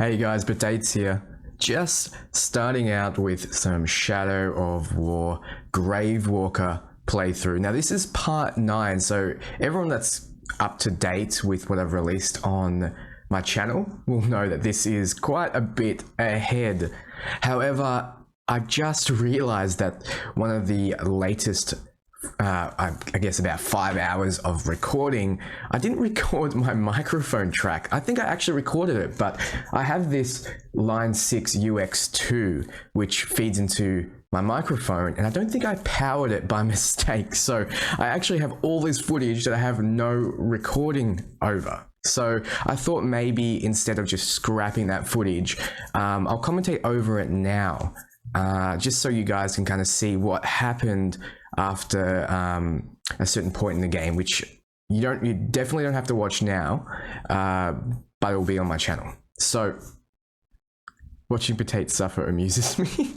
Hey guys, Potates here. Just starting out with some Shadow of War Gravewalker playthrough. Now this is part 9, so everyone that's up to date with what I've released on my channel will know that this is quite a bit ahead. However, I just realized that one of the latest I guess about 5 hours of recording, I didn't record my microphone track. I think I actually recorded it, but I have this Line 6 UX2 which feeds into my microphone, and I don't think I powered it by mistake. So I actually have all this footage that I have no recording over. So I thought maybe instead of just scrapping that footage, I'll commentate over it now, just so you guys can kind of see what happened after a certain point in the game, which you definitely don't have to watch now, but it will be on my channel. So watching Potates suffer amuses me.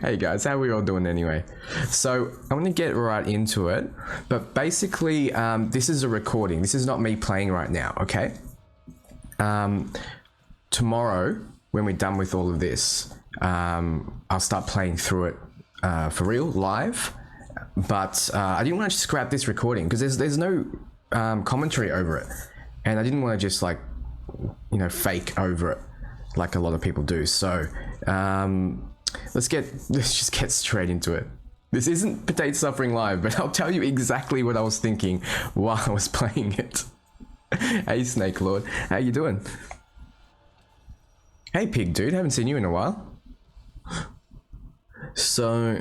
Hey guys, how are we all doing anyway? So I'm gonna get right into it, but basically this is a recording. This is not me playing right now, okay? Tomorrow, when we're done with all of this, I'll start playing through it for real, live, but I didn't want to scrap this recording because there's no commentary over it, and I didn't want to just like, you know, fake over it like a lot of people do. So let's just get straight into it. This isn't Potates Suffering Live, but I'll tell you exactly what I was thinking while I was playing it. Hey Snake Lord, how you doing? Hey Pig Dude, haven't seen you in a while. So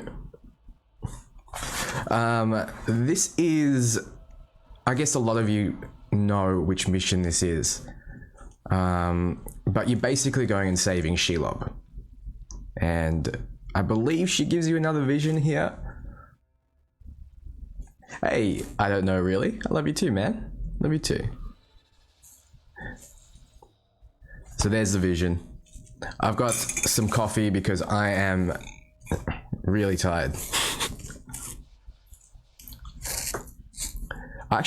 this is, I guess a lot of you know which mission this is, but you're basically going and saving Shelob, and I believe she gives you another vision here. Hey, I don't know really. I love you too, man. Love you too. So there's the vision. I've got some coffee because I am really tired. I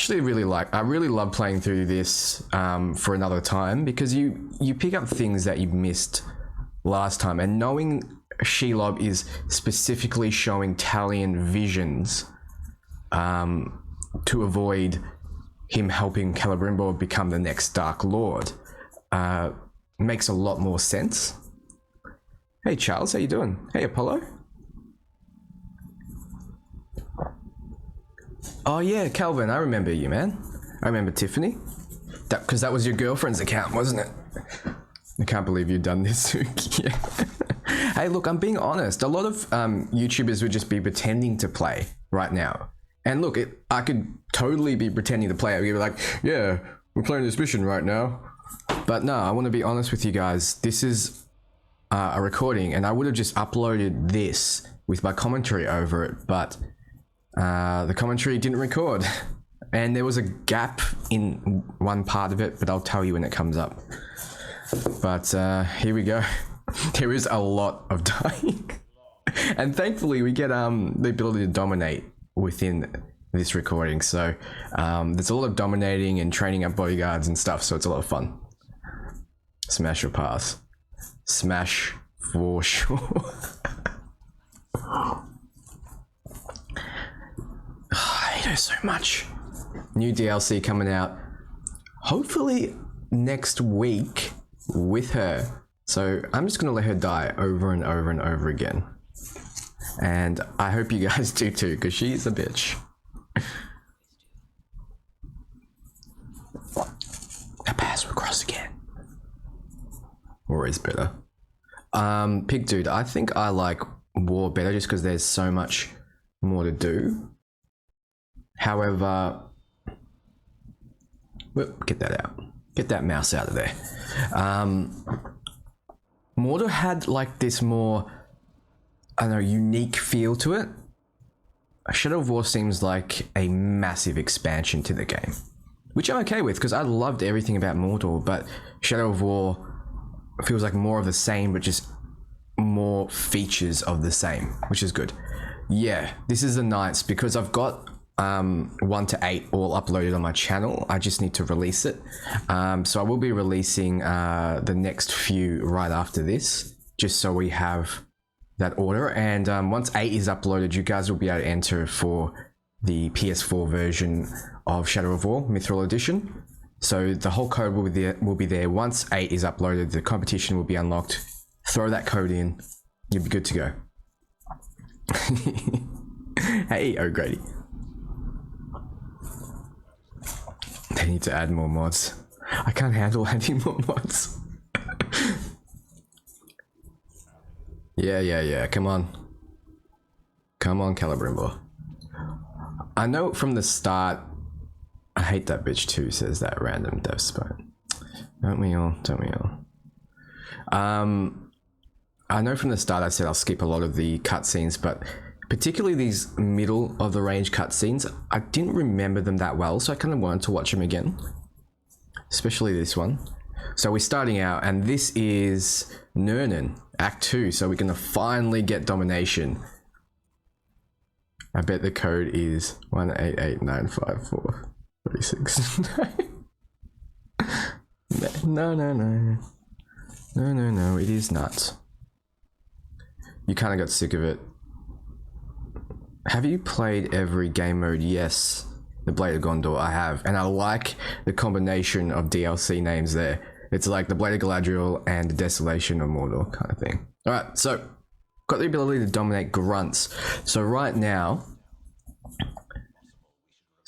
really love playing through this for another time, because you pick up things that you missed last time, and knowing Shelob is specifically showing Talion visions to avoid him helping Celebrimbor become the next Dark Lord makes a lot more sense. Hey Charles, how you doing? Hey Apollo. Oh yeah, Calvin, I remember you, man. I remember Tiffany. Because that was your girlfriend's account, wasn't it? I can't believe you've done this. Yeah. Hey, look, I'm being honest. A lot of YouTubers would just be pretending to play right now. And look, I could totally be pretending to play. I'd be like, yeah, we're playing this mission right now. But no, I want to be honest with you guys. This is a recording, and I would have just uploaded this with my commentary over it, but the commentary didn't record, and there was a gap in one part of it, but I'll tell you when it comes up. But here we go. There is a lot of dying, and thankfully we get the ability to dominate within this recording, so there's a lot of dominating and training up bodyguards and stuff, so it's a lot of fun. Smash or pass? Smash for sure. I hate her so much. New DLC coming out hopefully next week with her, so I'm just gonna let her die over and over and over again, and I hope you guys do too, because she's a bitch. That pass will cross again. Always better. Pig Dude, I think I like War better just because there's so much more to do. However, whoop, get that out. Get that mouse out of there. Mordor had like this more, I don't know, unique feel to it. Shadow of War seems like a massive expansion to the game, which I'm okay with because I loved everything about Mordor, but Shadow of War feels like more of the same, but just more features of the same, which is good. Yeah, this is the Knights, because I've got 1 to 8 all uploaded on my channel. I just need to release it. So I will be releasing the next few right after this, just so we have that order. And once 8 is uploaded, you guys will be able to enter for the PS4 version of Shadow of War Mithril Edition. So the whole code will be there. Once 8 is uploaded, the competition will be unlocked. Throw that code in, you'll be good to go. Hey, O'Grady. They need to add more mods. I can't handle adding more mods. Yeah. Come on. Come on, Calibrimbo. I know from the start. I hate that bitch too, says that random dev spawn. Don't we all? Don't we all? I know from the start I said I'll skip a lot of the cutscenes, but particularly these middle of the range cutscenes, I didn't remember them that well, so I kind of wanted to watch them again. Especially this one. So we're starting out, and this is Nurnen, Act 2, so we're gonna finally get domination. I bet the code is 188954336. No, it is not. You kind of got sick of it. Have you played every game mode? Yes. The Blade of Gondor, I have. And I like the combination of DLC names there. It's like the Blade of Galadriel and the Desolation of Mordor kind of thing. Alright, so got the ability to dominate grunts. So right now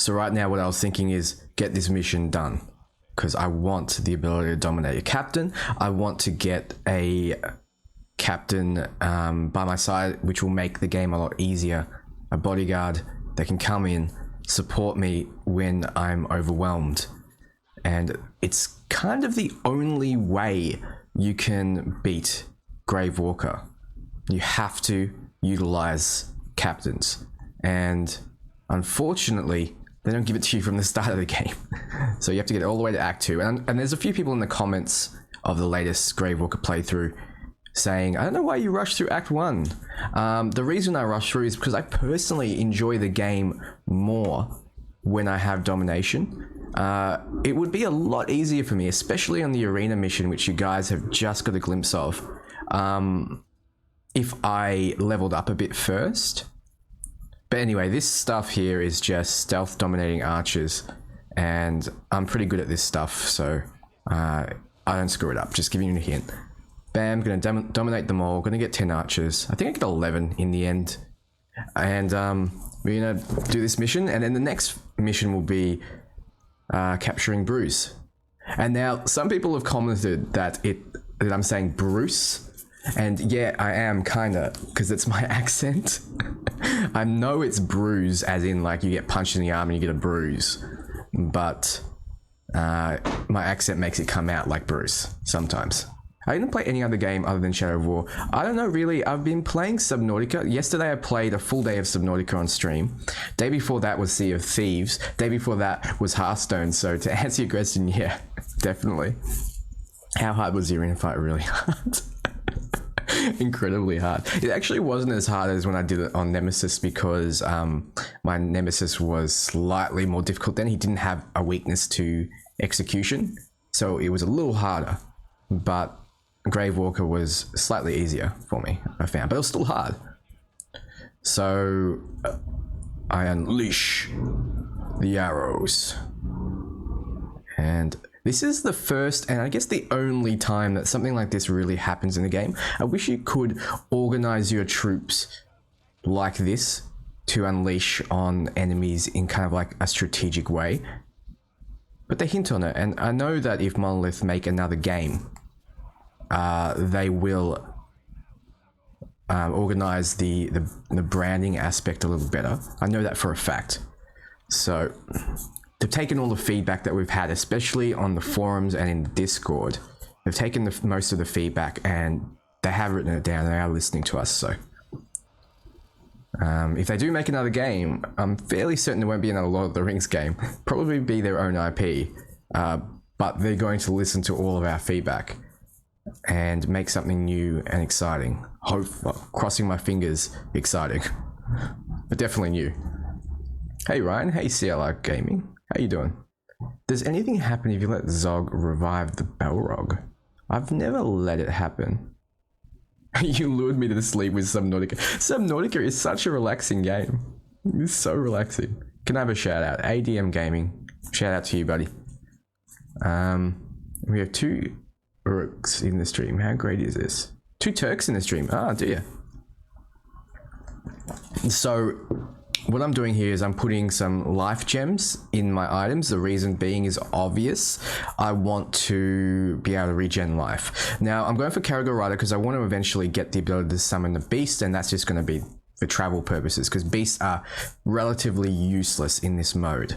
what I was thinking is get this mission done. Because I want the ability to dominate a captain. I want to get a captain by my side, which will make the game a lot easier. A bodyguard that can come in, support me when I'm overwhelmed. And it's kind of the only way you can beat Grave Walker. You have to utilize captains. And unfortunately, they don't give it to you from the start of the game. So you have to get all the way to Act 2. And there's a few people in the comments of the latest Grave Walker playthrough saying, I don't know why you rushed through Act 1. The reason I rushed through is because I personally enjoy the game more when I have domination. It would be a lot easier for me, especially on the arena mission, which you guys have just got a glimpse of, if I leveled up a bit first. But anyway, this stuff here is just stealth dominating archers, and I'm pretty good at this stuff, so I don't screw it up. Just giving you a hint. Bam, gonna dominate them all. Gonna get 10 archers. I think I get 11 in the end. And we're gonna do this mission, and then the next mission will be capturing Bruce. And now some people have commented that I'm saying Bruce, and yeah, I am kinda, because it's my accent. I know it's bruise, as in like you get punched in the arm and you get a bruise, but my accent makes it come out like Bruce sometimes. I didn't play any other game other than Shadow of War. I don't know really. I've been playing Subnautica. Yesterday I played a full day of Subnautica on stream. Day before that was Sea of Thieves. Day before that was Hearthstone. So to answer your question, yeah, definitely. How hard was the arena fight? Really hard. Incredibly hard. It actually wasn't as hard as when I did it on Nemesis, because my Nemesis was slightly more difficult then. He didn't have a weakness to execution, so it was a little harder. But Grave Walker was slightly easier for me, I found, but it was still hard. So I unleash the arrows. And this is the first, and I guess the only time that something like this really happens in the game. I wish you could organize your troops like this to unleash on enemies in kind of like a strategic way. But they hint on it, and I know that if Monolith make another game, they will organize the branding aspect a little better. I know that for a fact. So they've taken all the feedback that we've had, especially on the forums and in Discord. They've taken most of the feedback and they have written it down. They are listening to us. So if they do make another game, I'm fairly certain there won't be another Lord of the Rings game. Probably be their own IP, but they're going to listen to all of our feedback and make something new and exciting. Crossing my fingers, exciting, but definitely new. Hey Ryan, hey CLR Gaming, how you doing? Does anything happen if you let Zog revive the Balrog? I've never let it happen. You lured me to sleep with Subnautica. Subnautica is such a relaxing game. It's so relaxing. Can I have a shout out? ADM Gaming. Shout out to you, buddy. We have 2 Urks in the stream. How great is this? 2 Turks in the stream. Ah, do you? So what I'm doing here is I'm putting some life gems in my items. The reason being is obvious. I want to be able to regen life. Now I'm going for Caragor Rider because I want to eventually get the ability to summon the beast, and that's just going to be for travel purposes because beasts are relatively useless in this mode.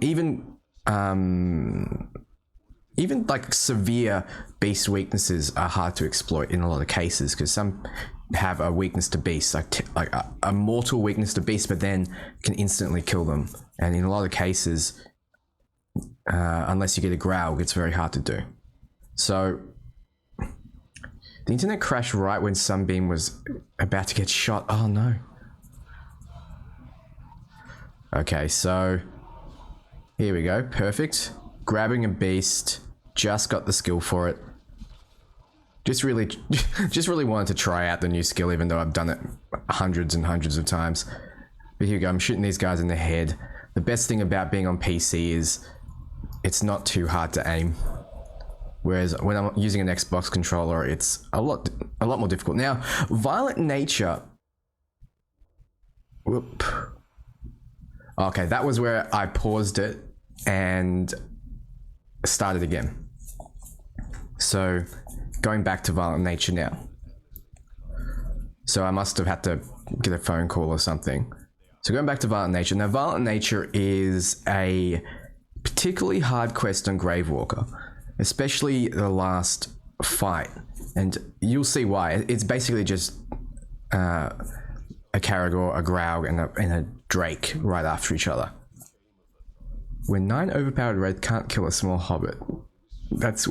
Even like severe beast weaknesses are hard to exploit in a lot of cases because some have a weakness to beasts, like a mortal weakness to beasts, but then can instantly kill them. And in a lot of cases, unless you get a growl, it's very hard to do. So the internet crashed right when Sunbeam was about to get shot. Oh no. Okay, so here we go. Perfect. Grabbing a beast. Just got the skill for it. Just really wanted to try out the new skill, even though I've done it hundreds and hundreds of times. But here we go. I'm shooting these guys in the head. The best thing about being on PC is it's not too hard to aim. Whereas when I'm using an Xbox controller, it's a lot more difficult. Now, Violent Nature. Whoop. Okay, that was where I paused it and started again. So going back to Violent Nature now. So I must have had to get a phone call or something. So going back to Violent Nature. Now Violent Nature is a particularly hard quest on Gravewalker, especially the last fight. And you'll see why. It's basically just a Caragor, a Graug, and a Drake right after each other. When 9 overpowered red can't kill a small hobbit. That's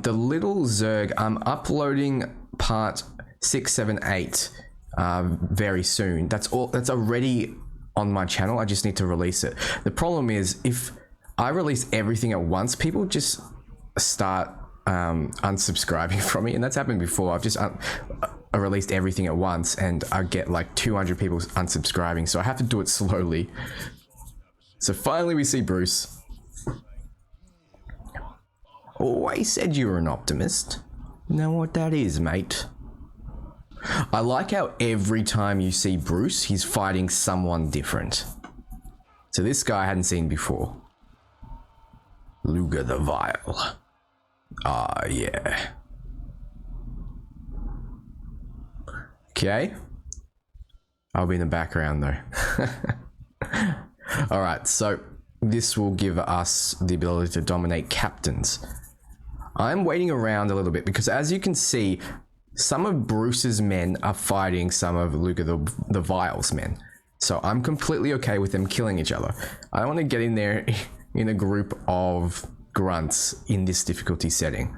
the little Zerg. I'm uploading part 6, 7, 8 very soon. That's already on my channel. I just need to release it. The problem is if I release everything at once, people just start unsubscribing from me, and that's happened before. I've just I released everything at once and I get like 200 people unsubscribing, so I have to do it slowly. So finally we see Bruce. Always said you were an optimist. Know what that is, mate? I like how every time you see Bruce, he's fighting someone different. So this guy I hadn't seen before. Luger the Vile. Ah, yeah. Okay. I'll be in the background though. Alright, so this will give us the ability to dominate captains. I'm waiting around a little bit because as you can see, some of Bruce's men are fighting some of Luger the Vile's men. So I'm completely okay with them killing each other. I don't want to get in there in a group of grunts in this difficulty setting.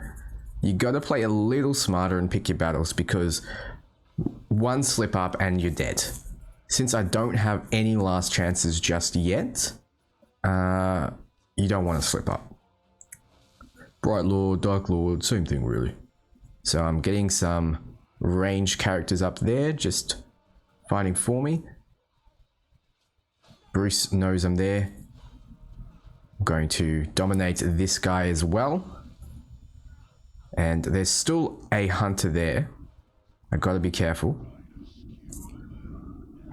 You gotta play a little smarter and pick your battles because one slip up and you're dead. Since I don't have any last chances just yet, you don't want to slip up. Bright Lord, Dark Lord, same thing really. So I'm getting some ranged characters up there, just fighting for me. Bruce knows I'm there. I'm going to dominate this guy as well. And there's still a hunter there. I gotta be careful.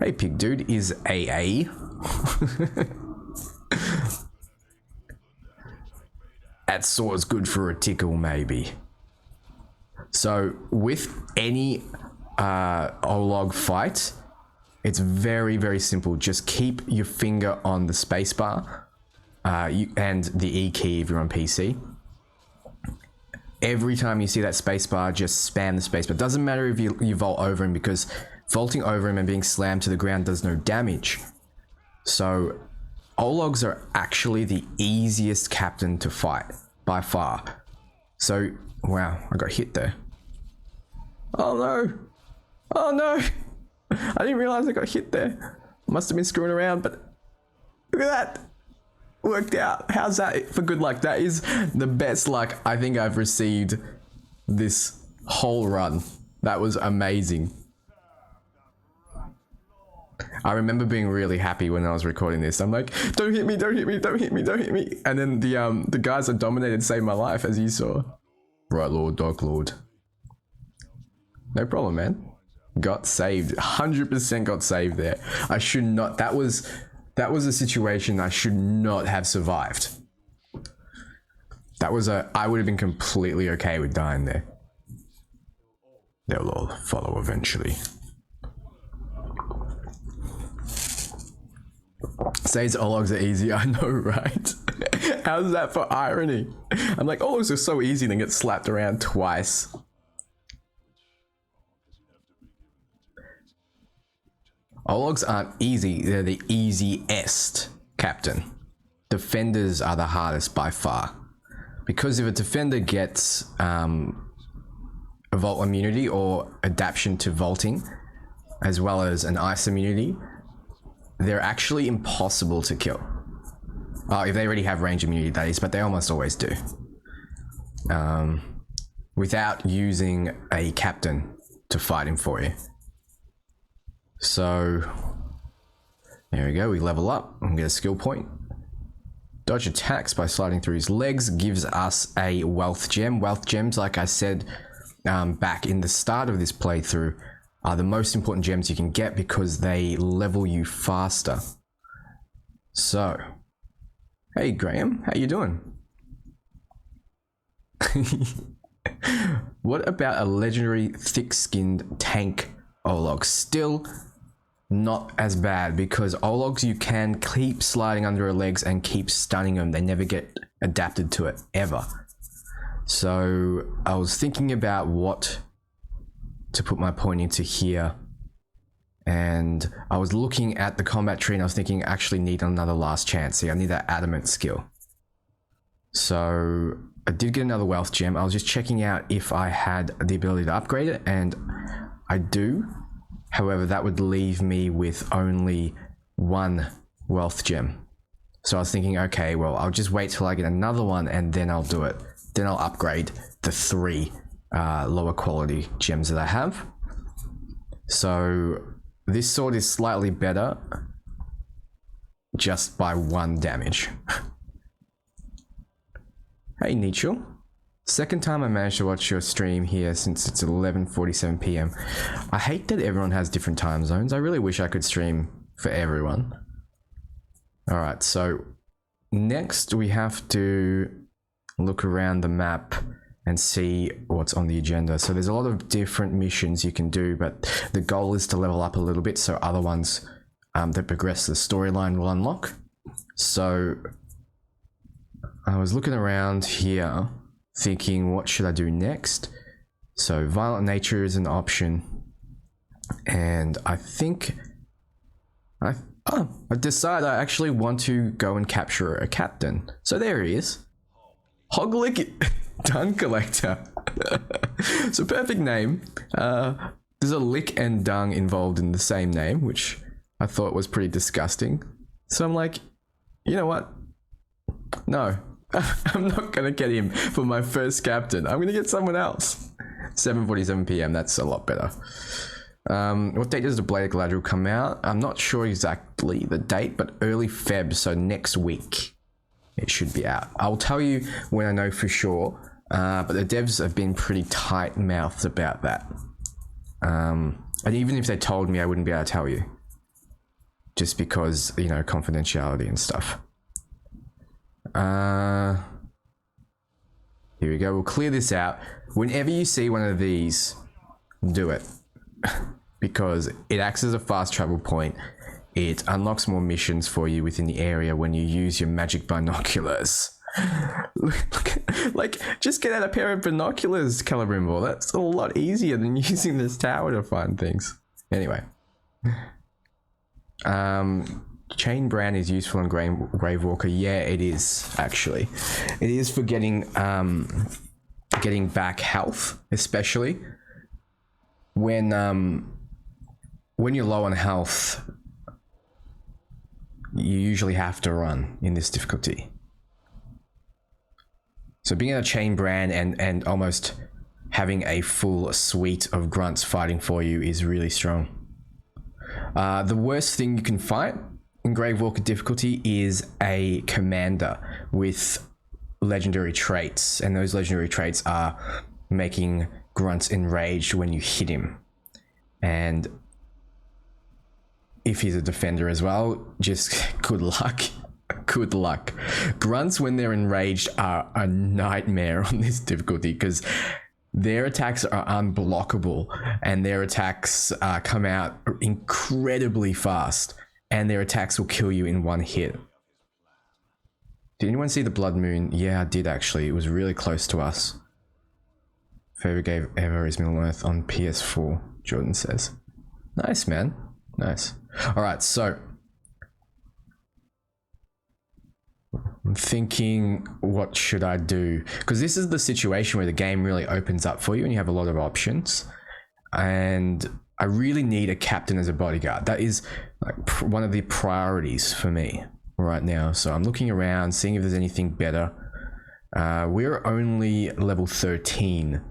Hey, pig dude is AA. That sword's good for a tickle, maybe. So with any Olog fight, it's very, very simple. Just keep your finger on the spacebar and the E key if you're on PC. Every time you see that spacebar, just spam the spacebar. Doesn't matter if you vault over him, because vaulting over him and being slammed to the ground does no damage. So Ologs are actually the easiest captain to fight by far. So wow, I got hit there. Oh no! Oh no! I didn't realize I got hit there. Must have been screwing around, but look at that. Worked out. How's that for good luck? That is the best luck I think I've received this whole run. That was amazing. I remember being really happy when I was recording this. I'm like, don't hit me, don't hit me, don't hit me, don't hit me. And then the guys that dominated saved my life, as you saw. Right, Lord, Dark Lord. No problem, man. Got saved. 100% got saved there. I should not. That was a situation I should not have survived. I would have been completely okay with dying there. They'll all follow eventually. Says Ologs are easy. I know, right? How's that for irony? I'm like, Ologs are so easy, then get slapped around twice. Ologs aren't easy, they're the easiest, Captain. Defenders are the hardest by far. Because if a defender gets a vault immunity or adaptation to vaulting, as well as an ice immunity, they're actually impossible to kill. If they already have range immunity, that is, but they almost always do. Without using a captain to fight him for you. So, there we go, we level up and get a skill point. Dodge attacks by sliding through his legs gives us a wealth gem. Wealth gems, like I said back in the start of this playthrough, are the most important gems you can get because they level you faster. So, hey Graham, how you doing? What about a legendary thick-skinned tank Olog? Still not as bad because Ologs you can keep sliding under their legs and keep stunning them. They never get adapted to it ever. So I was thinking about what to put my point into here, and I was looking at the combat tree and I was thinking I actually need another last chance. See, I need that adamant skill. So I did get another wealth gem. I was just checking out if I had the ability to upgrade it, and I do. However, that would leave me with only one wealth gem. So I was thinking, okay, well, I'll just wait till I get another one and then I'll do it. Then I'll upgrade the 3 lower quality gems that I have. So this sword is slightly better just by 1 damage. Hey, Nichel. Second time I managed to watch your stream here since it's 11:47 p.m. I hate that everyone has different time zones. I really wish I could stream for everyone. Alright, so next we have to look around the map and see what's on the agenda. So there's a lot of different missions you can do, but the goal is to level up a little bit so other ones that progress the storyline will unlock. So I was looking around here thinking, what should I do next? So violent nature is an option, and I think I decided I actually want to go and capture a captain. So there he is, Hoglick Dung Collector. It's a perfect name. There's a lick and dung involved in the same name, which I thought was pretty disgusting. So I'm like, you know what? No. I'm not gonna get him for my first captain. I'm gonna get someone else. 7:47 p.m. That's a lot better. What date does the Blade of Galadriel come out? I'm not sure exactly the date, but early Feb, so next week it should be out. I'll tell you when I know for sure. But the devs have been pretty tight-mouthed about that. And even if they told me, I wouldn't be able to tell you, just because, you know, confidentiality and stuff. Here we go. We'll clear this out. Whenever you see one of these, do it. Because it acts as a fast travel point. It unlocks more missions for you within the area when you use your magic binoculars. Like, just get out a pair of binoculars, Celebrimbor. That's a lot easier than using this tower to find things. Anyway. Chain brand is useful in Gravewalker. Yeah, it is, actually. It is for getting back health, especially when when you're low on health, you usually have to run in this difficulty. So being a chain brand and almost having a full suite of grunts fighting for you is really strong. The worst thing you can fight in Gravewalker difficulty is a commander with legendary traits, and those legendary traits are making grunts enraged when you hit him. And if he's a defender as well, just good luck. Good luck. Grunts, when they're enraged, are a nightmare on this difficulty because their attacks are unblockable and their attacks come out incredibly fast, and their attacks will kill you in one hit. Did anyone see the Blood Moon? Yeah, I did actually. It was really close to us. Favorite game ever is Middle Earth on PS4, Jordan says. Nice, man. Nice. Alright, so I'm thinking, what should I do? Because this is the situation where the game really opens up for you and you have a lot of options. And I really need a captain as a bodyguard. That is like one of the priorities for me right now. So I'm looking around, seeing if there's anything better. We're only level 13.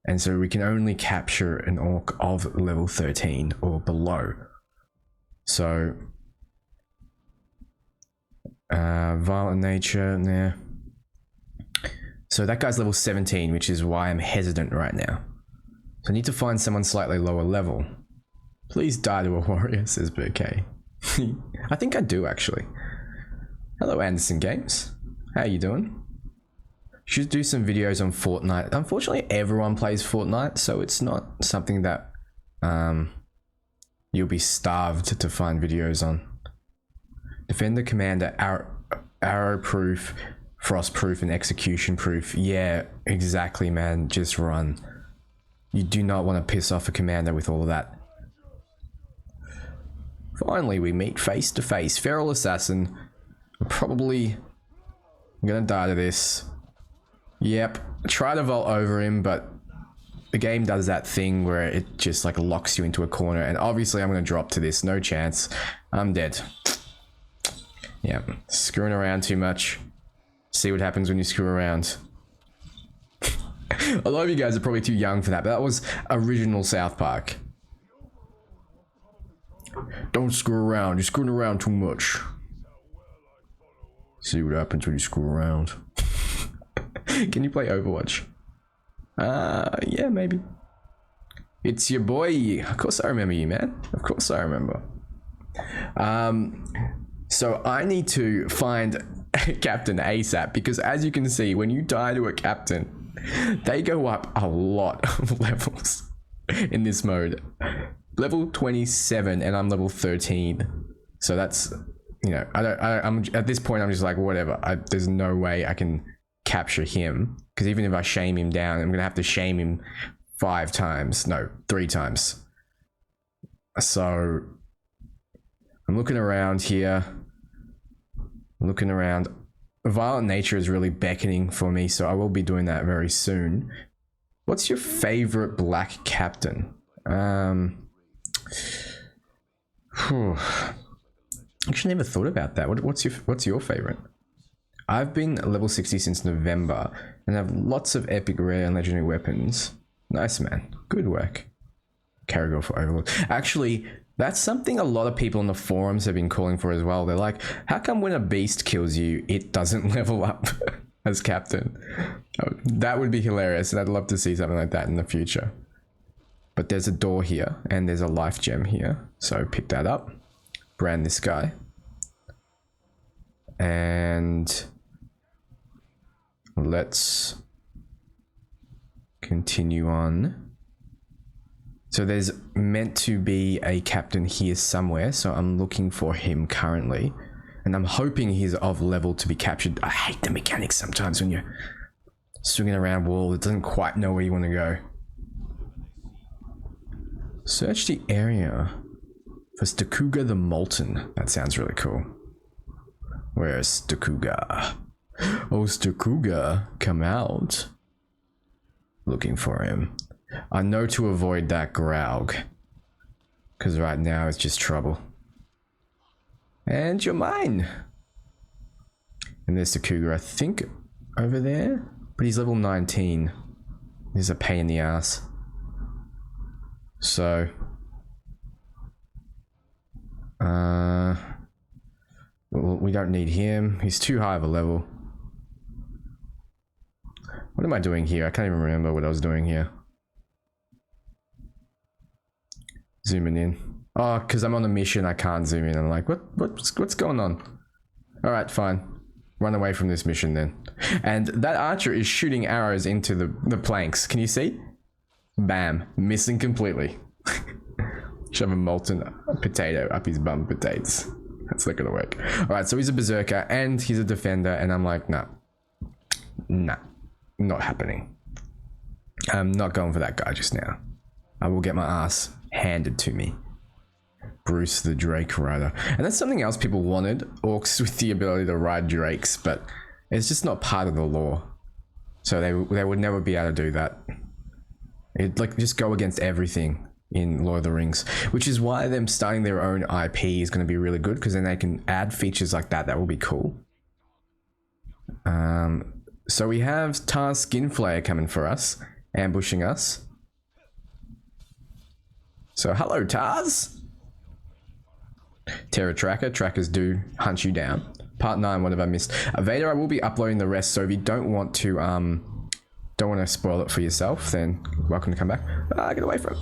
And so we can only capture an orc of level 13 or below. So violent nature, nah. So that guy's level 17, which is why I'm hesitant right now. So I need to find someone slightly lower level. Please die to a warrior, says BK. I think I do actually. Hello Anderson Games. How you doing? Should do some videos on Fortnite. Unfortunately, everyone plays Fortnite, so it's not something that you'll be starved to find videos on. Defender, commander, arrow proof, frost proof, and execution proof. Yeah, exactly, man. Just run. You do not want to piss off a commander with all of that. Finally, we meet face to face. Feral assassin. I'm probably gonna die to this. Yep. Try to vault over him, but the game does that thing where it just like locks you into a corner, and obviously I'm gonna drop to this. No chance. I'm dead. Yeah, screwing around too much. See what happens when you screw around. A lot of you guys are probably too young for that, but that was original South Park. Don't screw around. You're screwing around too much. See what happens when you screw around. Can you play Overwatch? Yeah, maybe. It's your boy. Of course I remember you, man. Of course I remember. So I need to find a captain ASAP, because as you can see, when you die to a captain, they go up a lot of levels in this mode. Level 27 and I'm level 13. So that's, you know, I'm at this point, I'm just like, whatever. There's no way I can capture him, because even if I shame him down, I'm gonna have to shame him 5 times. No, 3 times. So I'm looking around here. Looking around. Violent nature is really beckoning for me, so I will be doing that very soon. What's your favorite black captain? Actually never thought about that. What's your favorite? I've been level 60 since November and have lots of epic, rare, and legendary weapons. Nice, man. Good work. Caragor for Overlord. Actually, that's something a lot of people on the forums have been calling for as well. They're like, how come when a beast kills you, it doesn't level up as captain? That would be hilarious, and I'd love to see something like that in the future. But there's a door here, and there's a life gem here. So pick that up. Brand this guy. And let's continue on. So there's meant to be a captain here somewhere, so I'm looking for him currently, and I'm hoping he's of level to be captured. I hate the mechanics sometimes when you're swinging around wall, it doesn't quite know where you want to go. Search the area for Stakuga the Molten. That sounds really cool. Where's Stakuga? Oh, Stakuga, come out. Looking for him. I know to avoid that Graug, Because right now it's just trouble. And you're mine. And there's the cougar, I think, over there. But he's level 19. He's a pain in the ass. So... well, we don't need him. He's too high of a level. What am I doing here? I can't even remember what I was doing here. Zooming in. Oh, because I'm on a mission, I can't zoom in. I'm like, what's going on? Alright, fine. Run away from this mission then. And that archer is shooting arrows into the planks. Can you see? Bam. Missing completely. Shove a molten potato up his bum, Potates. That's not gonna work. Alright, so he's a berserker and he's a defender, and I'm like, nah. Nah. Not happening. I'm not going for that guy just now. I will get my ass handed to me. Bruce the Drake Rider. And that's something else people wanted. Orcs with the ability to ride drakes, but it's just not part of the lore. So they would never be able to do that. It'd like just go against everything in Lord of the Rings, which is why them starting their own IP is going to be really good, because then they can add features like that. That will be cool. So we have Tar's Skin Flayer coming for us, ambushing us. So hello, Tars. Terror Tracker. Trackers do hunt you down. Part 9, what have I missed? Vader, I will be uploading the rest, so if you don't want to spoil it for yourself, then welcome to come back. Get away from it.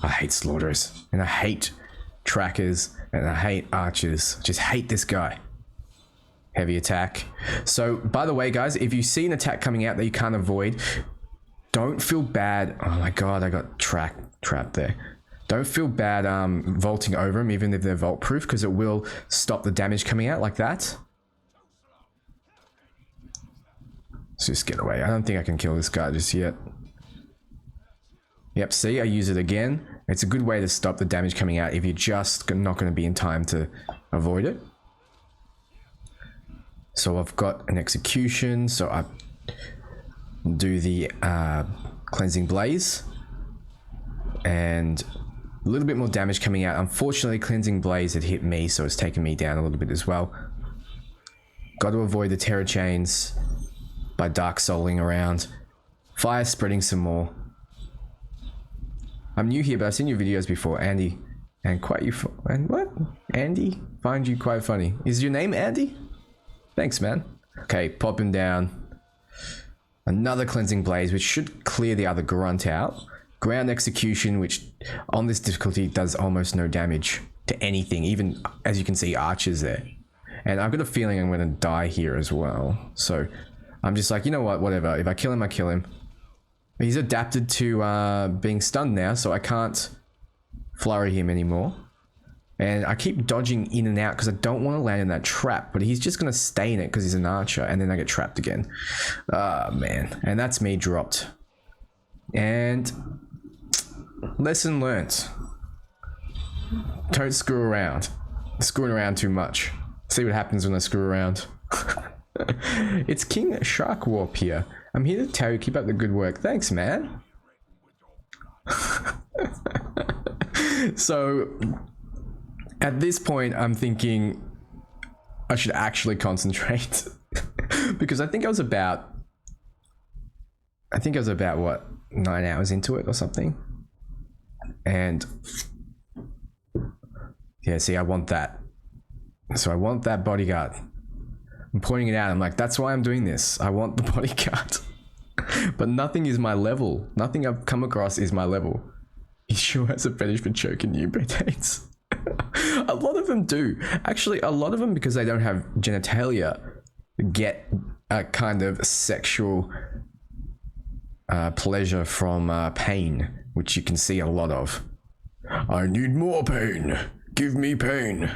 I hate slaughters, and I hate trackers, and I hate archers. Just hate this guy. Heavy attack. So, by the way, guys, if you see an attack coming out that you can't avoid, don't feel bad. Oh my god, I got trapped there. Don't feel bad vaulting over them, even if they're vault proof, because it will stop the damage coming out like that. Let's just get away. I don't think I can kill this guy just yet. Yep, see, I use it again. It's a good way to stop the damage coming out if you're just not going to be in time to avoid it. So I've got an execution, so I do the cleansing blaze. And a little bit more damage coming out. Unfortunately, cleansing blaze had hit me, so it's taken me down a little bit as well. Got to avoid the terror chains by dark souling around. Fire spreading some more. I'm new here, but I've seen your videos before, Andy. And what? Andy? Find you quite funny. Is your name Andy? Thanks, man. Okay, pop him down. Another cleansing blaze, which should clear the other grunt out. Ground execution, which on this difficulty does almost no damage to anything, even as you can see archers there. And I've got a feeling I'm going to die here as well. So I'm just like, you know what, whatever. If I kill him, I kill him. He's adapted to being stunned now, so I can't flurry him anymore. And I keep dodging in and out because I don't want to land in that trap, but he's just going to stay in it because he's an archer, and then I get trapped again. Ah, man. And that's me dropped. And lesson learnt. Don't screw around. Screwing around too much. See what happens when I screw around. It's King Shark Warp here. I'm here to tell you, keep up the good work. Thanks, man. So at this point, I'm thinking I should actually concentrate because I think I was about what, 9 hours into it or something. And yeah, see, I want that. So I want that bodyguard. I'm pointing it out. I'm like, that's why I'm doing this. I want the bodyguard. But nothing is my level. Nothing I've come across is my level. He sure has a fetish for choking you, Potates. A lot of them do. Actually, a lot of them, because they don't have genitalia, get a kind of sexual pleasure from pain, which you can see a lot of. I need more pain. Give me pain.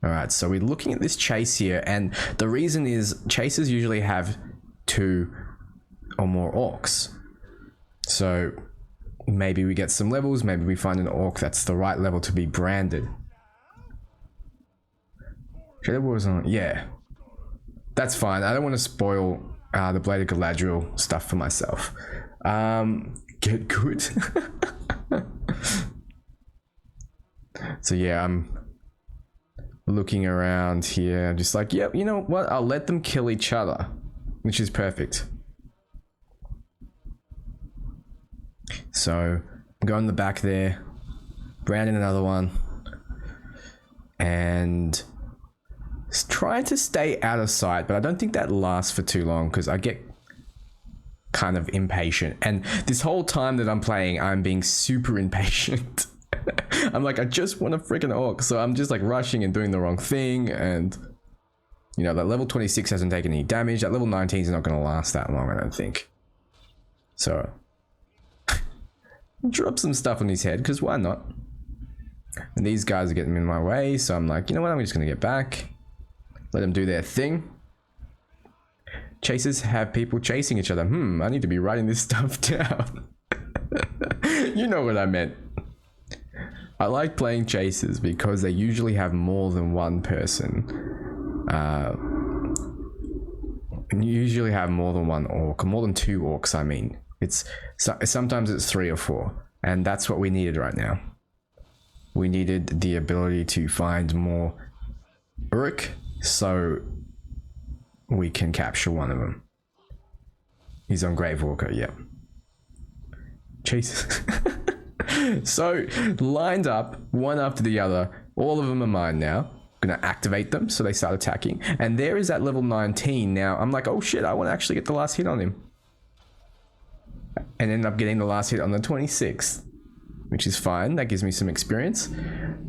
Alright, so we're looking at this chase here, and the reason is chases usually have 2 or more orcs. So maybe we get some levels, maybe we find an orc that's the right level to be branded. Shadow Wars on, yeah. That's fine. I don't want to spoil the Blade of Galadriel stuff for myself. Get good. So yeah, I'm looking around here, just like, yep, you know what? I'll let them kill each other, which is perfect. So go in the back there, brand in another one, and try to stay out of sight, but I don't think that lasts for too long because I get kind of impatient. And this whole time that I'm playing, I'm being super impatient. I'm like, I just want a freaking orc, so I'm just like rushing and doing the wrong thing. And you know, that level 26 hasn't taken any damage. That level 19 is not going to last that long, I don't think. So drop some stuff on his head, because why not? And these guys are getting in my way, so I'm like, you know what, I'm just going to get back. Let them do their thing. Chasers have people chasing each other. I need to be writing this stuff down. You know what I meant. I like playing chasers because they usually have more than one person. And you usually have more than one orc, more than two orcs, I mean. Sometimes it's 3 or 4, and that's what we needed right now. We needed the ability to find more Uruk, so we can capture one of them. He's on Gravewalker, yep. Jesus. So, lined up, one after the other, all of them are mine now. I'm gonna activate them, so they start attacking. And there is that level 19 now. I'm like, oh shit, I want to actually get the last hit on him. And end up getting the last hit on the 26th, which is fine. That gives me some experience.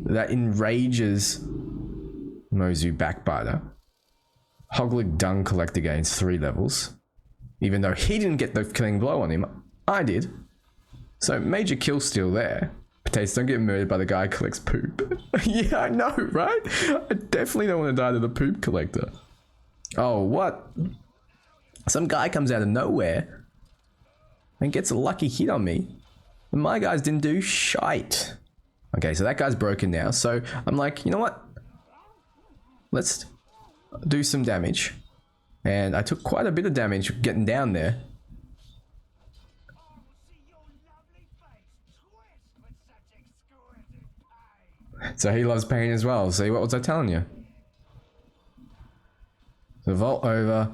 That enrages Mozu Backbiter. Hogleg Dung Collector gains 3 levels. Even though he didn't get the killing blow on him, I did. So major kill steal there. Potates, don't get murdered by the guy who collects poop. Yeah, I know, right? I definitely don't want to die to the poop collector. Oh, what? Some guy comes out of nowhere and gets a lucky hit on me. And my guys didn't do shite. Okay, so that guy's broken now. So I'm like, you know what? Let's do some damage. And I took quite a bit of damage getting down there. So he loves pain as well. See, what was I telling you? So vault over,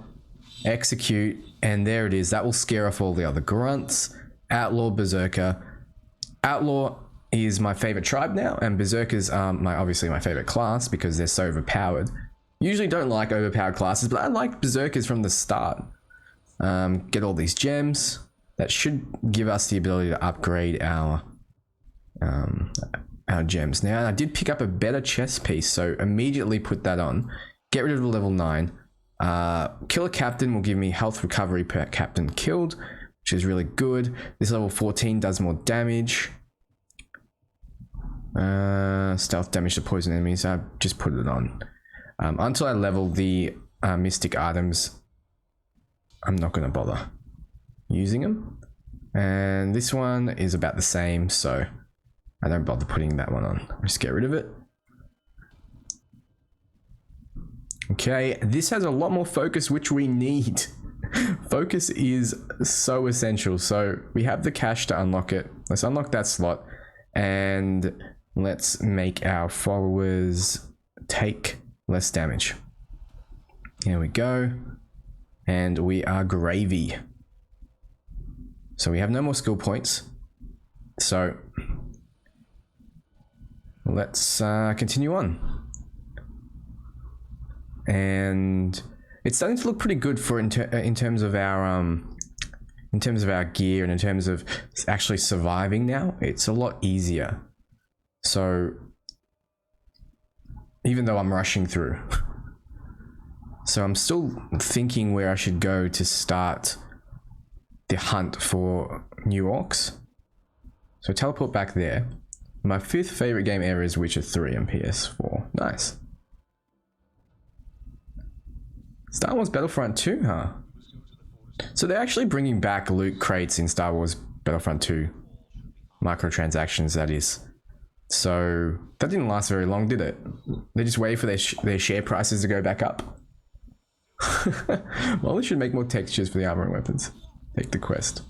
execute, and there it is. That will scare off all the other grunts. Outlaw, Berserker. Outlaw is my favorite tribe now, and Berserkers are obviously my favorite class because they're so overpowered. Usually don't like overpowered classes, but I like Berserkers from the start. Get all these gems. That should give us the ability to upgrade our gems. Now, I did pick up a better chest piece, so immediately put that on. Get rid of the level 9. Kill a captain will give me health recovery per captain killed, which is really good. This level 14 does more damage. Stealth damage to poison enemies. I just put it on. Until I level the mystic items, I'm not going to bother using them. And this one is about the same, so I don't bother putting that one on. I just get rid of it. Okay, this has a lot more focus, which we need. Focus is so essential. So we have the cash to unlock it. Let's unlock that slot, and let's make our followers take less damage. Here we go. And we are gravy. So we have no more skill points. So let's continue on. And it's starting to look pretty good for in terms of our gear and in terms of actually surviving now. It's a lot easier. So even though I'm rushing through. So I'm still thinking where I should go to start the hunt for new orcs. So teleport back there. My 5th favorite game ever is Witcher 3 on PS4. Nice. Star Wars Battlefront 2, huh? So they're actually bringing back loot crates in Star Wars Battlefront 2. Microtransactions, that is. So that didn't last very long, did it? They just waited for their share prices to go back up. Well, we should make more textures for the armor and weapons. Take the quest.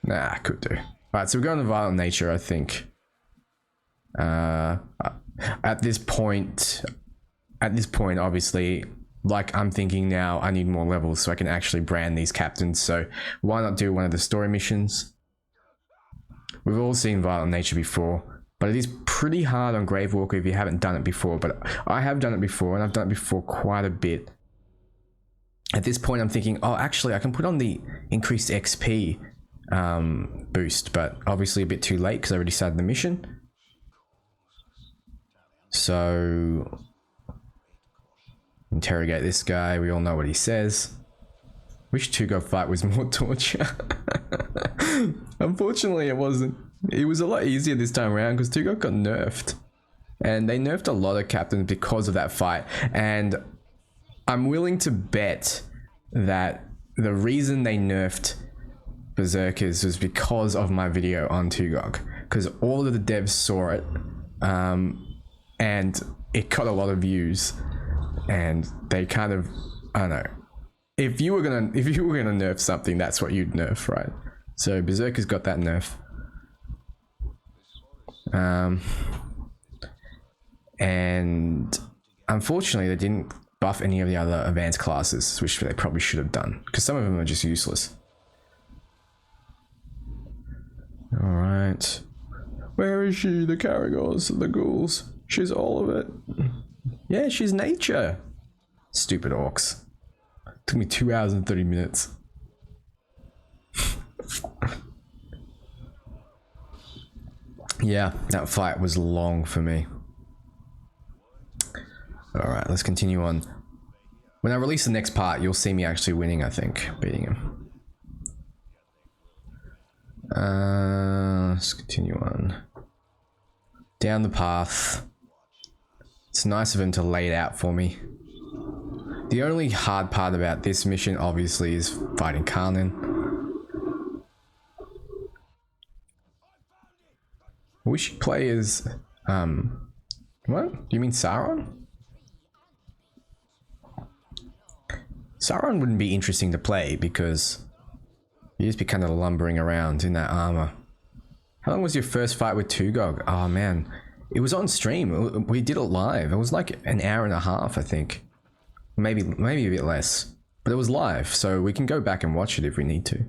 Nah, could do. Alright, so we're going to Violent Nature, I think. At this point, obviously, like I'm thinking now, I need more levels so I can actually brand these captains. So why not do one of the story missions? We've all seen Violent Nature before, but it is pretty hard on Gravewalker if you haven't done it before. But I have done it before, and I've done it before quite a bit. At this point, I'm thinking, oh, actually, I can put on the increased XP boost, but obviously a bit too late because I already started the mission. So interrogate this guy. We all know what he says. Wish Tugok fight was more torture. Unfortunately, it wasn't. It was a lot easier this time around because Tugok got nerfed, and they nerfed a lot of captains because of that fight. And I'm willing to bet that the reason they nerfed Berserkers was because of my video on Tugok, because all of the devs saw it, and it got a lot of views, and they kind of, I don't know, if you were gonna nerf something, that's what you'd nerf, right? So Berserkers got that nerf. And unfortunately they didn't buff any of the other advanced classes, which they probably should have done, because some of them are just useless. All right, where is she? The Caragors, the ghouls. She's all of it. Yeah, she's nature. Stupid orcs. Took me 2 hours and 30 minutes. Yeah, that fight was long for me. All right, let's continue on. When I release the next part, you'll see me actually winning, I think, beating him. Let's continue on. Down the path. It's nice of him to lay it out for me. The only hard part about this mission, obviously, is fighting Karnin. We should play as, what? Do you mean Sauron? Sauron wouldn't be interesting to play because you just be kind of lumbering around in that armor. How long was your first fight with Tugok? Oh man, it was on stream. We did it live. It was like an hour and a half, I think. Maybe a bit less, but it was live, so we can go back and watch it if we need to.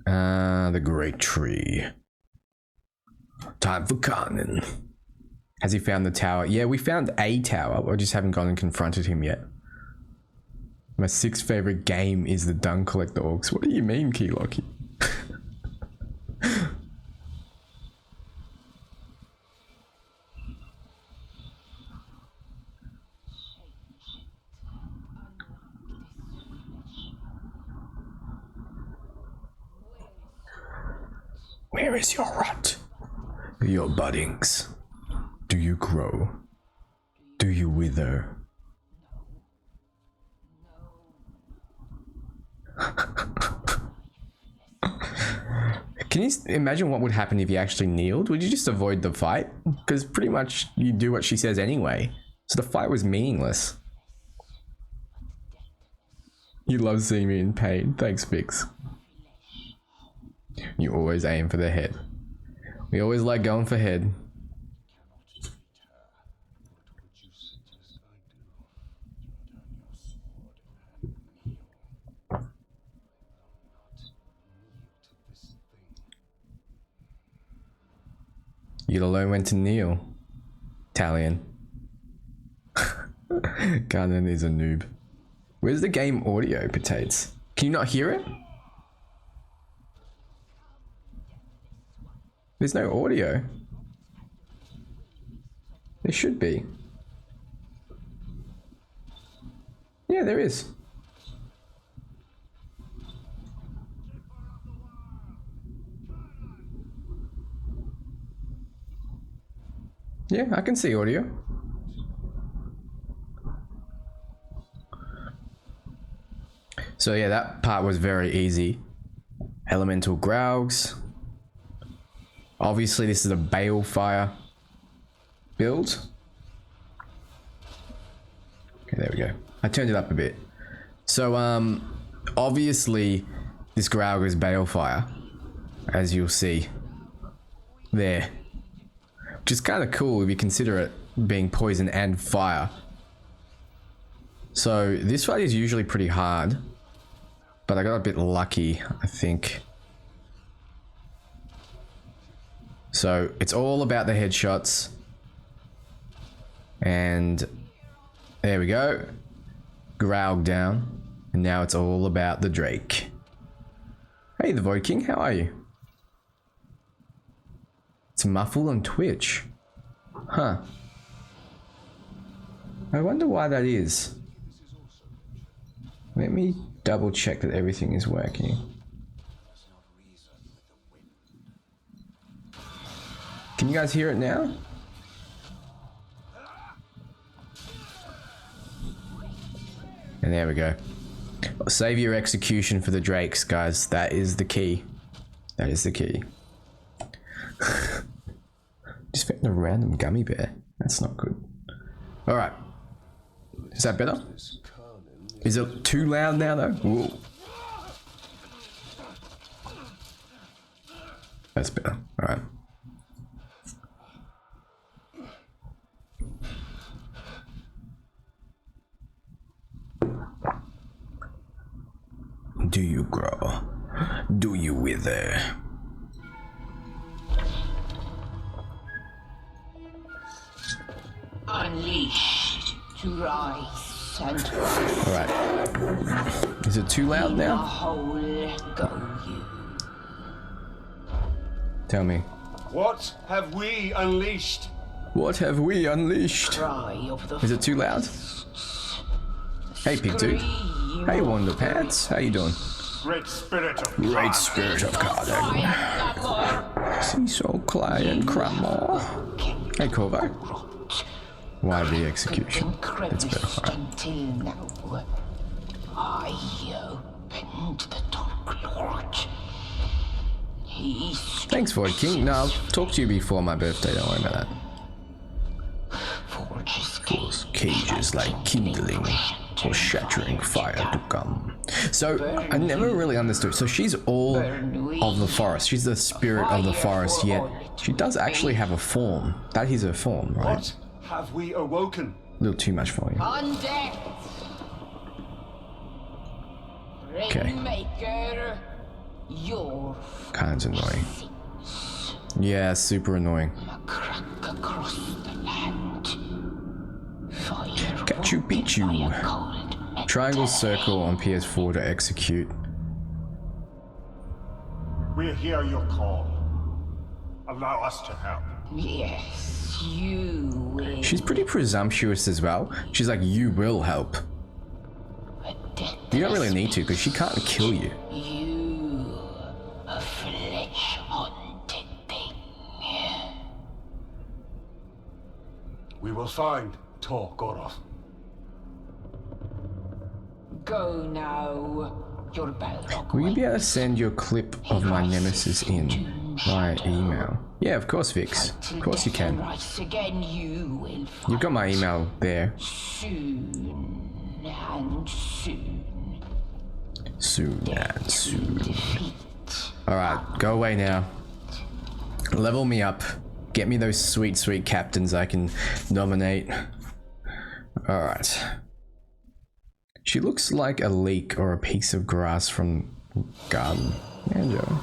The Great Tree. Time for Karnin. Has he found the tower? Yeah, we found a tower. We just haven't gone and confronted him yet. My 6th favorite game is the Dung Collector Orcs. What do you mean, Keylocky? Where is your rot? Your buddings. Do you grow? Do you wither? Can you imagine what would happen if you actually kneeled? Would you just avoid the fight? Because pretty much you do what she says anyway. So the fight was meaningless. You love seeing me in pain. Thanks, Vix. You always aim for the head. We always like going for head. You'll learn when to kneel. Talion. Garden is a noob. Where's the game audio, Potates? Can you not hear it? There's no audio. There should be. Yeah, there is. Yeah, I can see audio. So yeah, that part was very easy. Elemental Graugs. Obviously, this is a Balefire build. Okay, there we go. I turned it up a bit. So, obviously, this Graug is Balefire, as you'll see there. which is kind of cool if you consider it being poison and fire. So this fight is usually pretty hard, but I got a bit lucky, I think. So it's all about the headshots. And there we go. Graug down. And now it's all about the Drake. Hey, the Void King, how are you? It's muffled on Twitch. Huh. I wonder why that is. Let me double check that everything is working. Can you guys hear it now? And there we go. Save your execution for the Drakes, guys. That is the key. That is the key. Just found a random gummy bear. That's not good. Alright. Is that better? Is it too loud now though? Whoa. That's better. Alright. Do you grow? Do you wither? Unleashed to rise and Alright. Is it too loud now? whole go you. Tell me. What have we unleashed? What have we unleashed? Cry of the Is it too loud? Hey, Pig Dude. Hey, Wonder Pants. How you doing? Great spirit of Great spirit of Carden. Seesaw, Clay, and Crumble. Hey, Corvo. Why the execution? It's better. Right. Until now, I opened the Dark Lord. Thanks, Void King. No, I'll talk to you before my birthday. Don't worry about that. Forges Cages like kindling or shattering fire to come. So I never really understood. So she's all of the forest. She's the spirit of the forest, yet she does actually have a form. That is her form, right? What have we awoken? A little too much volume. Undead. Okay. Maker, your Kind of annoying. Yeah, super annoying. crack across the land. Fire. Catch you, beat you. Triangle circle on PS4 to execute. We hear your call. Allow us to help. Yes, you will. She's pretty presumptuous as well. She's like, you will help. You don't really need to because she can't kill you. You, a flesh-haunted thing. We will find Tor Goroth. Go now. Your Balrog. Will you be able to send your clip of my nemesis in via email? Yeah, of course, Vix. Of course you can. Again, you will You've got my email there. soon and soon. Soon and soon. Alright, go away now. Level me up. Get me those sweet, sweet captains I can nominate. Alright. She looks like a leek or a piece of grass from garden. Manjo.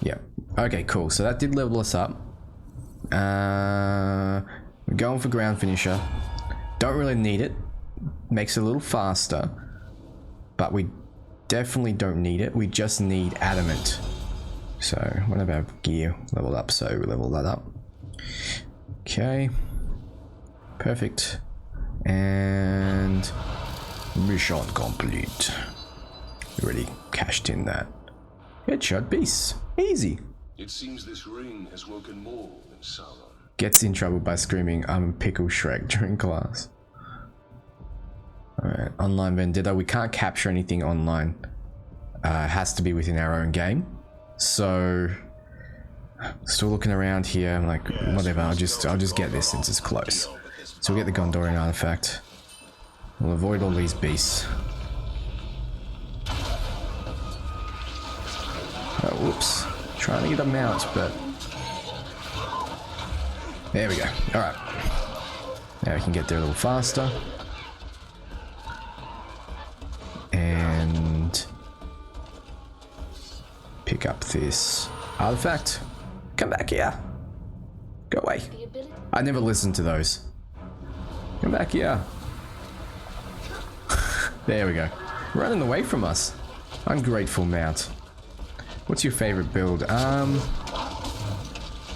Yep. Okay, cool. So that did level us up. We're going for ground finisher. Don't really need it. Makes it a little faster. But we definitely don't need it. We just need adamant. So what about gear leveled up? So we level that up. Okay. Perfect. And mission complete. Already cashed in that. Headshot beast. Easy. It seems this ring has woken more than Sauron. Gets in trouble by screaming, I'm Pickle Shrek during class. Alright, online vendetta. We can't capture anything online. It has to be within our own game. So still looking around here. I'm like, whatever, I'll just get this since it's close. So we'll get the Gondorian artifact. We'll avoid all these beasts. Oh, whoops. Trying to get a mount, but There we go. Alright. Now we can get there a little faster. And pick up this artifact. Come back here. Go away. I never listened to those. Come back here. There we go. Running away from us. Ungrateful mount. What's your favorite build?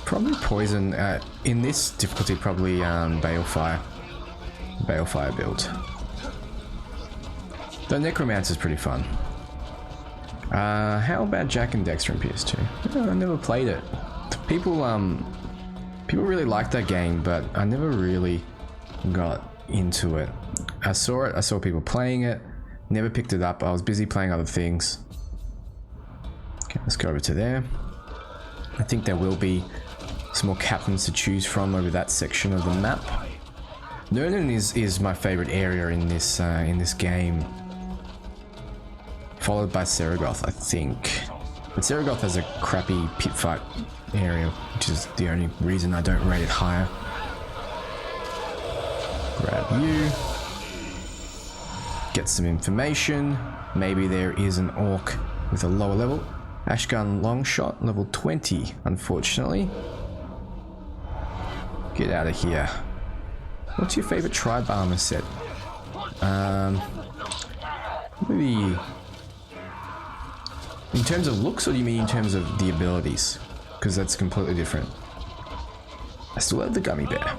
Probably poison. In this difficulty, probably balefire. Balefire build. The necromancer is pretty fun. How about Jack and Dexter in PS2? Oh, I never played it. People really liked that game, but I never really got into it. I saw it. I saw people playing it. Never picked it up. I was busy playing other things. Okay, let's go over to there. I think there will be some more captains to choose from over that section of the map. Nernan is my favorite area in this game, followed by Saragoth, I think. But Saragoth has a crappy pit fight area, which is the only reason I don't rate it higher. Grab you. Get some information. Maybe there is an orc with a lower level. Ashgun Longshot, level 20, unfortunately. Get out of here. What's your favorite tribe armor set? Maybe... In terms of looks, or do you mean in terms of the abilities? Because that's completely different. I still have the gummy bear.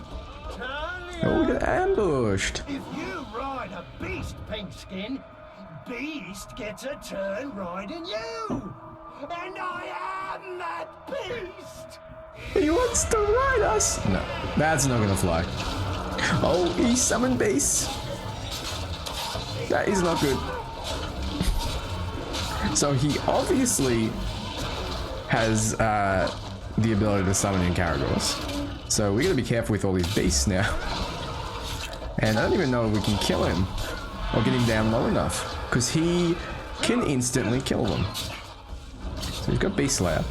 Oh, we got ambushed! If you ride a beast, Pinkskin, Beast gets a turn riding you! And I am that beast! He wants to ride us! No, that's not gonna fly. Oh, he summoned Beast! That is not good. So he obviously has the ability to summon in Caragors. So we gotta be careful with all these beasts now. And I don't even know if we can kill him or get him down low enough, because he can instantly kill them. So he's got Beast Slayer.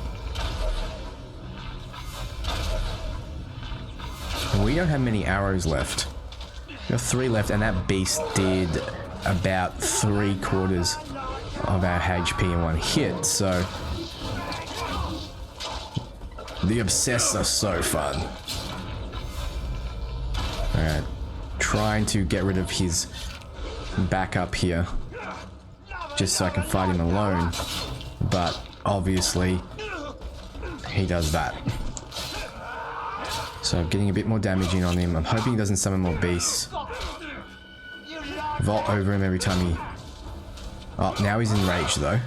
And we don't have many arrows left. We have 3 left, and that beast did about 3/4 of our HP in one hit, so the obsessed are so fun. Alright, trying to get rid of his backup here, just so I can fight him alone, but obviously he does that. So I'm getting a bit more damage in on him. I'm hoping he doesn't summon more beasts. Vault over him every time he... Oh, now he's enraged though.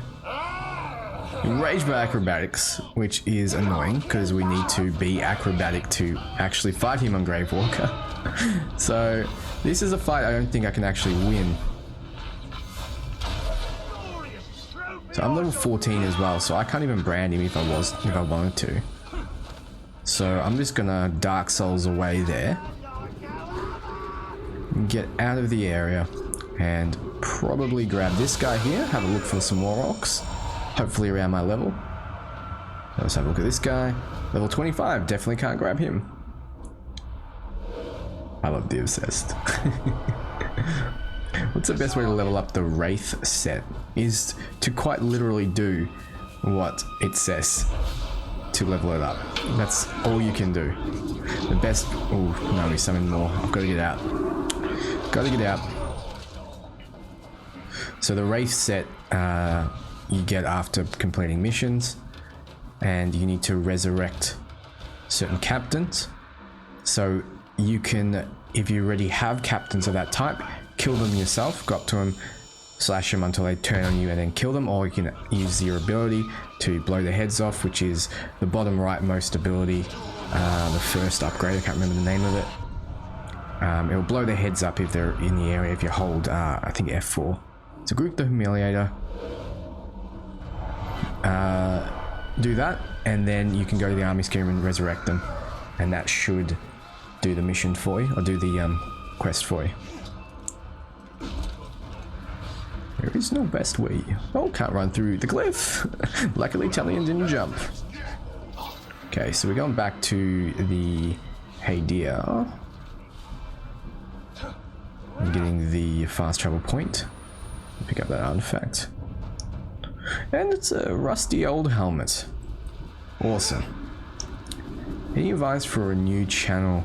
Enraged by acrobatics, which is annoying because we need to be acrobatic to actually fight him on Gravewalker. So this is a fight I don't think I can actually win. So I'm level 14 as well, so I can't even brand him if I wanted to. So I'm just gonna Dark Souls away there. Get out of the area and probably grab this guy here, have a look for some more orcs, hopefully around my level. Let's have a look at this guy. Level 25, definitely can't grab him. I love the obsessed. What's the best way to level up the Wraith set? Is to quite literally do what it says to level it up. That's all you can do. The best... Oh, no, we summoned more. I've got to get out. Gotta get out. So the Wraith set you get after completing missions, and you need to resurrect certain captains. So you can, if you already have captains of that type, kill them yourself, go up to them, slash them until they turn on you and then kill them, or you can use your ability to blow their heads off, which is the bottom rightmost ability, the first upgrade, I can't remember the name of it. It'll blow their heads up if they're in the area if you hold, I think F4. So group the Humiliator. Do that, and then you can go to the army scheme and resurrect them. And that should do the mission for you, or do the quest for you. There is no best way. Oh, can't run through the cliff. Luckily, Talion didn't jump. Okay, so we're going back to the Hey dear. I'm getting the fast travel point. Pick up that artifact. And it's a rusty old helmet. Awesome. Any advice for a new channel?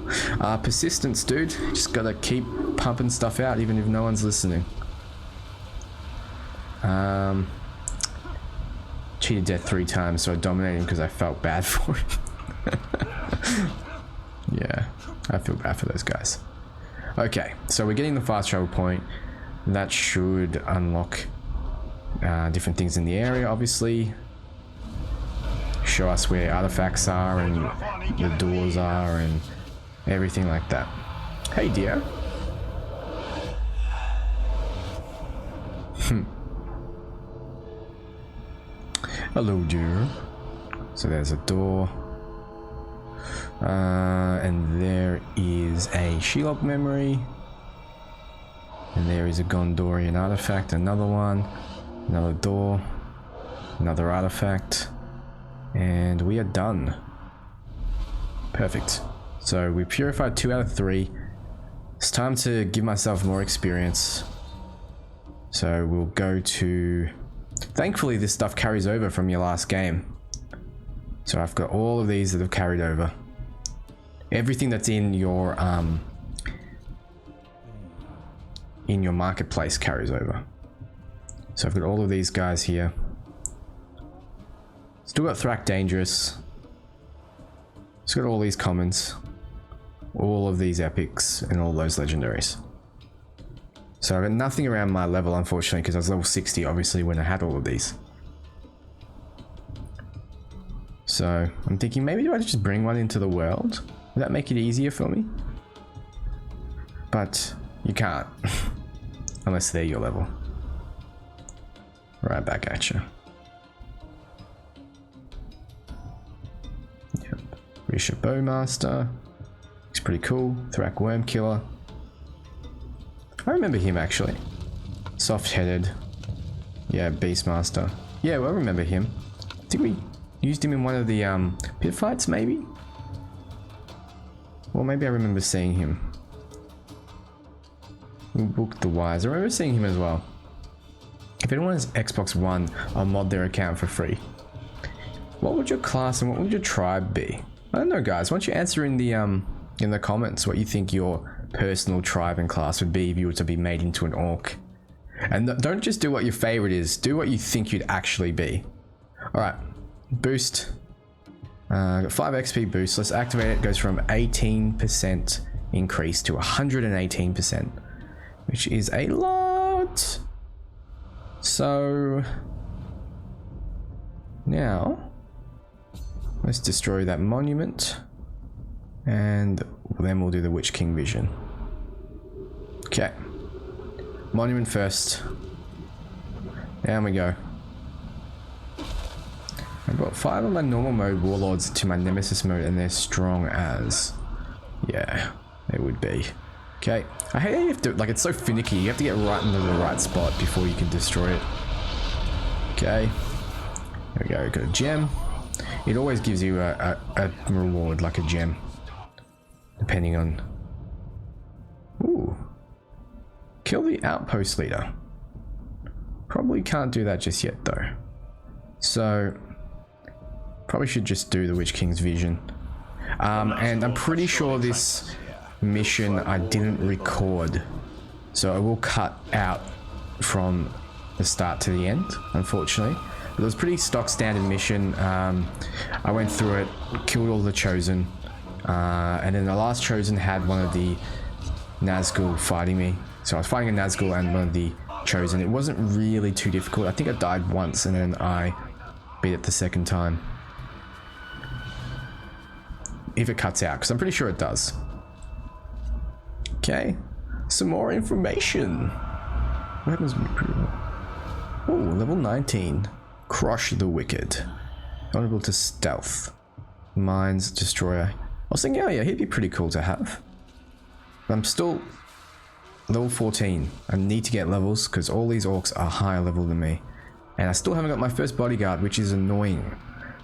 Persistence, dude. Just gotta keep pumping stuff out even if no one's listening. Cheated death 3 times, so I dominated him because I felt bad for him. Yeah, I feel bad for those guys. Okay, so we're getting the fast travel point. That should unlock different things in the area, obviously. Show us where artifacts are and the doors are and everything like that. Hey dear. Hello dear. So there's a door. And there is a Shelob memory. And there is a Gondorian artifact, another one, another door, another artifact, and we are done. Perfect. So we purified 2 out of 3. It's time to give myself more experience. So we'll go to... Thankfully this stuff carries over from your last game. So I've got all of these that have carried over. Everything that's in your marketplace carries over. So I've got all of these guys here. Still got Thrak Dangerous. Still got all these commons. All of these epics and all those legendaries. So I've got nothing around my level, unfortunately, because I was level 60 obviously when I had all of these. So I'm thinking, maybe do I just bring one into the world? Would that make it easier for me? But you can't. Unless they're your level. Right back at you. Yep. Risha Bowmaster. He's pretty cool. Thrak Wormkiller. I remember him actually. Soft-headed. Yeah, Beastmaster. Yeah, well, I remember him. I think we used him in one of the pit fights, maybe? Well, maybe I remember seeing him. Book the Wise. I remember seeing him as well. If anyone has Xbox One, I'll mod their account for free. What would your class and what would your tribe be? I don't know, guys. Why don't you answer in the comments what you think your personal tribe and class would be if you were to be made into an orc. And don't just do what your favorite is. Do what you think you'd actually be. All right. Boost. Got 5 XP boost. Let's activate it. It goes from 18% increase to 118%. Which is a lot. So now let's destroy that monument and then we'll do the Witch King vision. Okay, monument first. Down we go. I've got 5 of my normal mode warlords to my nemesis mode and they're strong as, yeah, they would be. Okay, I hate how you have to, like, it's so finicky. You have to get right into the right spot before you can destroy it. Okay, there we go, got a gem. It always gives you a reward, like a gem. Depending on... Ooh. Kill the outpost leader. Probably can't do that just yet, though. So, probably should just do the Witch King's vision. And I'm pretty sure this mission I didn't record, so I will cut out from the start to the end, unfortunately. But it was a pretty stock standard mission. I went through it, killed all the Chosen, and then the last Chosen had one of the Nazgul fighting me. So I was fighting a Nazgul and one of the Chosen. It wasn't really too difficult. I think I died once and then I beat it the second time. If it cuts out, because I'm pretty sure it does. Okay, some more information. What happens when you pretty well? Oh, level 19. Crush the Wicked. Vulnerable to stealth. Mines Destroyer. I was thinking, oh yeah, he'd be pretty cool to have. But I'm still level 14. I need to get levels because all these orcs are higher level than me. And I still haven't got my first bodyguard, which is annoying.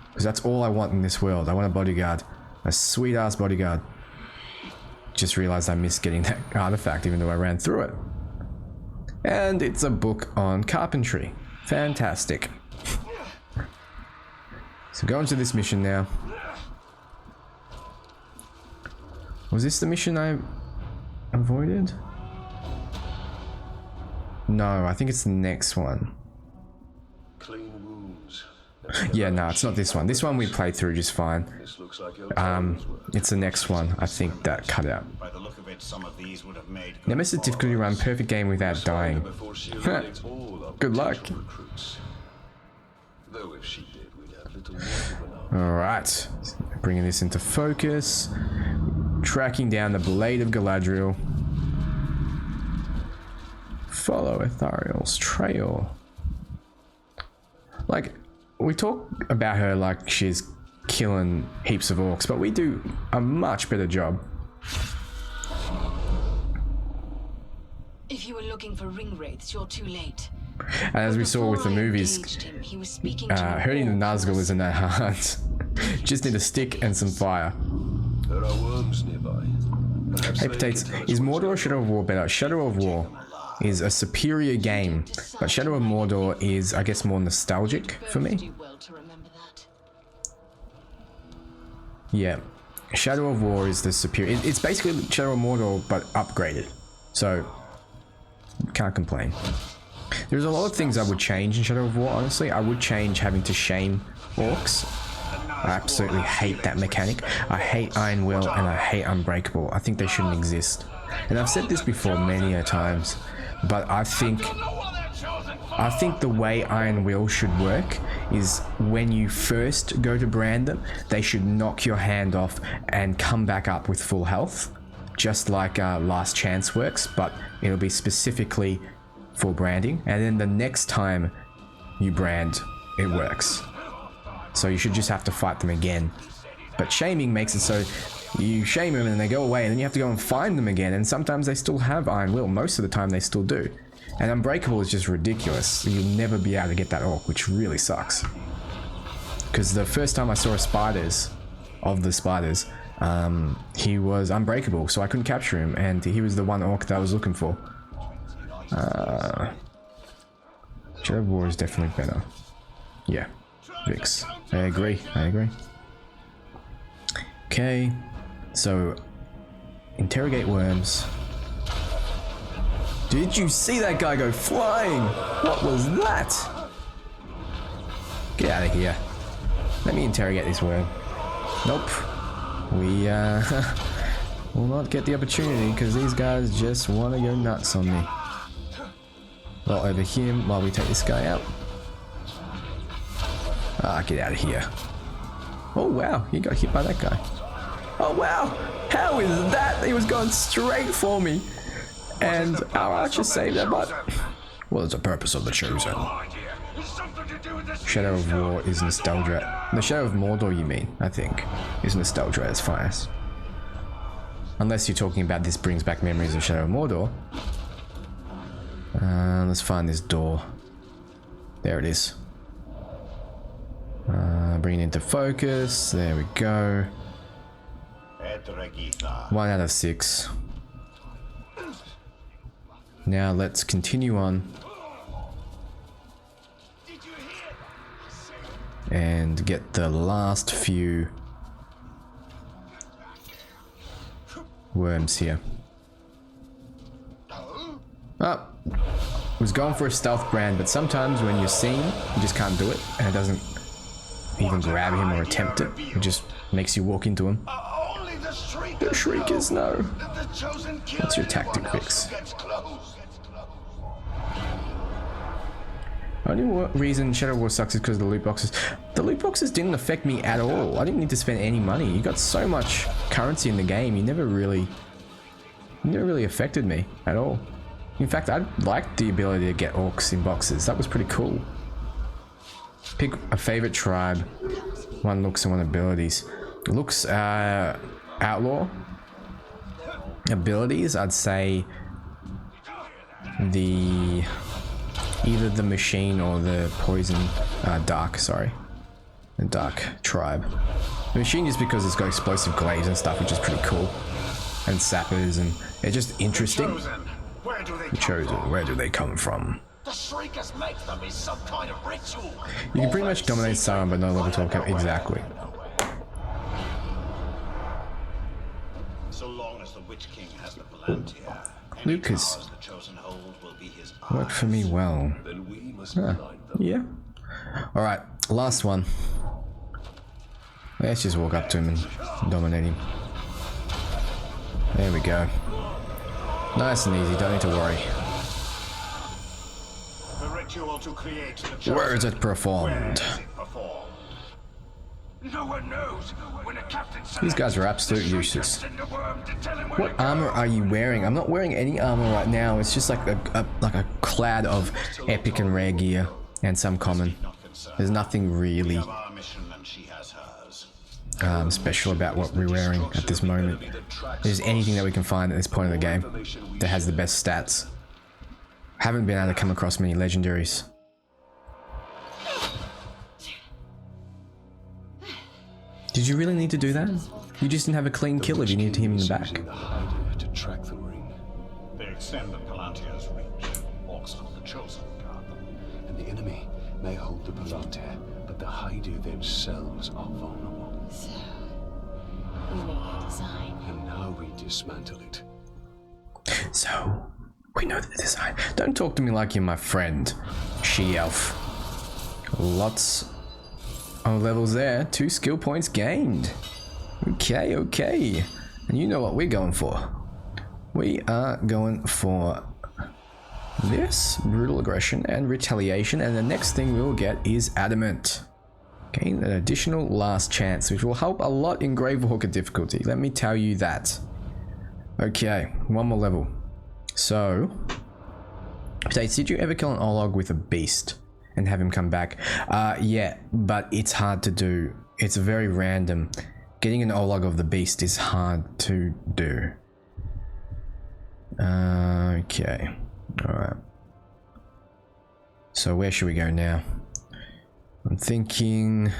Because that's all I want in this world. I want a bodyguard. A sweet ass bodyguard. just realized I missed getting that artifact even though I ran through it. And it's a book on carpentry. Fantastic. So go into this mission now. Was this the mission I avoided? No, I think it's the next one. Clean wounds. Yeah, no, it's not this one. This one we played through just fine. This looks like It's the next one, I think, that cut out. By the look of it, some of these would have made good Nemesis difficulty run perfect game without dying. before she eliminates all our Good luck. potential recruits. Though if she did, we'd have little more to rely on. Alright, bringing this into focus. Tracking down the Blade of Galadriel. Follow Ethariel's trail. Like, we talk about her like she's killing heaps of orcs, but we do a much better job. If you were looking for ring wraiths, you're too late. And as we saw with the movies, He was speaking to hurting the Nazgul isn't that hard. Just need a stick and some fire. There are worms nearby. Perhaps Hey they Potates, can tell us is what's Mordor or Shadow of War better? Shadow of War is a superior game, but Shadow of Mordor is, I guess, more nostalgic for me. do well to remember that. Yeah, Shadow of War is the superior. It's basically Shadow of Mordor, but upgraded. So, can't complain. There's a lot of things I would change in Shadow of War, honestly. I would change having to shame orcs. I absolutely hate that mechanic. I hate Iron Will and I hate Unbreakable. I think they shouldn't exist. And I've said this before many a times, but I think the way Iron Will should work is when you first go to brand them, they should knock your hand off and come back up with full health, just like Last Chance works, but it'll be specifically for branding. And then the next time you brand, it works. So you should just have to fight them again. But shaming makes it so you shame them and they go away, and then you have to go and find them again, and sometimes they still have Iron Will. Most of the time they still do. And Unbreakable is just ridiculous. You'll never be able to get that orc, which really sucks. Because the first time I saw a spiders, he was unbreakable, so I couldn't capture him, and he was the one orc that I was looking for. Shadow of War is definitely better. Yeah, Vix. I agree. Okay, so interrogate worms. Did you see that guy go flying? What was that? Get out of here. Let me interrogate this worm. Nope. We will not get the opportunity because these guys just want to go nuts on me. Well, over here while we take this guy out. Ah, get out of here. Oh wow, he got hit by that guy. Oh wow, how is that? He was going straight for me. And our archer saved that, but what is the purpose of the chosen? Shadow of War is nostalgia. The Shadow of Mordor, you mean, I think, is nostalgia as finest. Unless you're talking about this brings back memories of Shadow of Mordor. Let's find this door. There it is. Bring it into focus. There we go. 1 out of 6. Now let's continue on and get the last few worms here. Oh, was going for a stealth brand, but sometimes when you're seen, you just can't do it, and it doesn't even grab him or attempt it. It just makes you walk into him. The Shriekers, no. What's your tactic, Vix? Only reason Shadow War sucks is because of the loot boxes. The loot boxes didn't affect me at all. I didn't need to spend any money. You got so much currency in the game. You never really affected me at all. In fact, I liked the ability to get orcs in boxes. That was pretty cool. Pick a favorite tribe. 1 looks and 1 abilities. Looks, outlaw. Abilities, I'd say either the machine or the poison, dark, sorry. The dark tribe. The machine is because it's got explosive glaives and stuff, which is pretty cool. and sappers, and they're just interesting. Where do they The chosen, where do they come from? The Shriekers make them is some kind of ritual. You can pretty much dominate Sauron, but no level 12 cap. Exactly. So long as the Witch King has the Palantir, Lucas. the chosen hold will be his Worked for me well. Then we must blind them. Yeah. Alright, last one. Let's just walk up to him and dominate him. There we go. Nice and easy, don't need to worry. The ritual to create the chosen. Where is it performed? Where is it performed? No one knows when a captain These guys are absolute useless. What armor are you wearing? I'm not wearing any armor right now. It's just like a clad of epic and rare gear and some common. There's nothing really our mission and she has hers. special about what we're wearing at this moment. If there's anything that we can find at this point of the game that has the best stats. Haven't been able to come across many legendaries. Did you really need to do that? You just didn't have a clean kill if you needed to hit him in the back. The hider to track the ring, They extend the Palantir's reach. Orcs of the chosen guard them. and the enemy may hold the Palantir, but the hider themselves are vulnerable. So, we know your design. And now we dismantle it. So, we know the design. Don't talk to me like you're my friend, she-elf. Lots of levels there. 2 skill points gained. Okay, okay. And you know what we're going for. We are going for this, brutal aggression and retaliation, and the next thing we will get is adamant. Gain an additional last chance, which will help a lot in Gravewalker difficulty, let me tell you that. Okay, one more level. So, Potates, did you ever kill an Olog with a beast and have him come back? Yeah, but it's hard to do. It's very random. Getting an Olog of the beast is hard to do. Okay, alright. So where should we go now? I'm thinking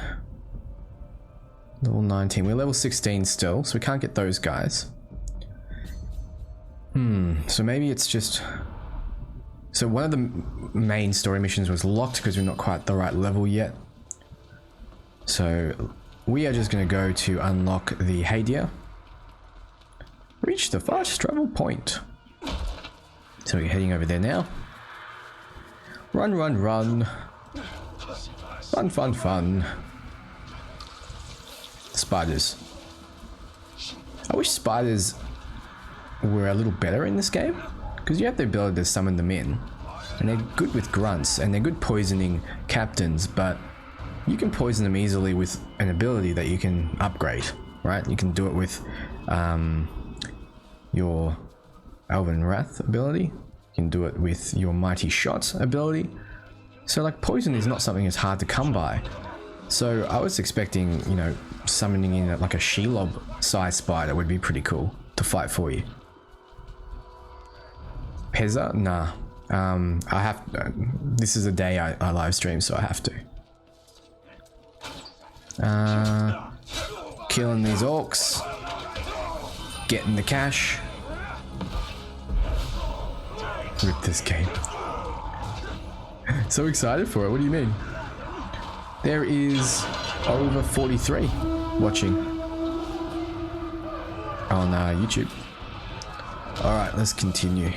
level 19. We're level 16 still, so we can't get those guys. So maybe it's just... So one of the main story missions was locked because we're not quite the right level yet. So we are just going to go to unlock the Hadir. Reach the fast travel point. So we're heading over there now. Run, run, run. Fun, fun, fun. Spiders. I wish spiders were a little better in this game, because you have the ability to summon them in, and they're good with grunts, and they're good poisoning captains, but you can poison them easily with an ability that you can upgrade, right? You can do it with your Elven Wrath ability, you can do it with your Mighty Shot ability, so like poison is not something that's hard to come by. So I was expecting, you know, summoning in like a Shelob sized spider would be pretty cool to fight for you. Pezza? Nah. I have... this is a day I live stream, so I have to. Killing these orcs. Getting the cash. Rip this game. So excited for it, what do you mean? There is over 43 watching on YouTube. Alright, let's continue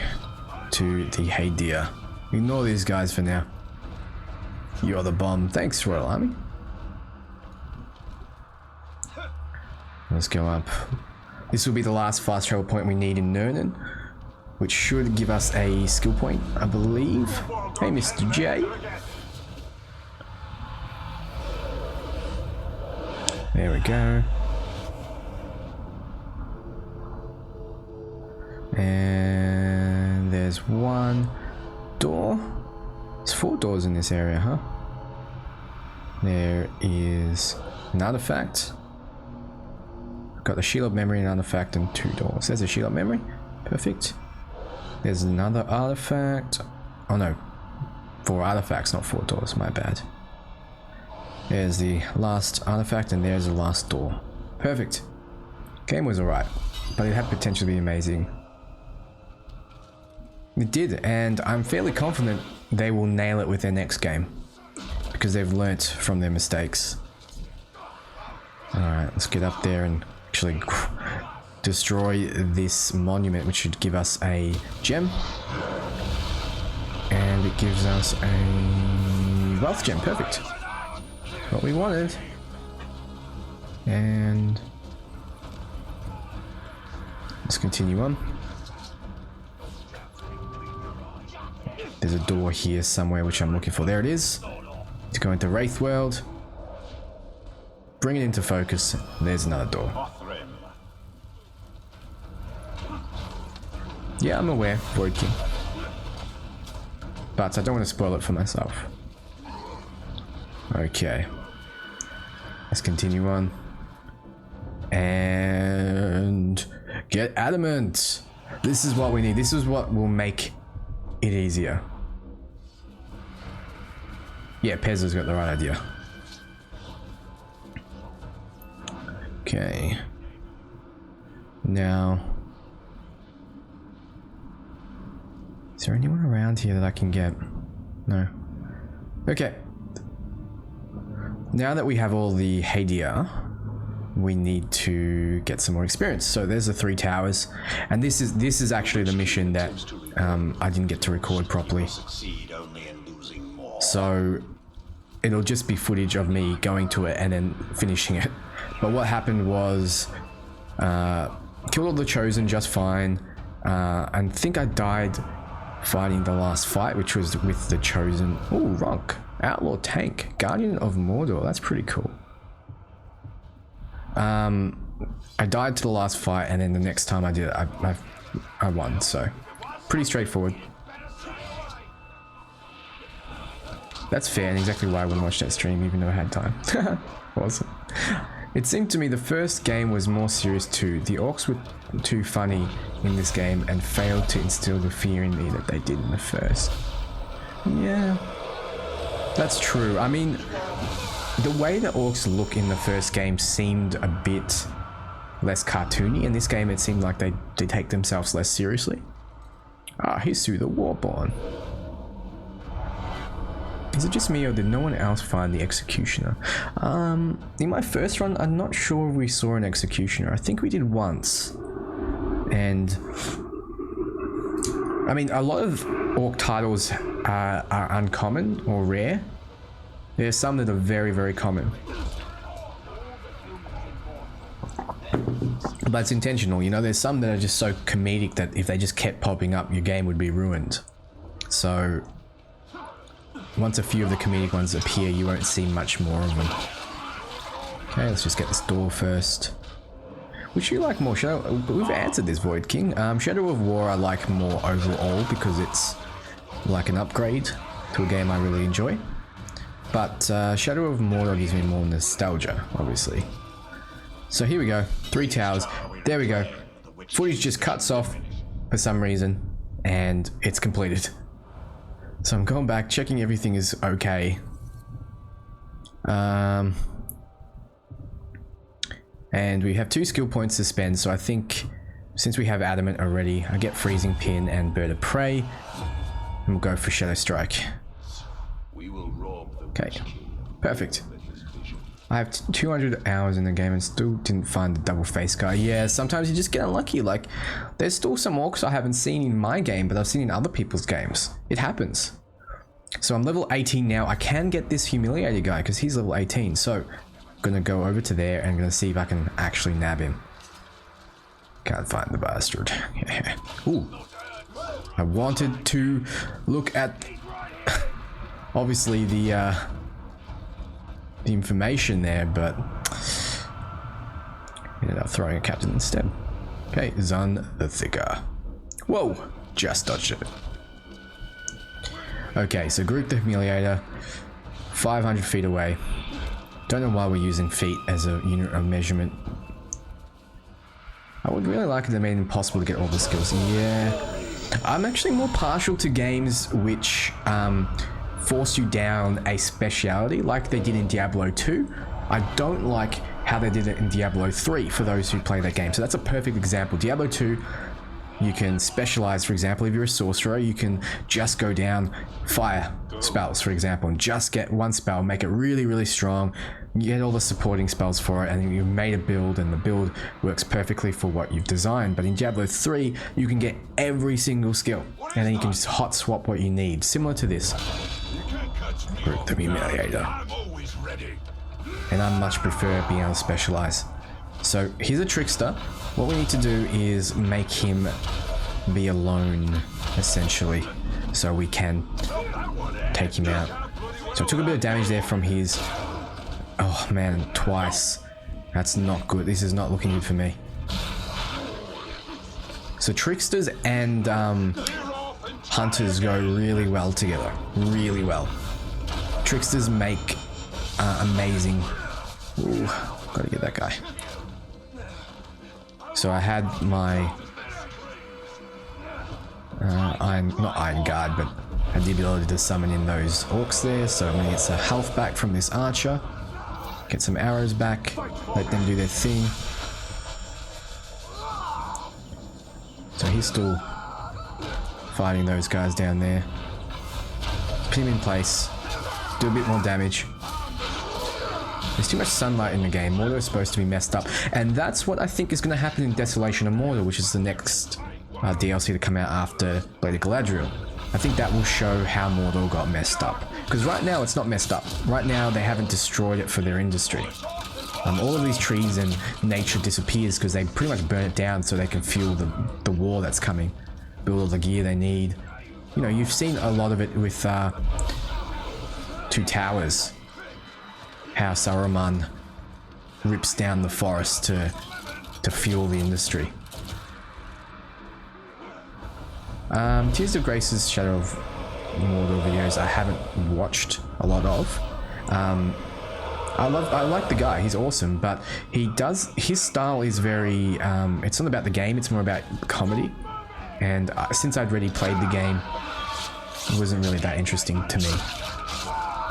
to the Hadir. Ignore these guys for now. You're the bomb. Thanks, Royal Army. Let's go up. This will be the last fast travel point we need in Nurnen, which should give us a skill point, I believe. Hey, Mr. J. There we go. And there's one door. There's 4 doors in this area, huh? There is an artifact. Got the shield of memory, an artifact, and 2 doors. There's a shield of memory. Perfect. There's another artifact. Oh no. 4 artifacts, not 4 doors. My bad. There's the last artifact, and there's the last door. Perfect. Game was alright. but it had potential to be amazing. It did, and I'm fairly confident they will nail it with their next game because they've learnt from their mistakes. Alright, let's get up there and actually destroy this monument, which should give us a gem. And it gives us a wealth gem. Perfect. What we wanted. And let's continue on. There's a door here somewhere which I'm looking for. There it is. To go into Wraith World. Bring it into focus. There's another door. Yeah, I'm aware, Void King. But I don't want to spoil it for myself. Okay. Let's continue on. And get adamant. This is what we need. This is what will make it easier. Yeah, Pezzo's got the right idea. Okay. Now, is there anyone around here that I can get? No. Okay. Now that we have all the Hadia, we need to get some more experience. So there's the 3 towers, and this is actually the mission that I didn't get to record properly. So it'll just be footage of me going to it and then finishing it. But what happened was, killed all the Chosen just fine, and think I died fighting the last fight, which was with the Chosen. Ooh, Ronk. Outlaw Tank. Guardian of Mordor. That's pretty cool. I died to the last fight, and then the next time I did it, I won, so pretty straightforward. That's fair, and exactly why I wouldn't watch that stream even though I had time. Awesome. It seemed to me the first game was more serious too. The orcs were too funny in this game and failed to instill the fear in me that they did in the first. Yeah, that's true. I mean, the way the orcs look in the first game seemed a bit less cartoony. In this game, it seemed like they take themselves less seriously. Ah, Hisu the Warborn. Is it just me, or did no one else find the Executioner? In my first run, I'm not sure we saw an Executioner. I think we did once. And I mean, a lot of orc titles are uncommon or rare. There's some that are very, very common. But it's intentional, you know, there's some that are just so comedic that if they just kept popping up, your game would be ruined. So once a few of the comedic ones appear, you won't see much more of them. Okay, let's just get this door first. Which you like more? We've answered this, Void King. Shadow of War I like more overall because it's like an upgrade to a game I really enjoy. But Shadow of Mordor gives me more nostalgia, obviously. So here we go, 3 towers. There we go. Footage just cuts off for some reason, and it's completed. So I'm going back, checking everything is okay. And we have 2 skill points to spend, so I think since we have Adamant already, I get Freezing Pin and Bird of Prey, and we'll go for Shadow Strike. Okay, perfect. I have 200 hours in the game and still didn't find the double face guy. Yeah, sometimes you just get unlucky. Like, there's still some orcs I haven't seen in my game, but I've seen in other people's games. It happens. So I'm level 18 now. I can get this Humiliator guy because he's level 18. So I'm gonna go over to there and I'm gonna see if I can actually nab him. Can't find the bastard. Ooh. I wanted to look at obviously the information there, but ended up throwing a captain instead. Okay, Zun the Thicker. Whoa, just dodged it. Okay, so group the Humiliator, 500 feet away. Don't know why we're using feet as a unit of measurement. I would really like it to make it impossible to get all the skills. Yeah, I'm actually more partial to games which force you down a speciality like they did in Diablo 2. I don't like how they did it in Diablo 3 for those who play that game. So that's a perfect example. Diablo 2, you can specialize. For example, if you're a sorcerer, you can just go down fire spells, for example, and just get one spell, make it really, really strong. You get all the supporting spells for it, and you've made a build, and the build works perfectly for what you've designed. But in Diablo 3, you can get every single skill, and then you can just hot swap what you need, similar to this. Group the Humiliator. And I much prefer being able to specialize. So he's a trickster. What we need to do is make him be alone, essentially, so we can take him out. So I took a bit of damage there from his... Oh man, twice. That's not good. This is not looking good for me. So tricksters and hunters go really well together. Really well. Tricksters make amazing... Ooh, gotta get that guy. So I had my not iron guard, but had the ability to summon in those orcs there. So I'm gonna get some health back from this archer, get some arrows back, let them do their thing. So he's still fighting those guys down there. Pin him in place, do a bit more damage. There's too much sunlight in the game. Mordor is supposed to be messed up. And that's what I think is going to happen in Desolation of Mordor, which is the next DLC to come out after Blade of Galadriel. I think that will show how Mordor got messed up. Because right now it's not messed up. Right now they haven't destroyed it for their industry. All of these trees and nature disappears because they pretty much burn it down so they can fuel the war that's coming. Build all the gear they need. You know, you've seen a lot of it with Two Towers. How Saruman rips down the forest to fuel the industry. Tears of Grace's Shadow of Mordor videos I haven't watched a lot of. I like the guy, he's awesome, but his style is very, it's not about the game, it's more about comedy. And since I'd already played the game, it wasn't really that interesting to me.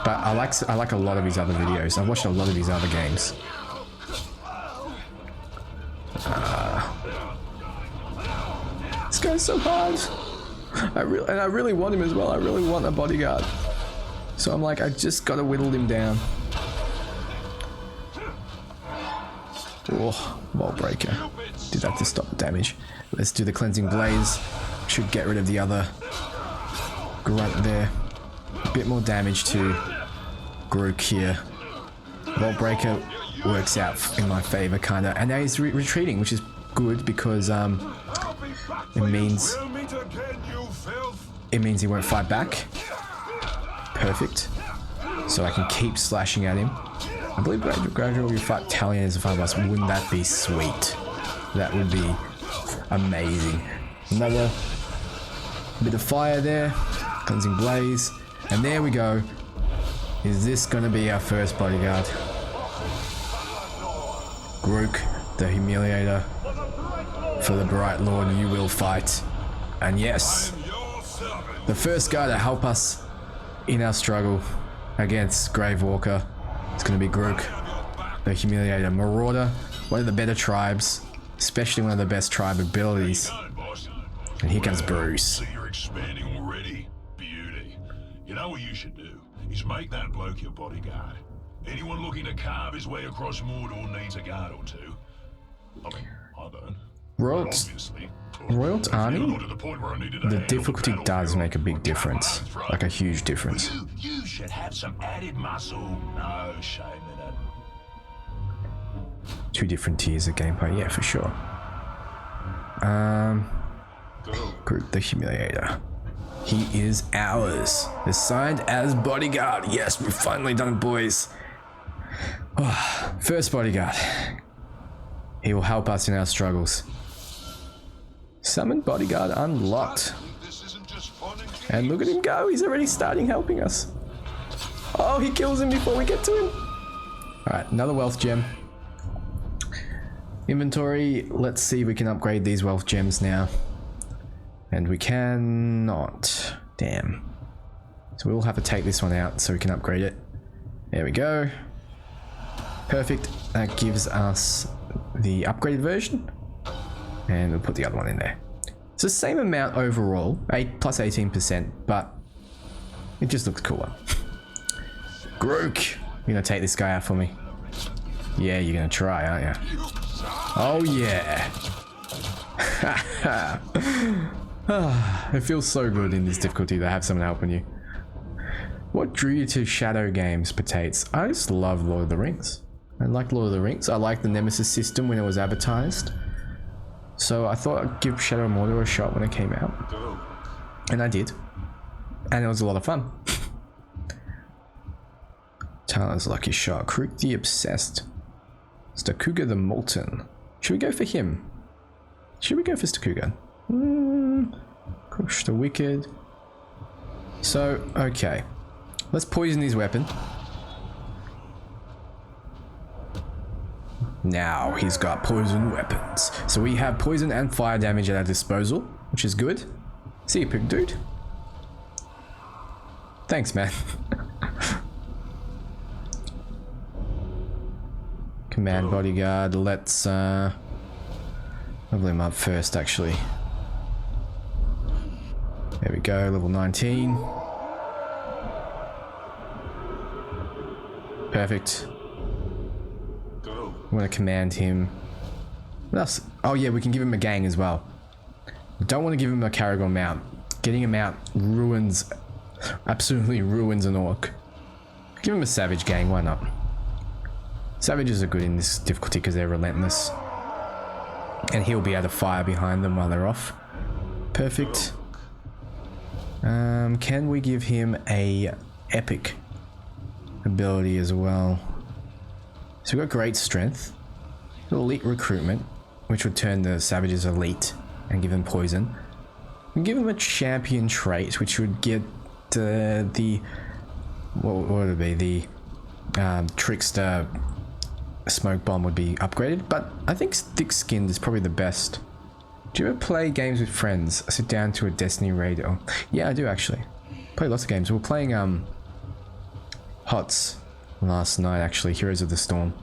But I like a lot of his other videos. I've watched a lot of his other games. This guy's so hard. I really want him as well. I really want a bodyguard. So I'm like, I just gotta whittle him down. Oh, Wall Breaker. Did that to stop the damage. Let's do the Cleansing Blaze. Should get rid of the other grunt there. A bit more damage to Grook here. Vault Breaker works out in my favor, kinda. And now he's retreating, which is good because it means he won't fight back. Perfect. So I can keep slashing at him. I believe gradually we fight Talion as a final boss. Wouldn't that be sweet? That would be amazing. Another bit of fire there. Cleansing Blaze. And there we go. Is this gonna be our first bodyguard? Grook, the Humiliator. For the Bright Lord you will fight. And yes, the first guy to help us in our struggle against Gravewalker is gonna be Grook, the Humiliator. Marauder, one of the better tribes, especially one of the best tribe abilities. And here comes Bruce. So you're expanding already? Beauty. You know what you should do? Is make that bloke your bodyguard. Anyone looking to carve his way across Mordor needs a guard or two. I mean, I don't. Royal's army, the difficulty does make a big difference, like a huge difference. You should have some added muscle. No shame in it. 2 different tiers of gameplay, yeah, for sure. Group the Humiliator. He is ours. Assigned as bodyguard. Yes, we've finally done it, boys. Oh, first bodyguard. He will help us in our struggles. Summon bodyguard unlocked. And look at him go. He's already starting helping us. Oh, he kills him before we get to him. Alright, another wealth gem. Inventory. Let's see if we can upgrade these wealth gems now. And we cannot. Damn. So we'll have to take this one out so we can upgrade it. There we go. Perfect. That gives us the upgraded version. And we'll put the other one in there. It's the same amount overall, plus 18%, but it just looks cooler. Grook, you're gonna take this guy out for me. Yeah, you're gonna try, aren't you? Oh yeah. It feels so good in this difficulty to have someone helping you. What drew you to Shadow games, Potates? I just love Lord of the Rings. I like Lord of the Rings. I like the Nemesis system when it was advertised. So I thought I'd give Shadow of Mordor a shot when it came out. And I did. And it was a lot of fun. Tyler's Lucky Shot. Krook the Obsessed. Stakuga the Molten. Should we go for him? Should we go for Stakuga? Crush the Wicked. So, okay. Let's poison his weapon. Now he's got poison weapons. So we have poison and fire damage at our disposal, which is good. See you, pig dude. Thanks, man. Command bodyguard. Let's level him up first, actually. There we go, level 19. Perfect. I'm gonna command him. What else? Oh yeah, we can give him a gang as well. Don't want to give him a Caragor mount. Getting a mount ruins, absolutely ruins an orc. Give him a savage gang, why not? Savages are good in this difficulty because they're relentless. And he'll be able to fire behind them while they're off. Perfect. Can we give him a epic ability as well? So we've got great strength, elite recruitment, which would turn the savages elite and give them poison. We give him a champion trait, which would get what would it be? The trickster smoke bomb would be upgraded, but I think thick-skinned is probably the best. Do you ever play games with friends? Sit down to a Destiny raid? Oh, yeah, I do actually. Play lots of games. We were playing HOTS last night, actually. Heroes of the Storm.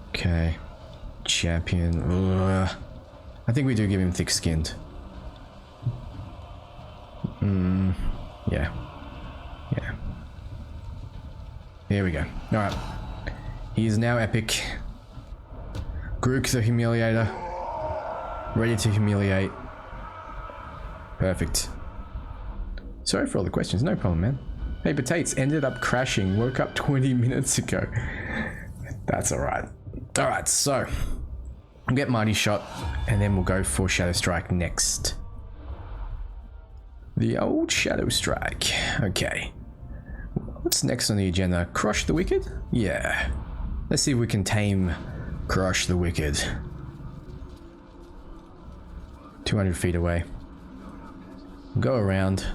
Okay. Champion. Ugh. I think we do give him thick-skinned. Yeah. Yeah. Here we go. Alright. He is now epic. Grook the Humiliator. Ready to humiliate. Perfect. Sorry for all the questions. No problem, man. Hey, Potates ended up crashing. Woke up 20 minutes ago. That's alright. Alright, so we'll get Mighty Shot and then we'll go for Shadow Strike next. The old Shadow Strike. Okay. What's next on the agenda? Crush the Wicked? Yeah. Let's see if we can tame Crush the Wicked. 200 feet away. Go around.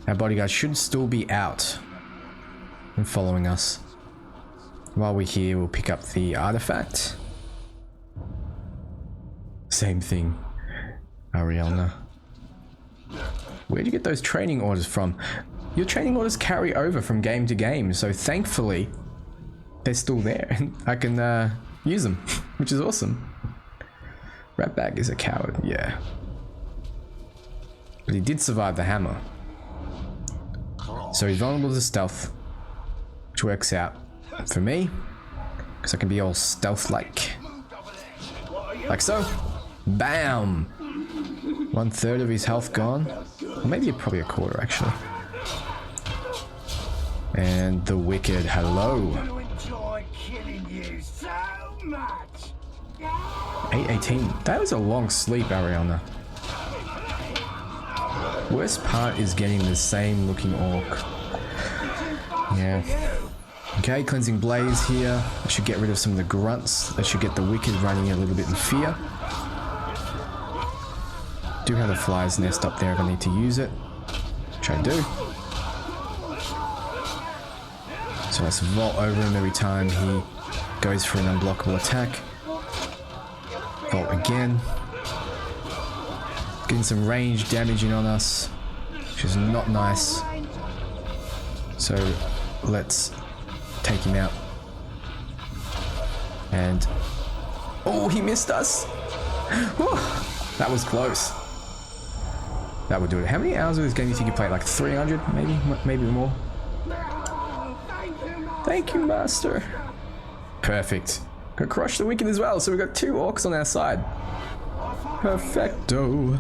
Our bodyguard should still be out and following us. While we're here, we'll pick up the artifact. Same thing, Arielna. Where'd you get those training orders from? Your training orders carry over from game to game, so thankfully they're still there and I can use them, which is awesome. Ratbag is a coward, yeah. But he did survive the hammer. So he's vulnerable to stealth, which works out for me, because I can be all stealth-like. Like so. Bam! 1/3 of his health gone. Or maybe probably a quarter, actually. And the Wicked, hello. 8:18. That was a long sleep, Ariana. Worst part is getting the same looking orc. Yeah. Okay, Cleansing Blaze here. That should get rid of some of the grunts. That should get the Wicked running a little bit in fear. Do have a fly's nest up there if I need to use it, which I do. So let's vault over him every time he goes for an unblockable attack. Vault again. Getting some range damage in on us, which is not nice. So let's take him out. And oh, he missed us. Whew, that was close. That would do it. How many hours of this game do you think you played? Like 300, maybe more. Thank you, master. Perfect. Gonna crush the wicked as well. So we've got 2 orcs on our side. Perfecto.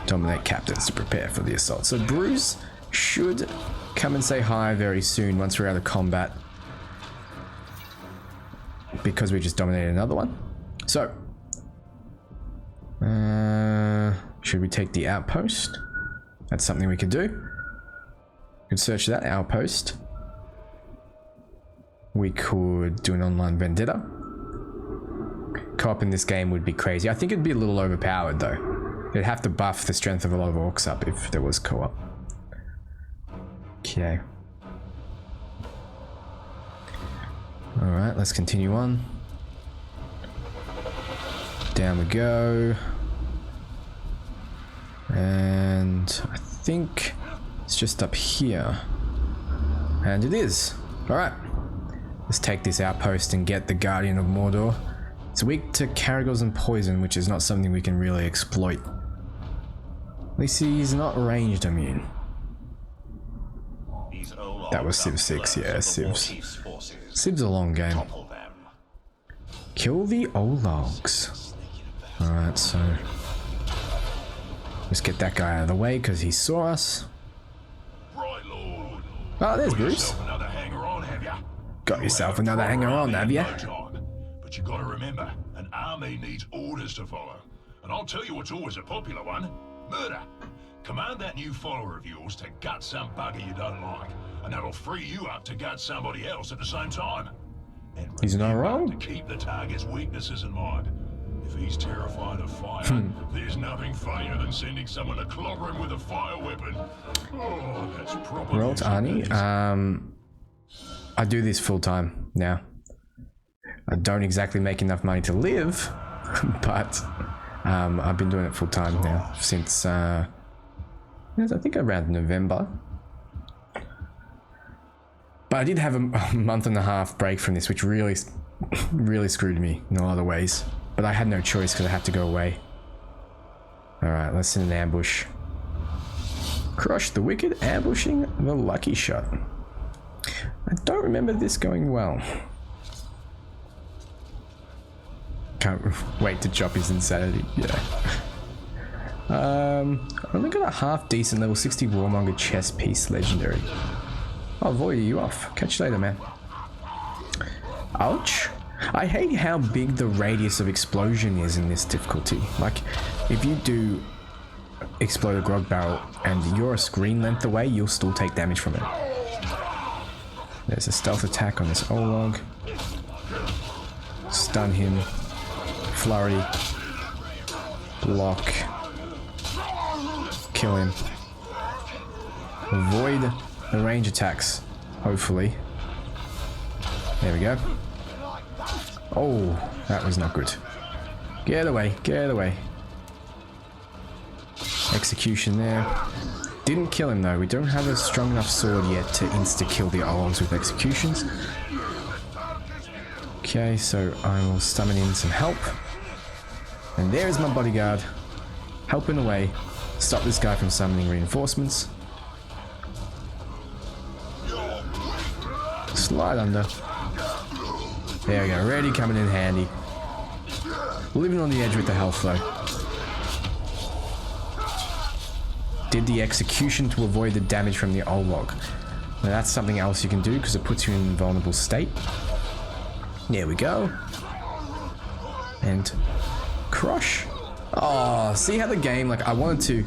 Dominate captains to prepare for the assault. So Bruce should come and say hi very soon once we're out of combat, because we just dominated another one. So should we take the outpost? That's something we could do. We could search that outpost. We could do an online vendetta. Co-op in this game would be crazy. I think it'd be a little overpowered though. It'd have to buff the strength of a lot of orcs up if there was co-op. Okay. Alright, let's continue on. Down we go. And I think it's just up here. And it is. Alright. Let's take this outpost and get the Guardian of Mordor. It's weak to Caragors and poison, which is not something we can really exploit. At least he's not ranged immune. That was Civ 6, yeah, Civ's. Civ's a long game. Kill the Ologs. Alright, so let's get that guy out of the way because he saw us. Oh, there's Bruce. Got yourself another hanger-on, have ya? But you gotta remember, an army needs orders to follow. And I'll tell you what's always a popular one. Murder. Command that new follower of yours to gut some bugger you don't like, and that'll free you up to gut somebody else at the same time. And he's not wrong. To keep the target's weaknesses in mind. If he's terrified of fire, there's nothing funnier than sending someone to clobber him with a fire weapon. Oh, that's proper. Roll to Arnie. I do this full time now. I don't exactly make enough money to live, but I've been doing it full time now since I think around November. But I did have a month and a half break from this, which really screwed me in a lot of ways. But I had no choice because I had to go away. Alright, let's send an ambush. Crush the wicked, ambushing the lucky shot. I don't remember this going well. Can't wait to chop his insanity, yeah. I've only got a half decent level 60 Warmonger chest piece legendary. I'll void you off. Catch you later, man. Ouch. I hate how big the radius of explosion is in this difficulty. Like, if you do explode a grog barrel and you're a screen length away, you'll still take damage from it. There's a stealth attack on this Olog. Stun him. Flurry. Block. Kill him. Avoid the range attacks, hopefully. There we go. Oh, that was not good. Get away, get away. Execution there. Didn't kill him though. We don't have a strong enough sword yet to insta-kill the Ologs with executions. Okay, so I will summon in some help. And there's my bodyguard. Helping away. Stop this guy from summoning reinforcements. Slide under. There we go, already coming in handy. Living on the edge with the health though. Did the execution to avoid the damage from the Olog. Now that's something else you can do because it puts you in a vulnerable state. There we go. And crush. Oh, see how the game, like I wanted to...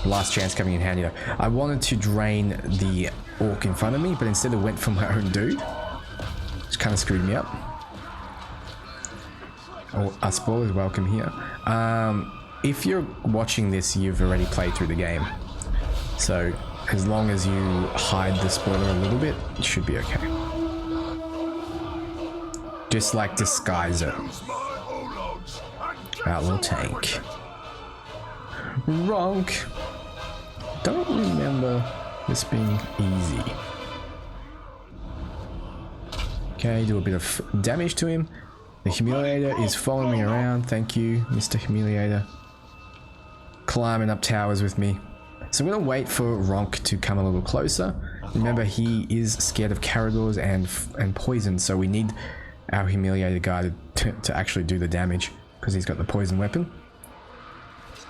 Last chance coming in handy though. I wanted to drain the orc in front of me, but instead it went for my own dude. Which kind of screwed me up. Oh, a spoiler is welcome here. If you're watching this, you've already played through the game. So, as long as you hide the spoiler a little bit, it should be okay. Just like disguise it. Outlaw tank. Ronk. Don't remember This being easy. Okay, do a bit of damage to him. The Humiliator is following me around. Thank you, Mr. Humiliator. Climbing up towers with me. So I'm going to wait for Ronk to come a little closer. Remember, he is scared of Caradors and poison, so we need our Humiliator guy to actually do the damage, because he's got the poison weapon.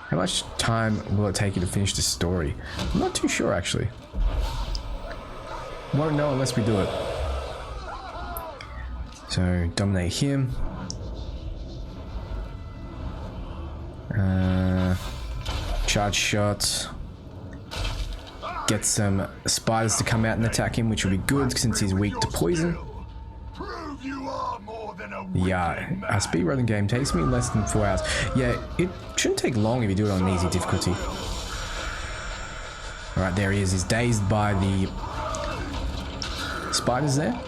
How much time will it take you to finish this story? I'm not too sure, actually. Won't know unless we do it. So, dominate him. Charge shot. Get some spiders to come out and attack him, which will be good since he's weak to poison. Yeah, a speedrunning game takes me less than 4 hours. Yeah, it shouldn't take long if you do it on easy difficulty. Alright, there he is. He's dazed by the spiders there.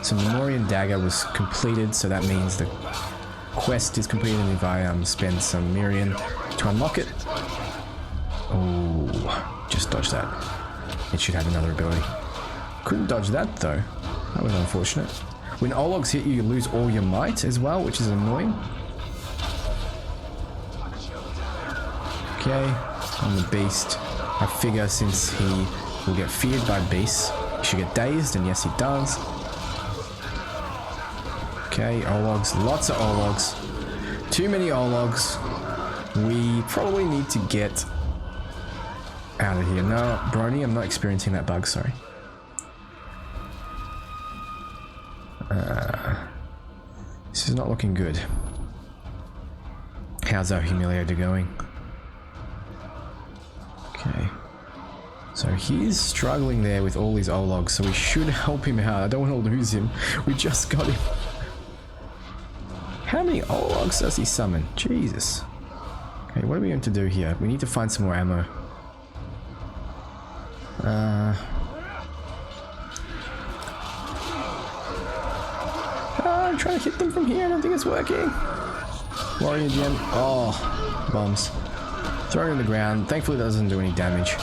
So Memorian Dagger was completed, so that means the quest is completed, and if I spend some Mirian to unlock it. Oh, just dodge that. It should have another ability. Couldn't dodge that though. That was unfortunate. When Ologs hit you, you lose all your might as well, which is annoying. Okay, on the beast. I figure since he will get feared by beasts, he should get dazed, and yes he does. Okay, Ologs, lots of Ologs. Too many Ologs. We probably need to get out of here. No, Brony, I'm not experiencing that bug, sorry. This is not looking good. How's our Humiliator going? Okay. So he's struggling there with all these Ologs, so we should help him out. I don't want to lose him. We just got him. How many Ologs does he summon? Jesus. Okay, what are we going to do here? We need to find some more ammo. I'm trying to hit them from here. I don't think it's working. Warrior Gem. Oh, bombs. Throw it on the ground. Thankfully that doesn't do any damage.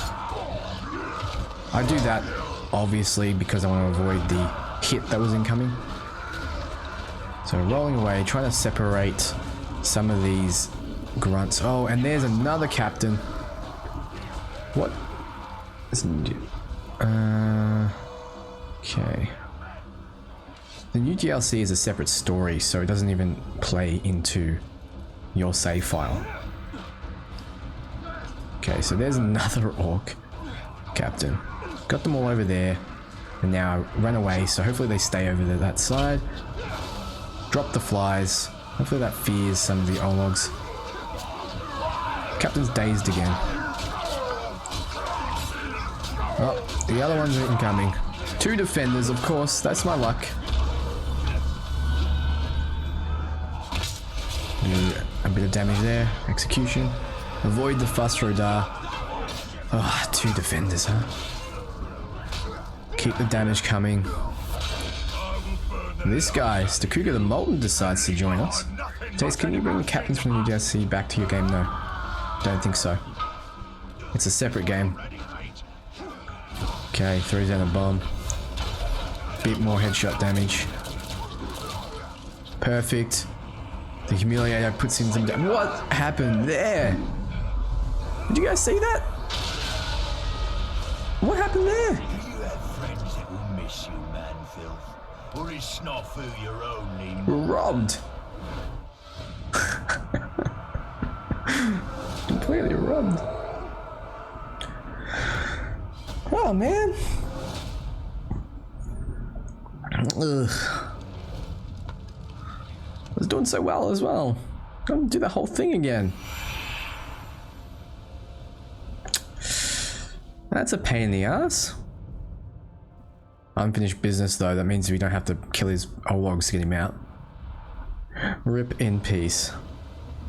I do that, obviously, because I want to avoid the hit that was incoming. So rolling away, trying to separate some of these grunts. Oh, and there's another captain. What? Okay. The new DLC is a separate story, so it doesn't even play into your save file. Okay, so there's another orc captain. Got them all over there, and now run away, so hopefully they stay over there, that side. Drop the flies. Hopefully that fears some of the Ologs. Captain's dazed again. Oh, the other ones are incoming. 2 defenders, of course. That's my luck. Do a bit of damage there. Execution. Avoid the Fuss Rodar. Oh, 2 defenders, huh? Keep the damage coming. And this guy, Stakuga the Molten, decides to join us. Jace, can you bring the captains from the UDSC back to your game? No. Don't think so. It's a separate game. Okay, throws down a bomb. Bit more headshot damage. Perfect. The Humiliator puts in some damage. What happened there? Did you guys see that? What happened there? Do you have friends that will miss you, man, filth? Or is Snafu your only... Robbed. Completely robbed. Oh man. Ugh. I was doing so well as well. I'm gonna do the whole thing again. That's a pain in the ass. Unfinished business though, that means we don't have to kill his Ologs to get him out. Rip in peace.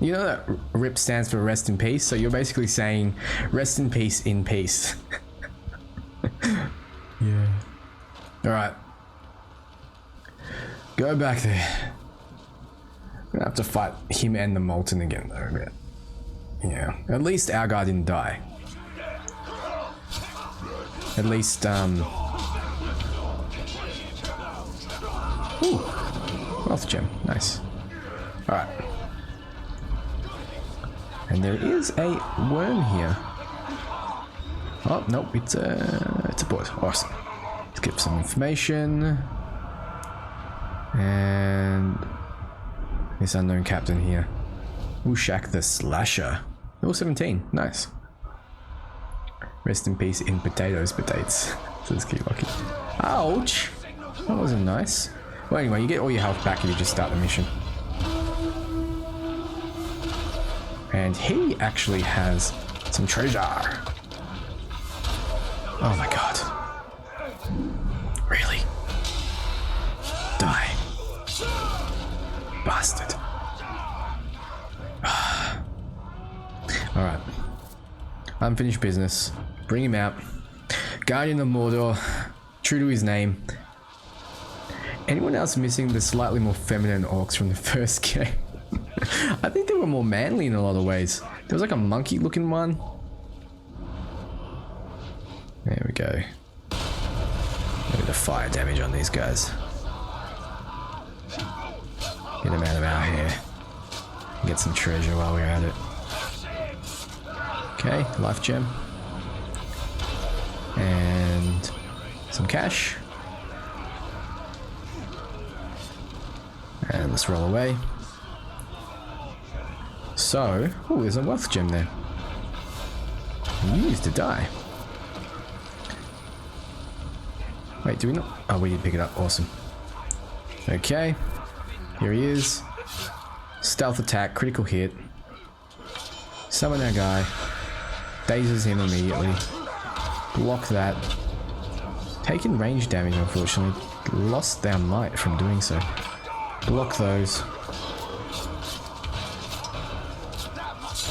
You know that RIP stands for rest in peace, so you're basically saying rest in peace in peace. Yeah. Alright. Go back there. I'm gonna have to fight him and the Molten again though. Yeah. At least our guy didn't die. At least, ooh, wealth gem, nice. Alright. And there is a worm here. Oh, nope, it's a board. Awesome. Let's get some information. And this unknown captain here. Ushak the Slasher. Level 17, nice. Rest in peace in Potates. So let's keep lucky. Ouch! That wasn't nice. Well, anyway, you get all your health back if you just start the mission. And he actually has some treasure. Oh my god. Really? Die. Bastard. Alright. Unfinished business. Bring him out. Guardian of Mordor. True to his name. Anyone else missing the slightly more feminine orcs from the first game? I think they were more manly in a lot of ways. There was like a monkey looking one. There we go. Maybe the fire damage on these guys. Get them out of our hair. Get some treasure while we're at it. Okay, life gem. And some cash. And let's roll away. So, oh, there's a wealth gem there. You used to die. Wait, do we not? Oh, we did pick it up. Awesome. Okay. Here he is. Stealth attack, critical hit. Summon our guy. Dazes him immediately. Block that. Taking range damage, unfortunately. Lost our might from doing so. Block those.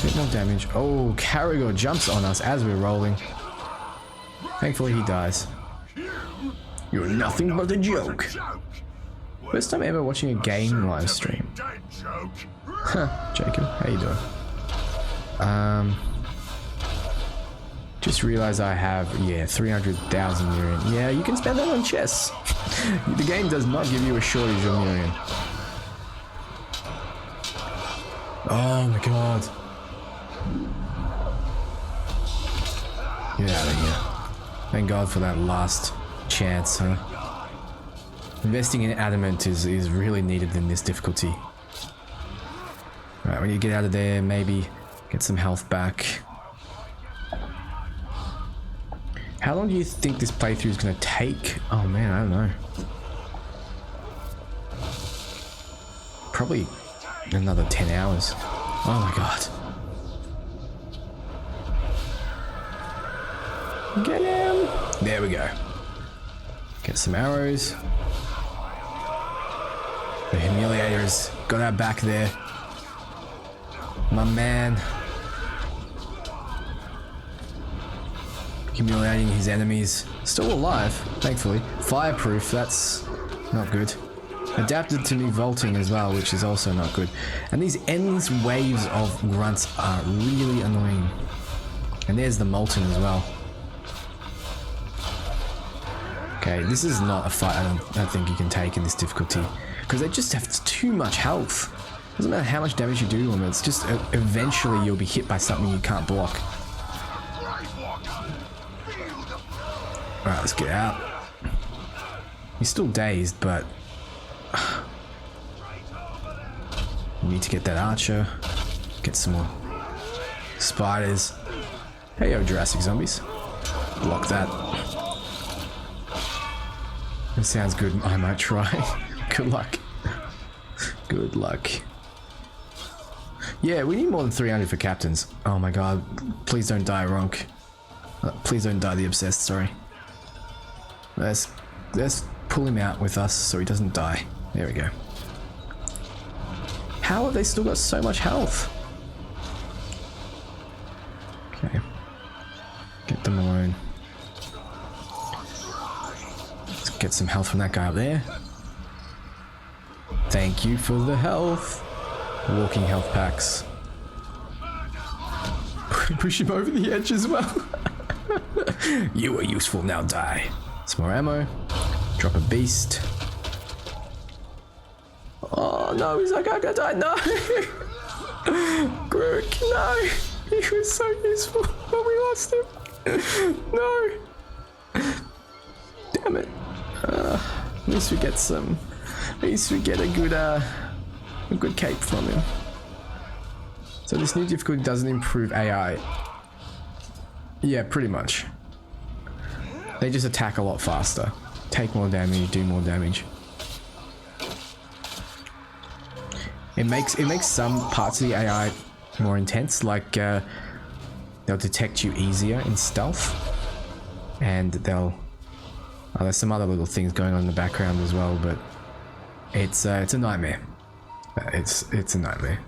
Bit more damage. Oh, Caragor jumps on us as we're rolling. Thankfully he dies. You're nothing but a joke. First time ever watching a game live stream. Huh, Jacob, how you doing? Just realized I have, 300,000 Miriam. Yeah, you can spend that on chess. The game does not give you a shortage of Miriam. Oh my god. Get out of here. Thank god for that last chance, huh? Investing in adamant is really needed in this difficulty. Alright, when you get out of there, maybe get some health back. How long do you think this playthrough is going to take? Oh man, I don't know. Probably another 10 hours. Oh my god. Get him! There we go. Get some arrows. The Humiliator's got our back there. My man. Humiliating his enemies. Still alive, thankfully. Fireproof, that's not good. Adapted to me vaulting as well, which is also not good. And these endless waves of grunts are really annoying. And there's the Molten as well. Okay, this is not a fight I don't think you can take in this difficulty. Because they just have too much health. Doesn't matter how much damage you do to them, it's just eventually you'll be hit by something you can't block. Alright, let's get out. He's still dazed, but we need to get that archer. Get some more spiders. Hey yo, Jurassic zombies. Block that. That sounds good. I might try. Good luck. Good luck. Yeah, we need more than 300 for captains. Oh my god. Please don't die, Ronk. Please don't die, the Obsessed, sorry. Let's pull him out with us so he doesn't die. There we go. How have they still got so much health? Okay. Get them alone. Let's get some health from that guy up there. Thank you for the health. Walking health packs. Push him over the edge as well. You are useful, now die. Some more ammo. Drop a beast. Oh no, he's like, I'm gonna die. No! Grook, no! He was so useful, but we lost him. No! Damn it. At least we get some. At least we get a good cape from him. So this new difficulty doesn't improve AI. Yeah, pretty much. They just attack a lot faster. Take more damage, do more damage. It makes some parts of the AI more intense, like they'll detect you easier in stealth, and there's some other little things going on in the background as well, but it's a nightmare. It's a nightmare.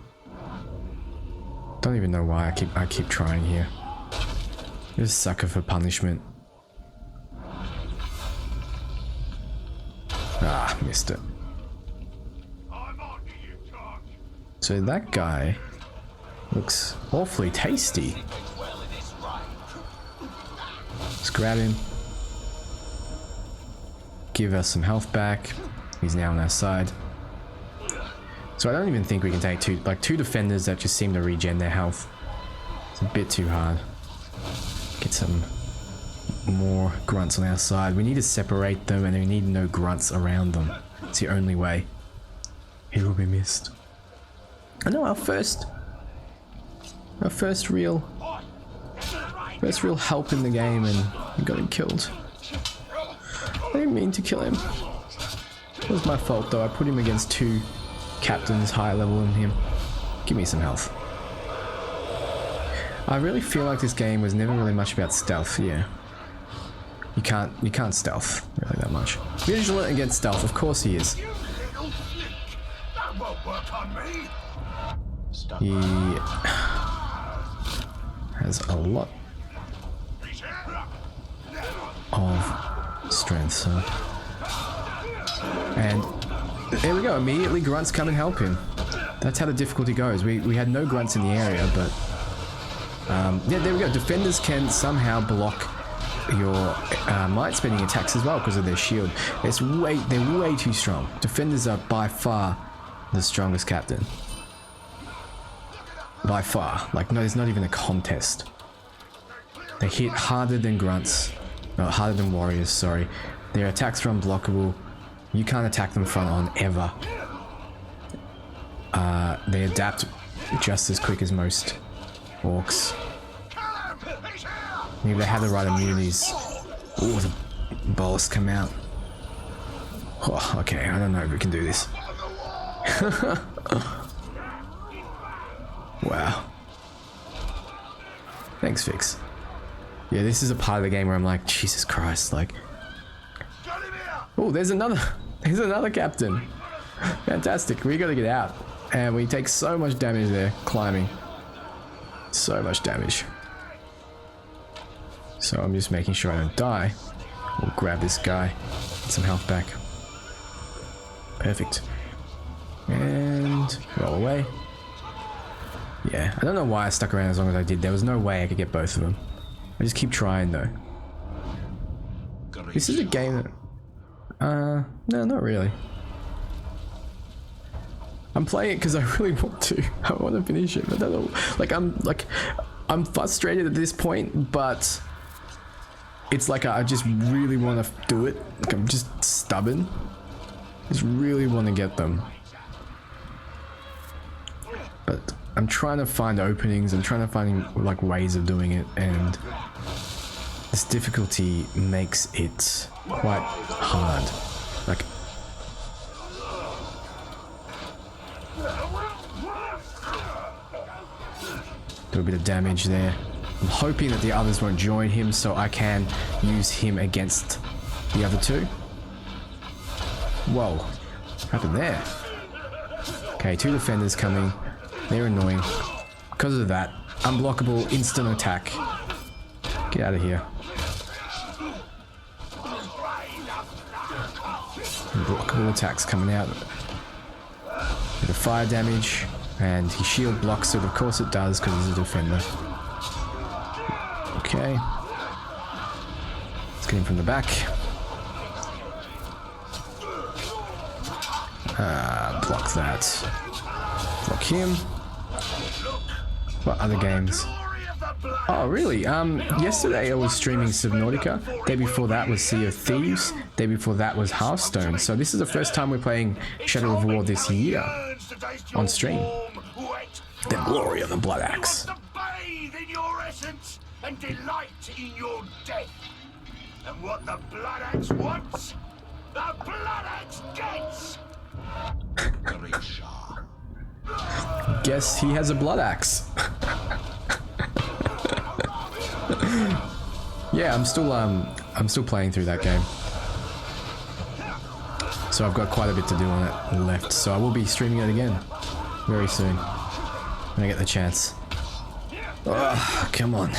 Don't even know why I keep trying here. Just a sucker for punishment. Ah, missed it. So that guy looks awfully tasty. Let's grab him. Give us some health back. He's now on our side. So I don't even think we can take two defenders that just seem to regen their health. It's a bit too hard. Get some more grunts on our side. We need to separate them, and we need no grunts around them. It's the only way. He will be missed. I know our first real help in the game, and we got him killed. I didn't mean to kill him. It was my fault though. I put him against two captains higher level than him. Give me some health. I really feel like this game was never really much about stealth. Yeah, you can't stealth really that much. Vigilant against stealth, of course he is. He has a lot of strength, so. And there we go, immediately grunts come and help him. That's how the difficulty goes. We had no grunts in the area, but yeah, there we go. Defenders can somehow block your might spending attacks as well because of their shield. They're way too strong. Defenders are by far the strongest captain. By far. Like, no, there's not even a contest. They hit harder than grunts. No, harder than warriors, sorry. Their attacks are unblockable. You can't attack them front on, ever. They adapt just as quick as most orcs. Maybe they have the right immunities. Ooh, the bolus come out. Oh, okay, I don't know if we can do this. Wow. Thanks, Fix. Yeah, this is a part of the game where I'm like, Jesus Christ, like... Oh, there's another captain. Fantastic, we gotta get out. And we take so much damage there, climbing. So much damage. So I'm just making sure I don't die. We'll grab this guy. Get some health back. Perfect. And roll away. Yeah, I don't know why I stuck around as long as I did. There was no way I could get both of them. I just keep trying though. This is a game that... no, not really. I'm playing it because I really want to. I want to finish it. I don't know. I'm frustrated at this point, but it's like I just really want to do it. Like, I'm just stubborn. Just really want to get them. But I'm trying to find openings. I'm trying to find like ways of doing it, and this difficulty makes it quite hard. Like, do a bit of damage there. I'm hoping that the others won't join him so I can use him against the other two. Whoa, what happened there? Okay, two defenders coming. They're annoying. Because of that, unblockable instant attack. Get out of here. Unblockable attacks coming out. Bit of fire damage. And his shield blocks it, of course it does, because he's a defender. Okay. Get him from the back. Block that. Block him. What other games? Oh, really? Yesterday I was streaming Subnautica. Day before that was Sea of Thieves. Day before that was Hearthstone. So this is the first time we're playing Shadow of War this year on stream. The glory of the Blood Axe. Bathe in your essence and delight in your death. And what the Blood Axe wants, the Blood Axe gets. Guess he has a blood axe. Yeah, I'm still playing through that game. So I've got quite a bit to do on it left. So I will be streaming it again very soon when I get the chance. Oh, come on.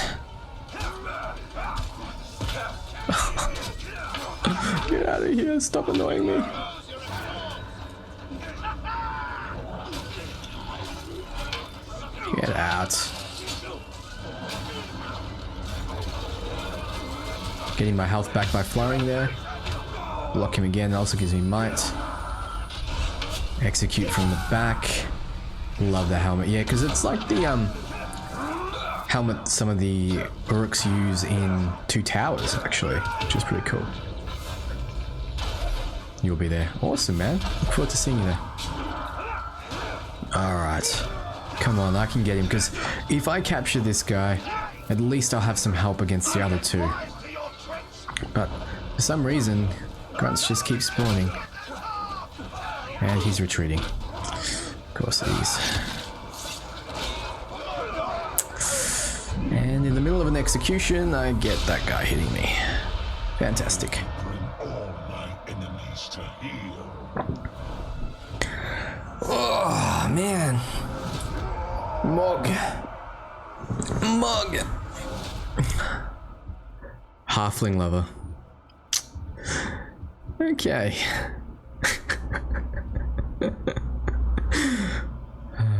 Get out of here, stop annoying me. Get out. Getting my health back by flying there. Block him again, that also gives me might. Execute from the back. Love the helmet. Yeah, because it's like the helmet some of the Uruks use in Two Towers, actually, which is pretty cool. You'll be there. Awesome, man. Look forward to seeing you there. Alright. Come on, I can get him, because if I capture this guy, at least I'll have some help against the other two. But for some reason, grunts just keep spawning. And he's retreating. Of course he is. And in the middle of an execution, I get that guy hitting me. Fantastic. Oh, man. Mog. Halfling lover. Okay.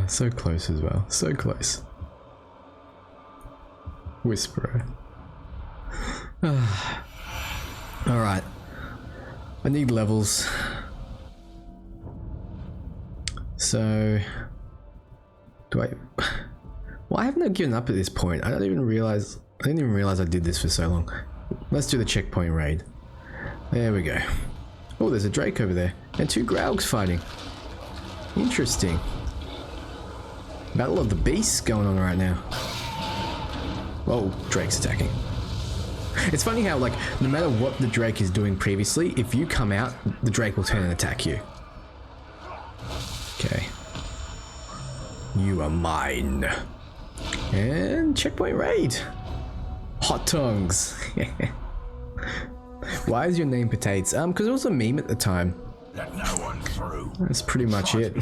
So close as well. So close. Whisperer. Alright. I need levels. So... do I... Why haven't I given up at this point? I didn't even realize I did this for so long. Let's do the checkpoint raid. There we go. Oh, there's a Drake over there. And two Graugs fighting. Interesting. Battle of the Beasts going on right now. Whoa, Drake's attacking. It's funny how, like, no matter what the Drake is doing previously, if you come out, the Drake will turn and attack you. Okay. You are mine. And checkpoint raid. Hot tongues. Why is your name Potates? Because it was a meme at the time. Let no one through. That's pretty much it.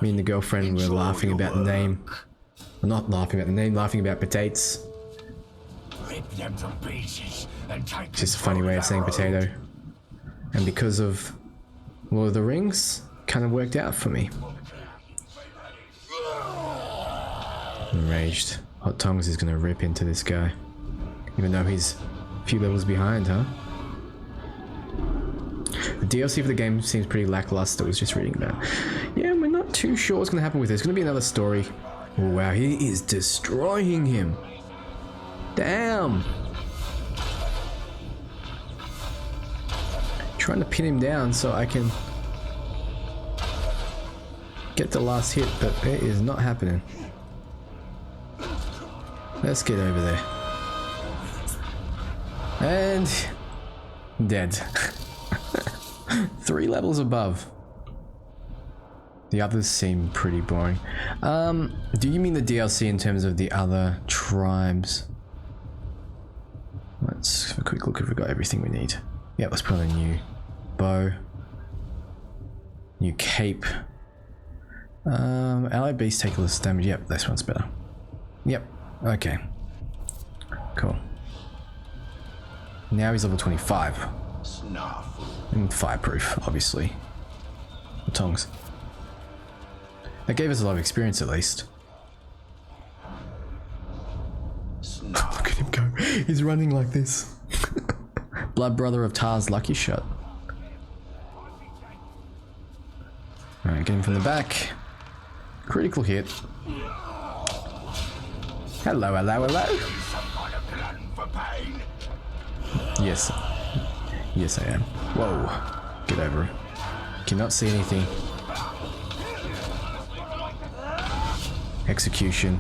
Me and the girlfriend were laughing about the name. Well, not laughing about the name, laughing about Potates. Rip them to pieces and take It's just a funny way of saying potato. And because of Lord of the Rings, kind of worked out for me. Enraged. Hot Tongues is gonna rip into this guy. Even though he's a few levels behind, huh? The DLC for the game seems pretty lackluster, I was just reading about. Yeah, we're not too sure what's gonna happen with this. It's gonna be another story. Oh wow, he is destroying him. Damn! Trying to pin him down so I can get the last hit, but it is not happening. Let's get over there. And... dead. 3 levels above. The others seem pretty boring. Do you mean the DLC in terms of the other tribes? Let's have a quick look if we've got everything we need. Yeah, let's put on a new bow. New cape. Allied beasts take less damage. Yep, this one's better. Yep, okay. Cool. Now he's level 25. And fireproof, obviously. The tongs. That gave us a lot of experience at least. Look at him go. He's running like this. Blood brother of Tar's lucky shot. Alright, get him from the back. Critical hit. Hello, hello, hello. Yes. Yes, I am. Whoa. Get over it. Cannot see anything. Execution.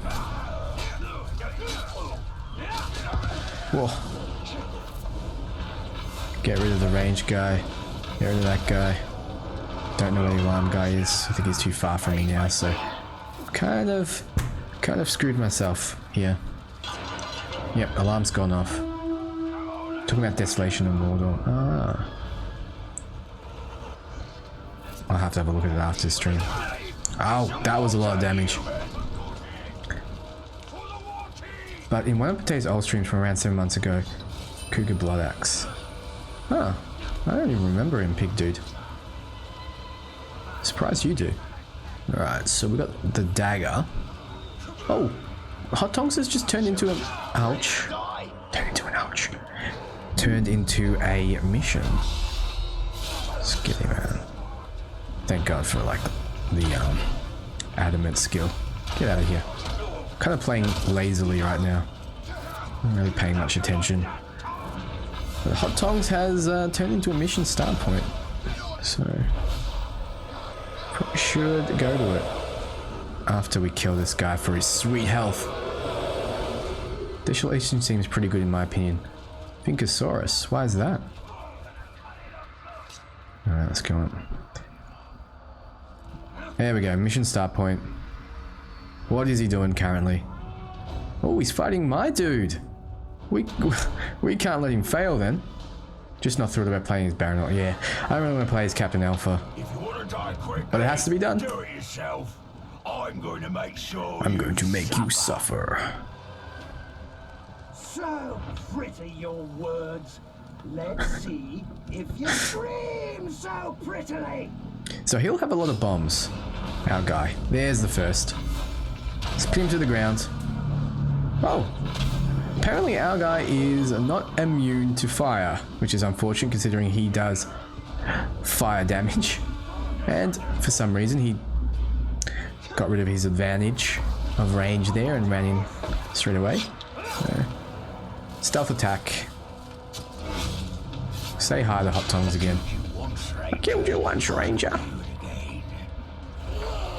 Whoa. Get rid of the range guy. Get rid of that guy. Don't know where the alarm guy is. I think he's too far from me now, so kind of screwed myself here. Yep, alarm's gone off. Talking about Desolation of Mordor. Ah. I'll have to have a look at it after stream. Oh, that was a lot of damage. But in one of Potates' old streams from around 7 months ago, Cougar Blood Axe. Huh. I don't even remember him, Pig Dude. Surprised you do. Alright, so we got the dagger. Oh, Hot Tongs has just turned into an ouch. Turned into an ouch. Turned into a mission. Skitty man. Thank God for like the adamant skill. Get out of here. Kind of playing lazily right now. Not really paying much attention. But Hot Tongs has turned into a mission start point. So probably should go to it after we kill this guy for his sweet health. Desolation seems pretty good in my opinion. Finkosaurus, why is that? Alright, let's go on. There we go, mission start point. What is he doing currently? Oh, he's fighting my dude! We can't let him fail then. Just not thrilled about playing as Baron. Yeah, I really want to play as Captain Alpha. If you want to die quickly, but it has to be done. Do it yourself. I'm going to make sure I'm going to make you suffer. So pretty your words. Let's see if you scream so prettily. So he'll have a lot of bombs. Our guy. There's the first. Let's put him to the ground. Oh. Apparently our guy is not immune to fire, which is unfortunate considering he does fire damage. And for some reason he got rid of his advantage of range there and ran in straight away. So, stealth attack. Say hi to Hot Tongs again. I killed you once, Ranger.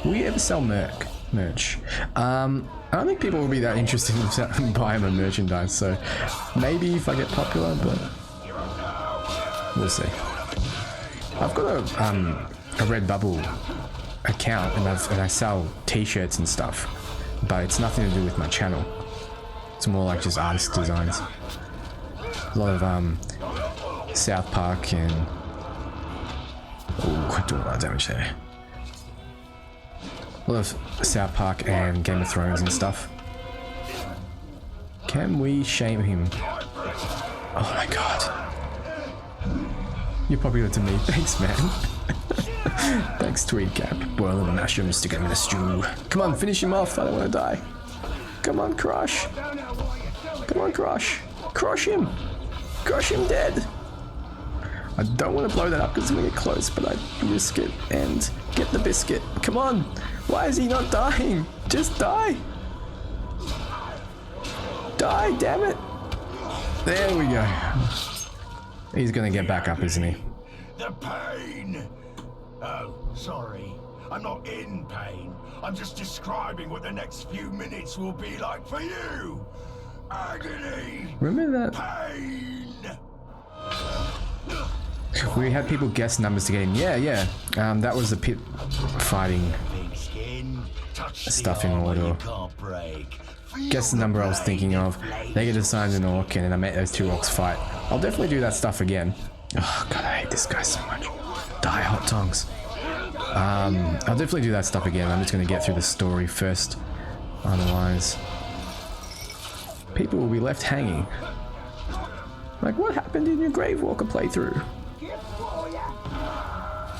Will we ever sell merch? I don't think people will be that interested in buying my merchandise, so maybe if I get popular, but we'll see. I've got a Redbubble account and I sell t-shirts and stuff, but it's nothing to do with my channel. It's more like just artist designs. A lot of South Park and doing a lot of damage there. A lot of South Park and Game of Thrones and stuff. Can we shame him? Oh my god. You're popular to me. Thanks, man. Thanks, Tweed Cap. Boil them mushrooms to get him in a stew. Come on, finish him off. I don't want to die. Come on, Crush. Come on, Crush. Crush him. Crush him dead. I don't want to blow that up because I'm going to get close, but I risk it and get the biscuit. Come on. Why is he not dying? Just die. Die, damn it. There we go. He's going to get back up, isn't he? The pain. Oh, sorry. I'm not in pain. I'm just describing what the next few minutes will be like for you. Agony. Remember that? Pain. We had people guess numbers to get in. Yeah. That was the pit fighting stuff in Mordor. Guess the number I was thinking of. They get assigned an orc, and then I made those two orcs fight. I'll definitely do that stuff again. Oh god, I hate this guy so much. Die, Hot Tongs. I'll definitely do that stuff again. I'm just gonna get through the story first. Otherwise, people will be left hanging. Like, what happened in your Gravewalker playthrough?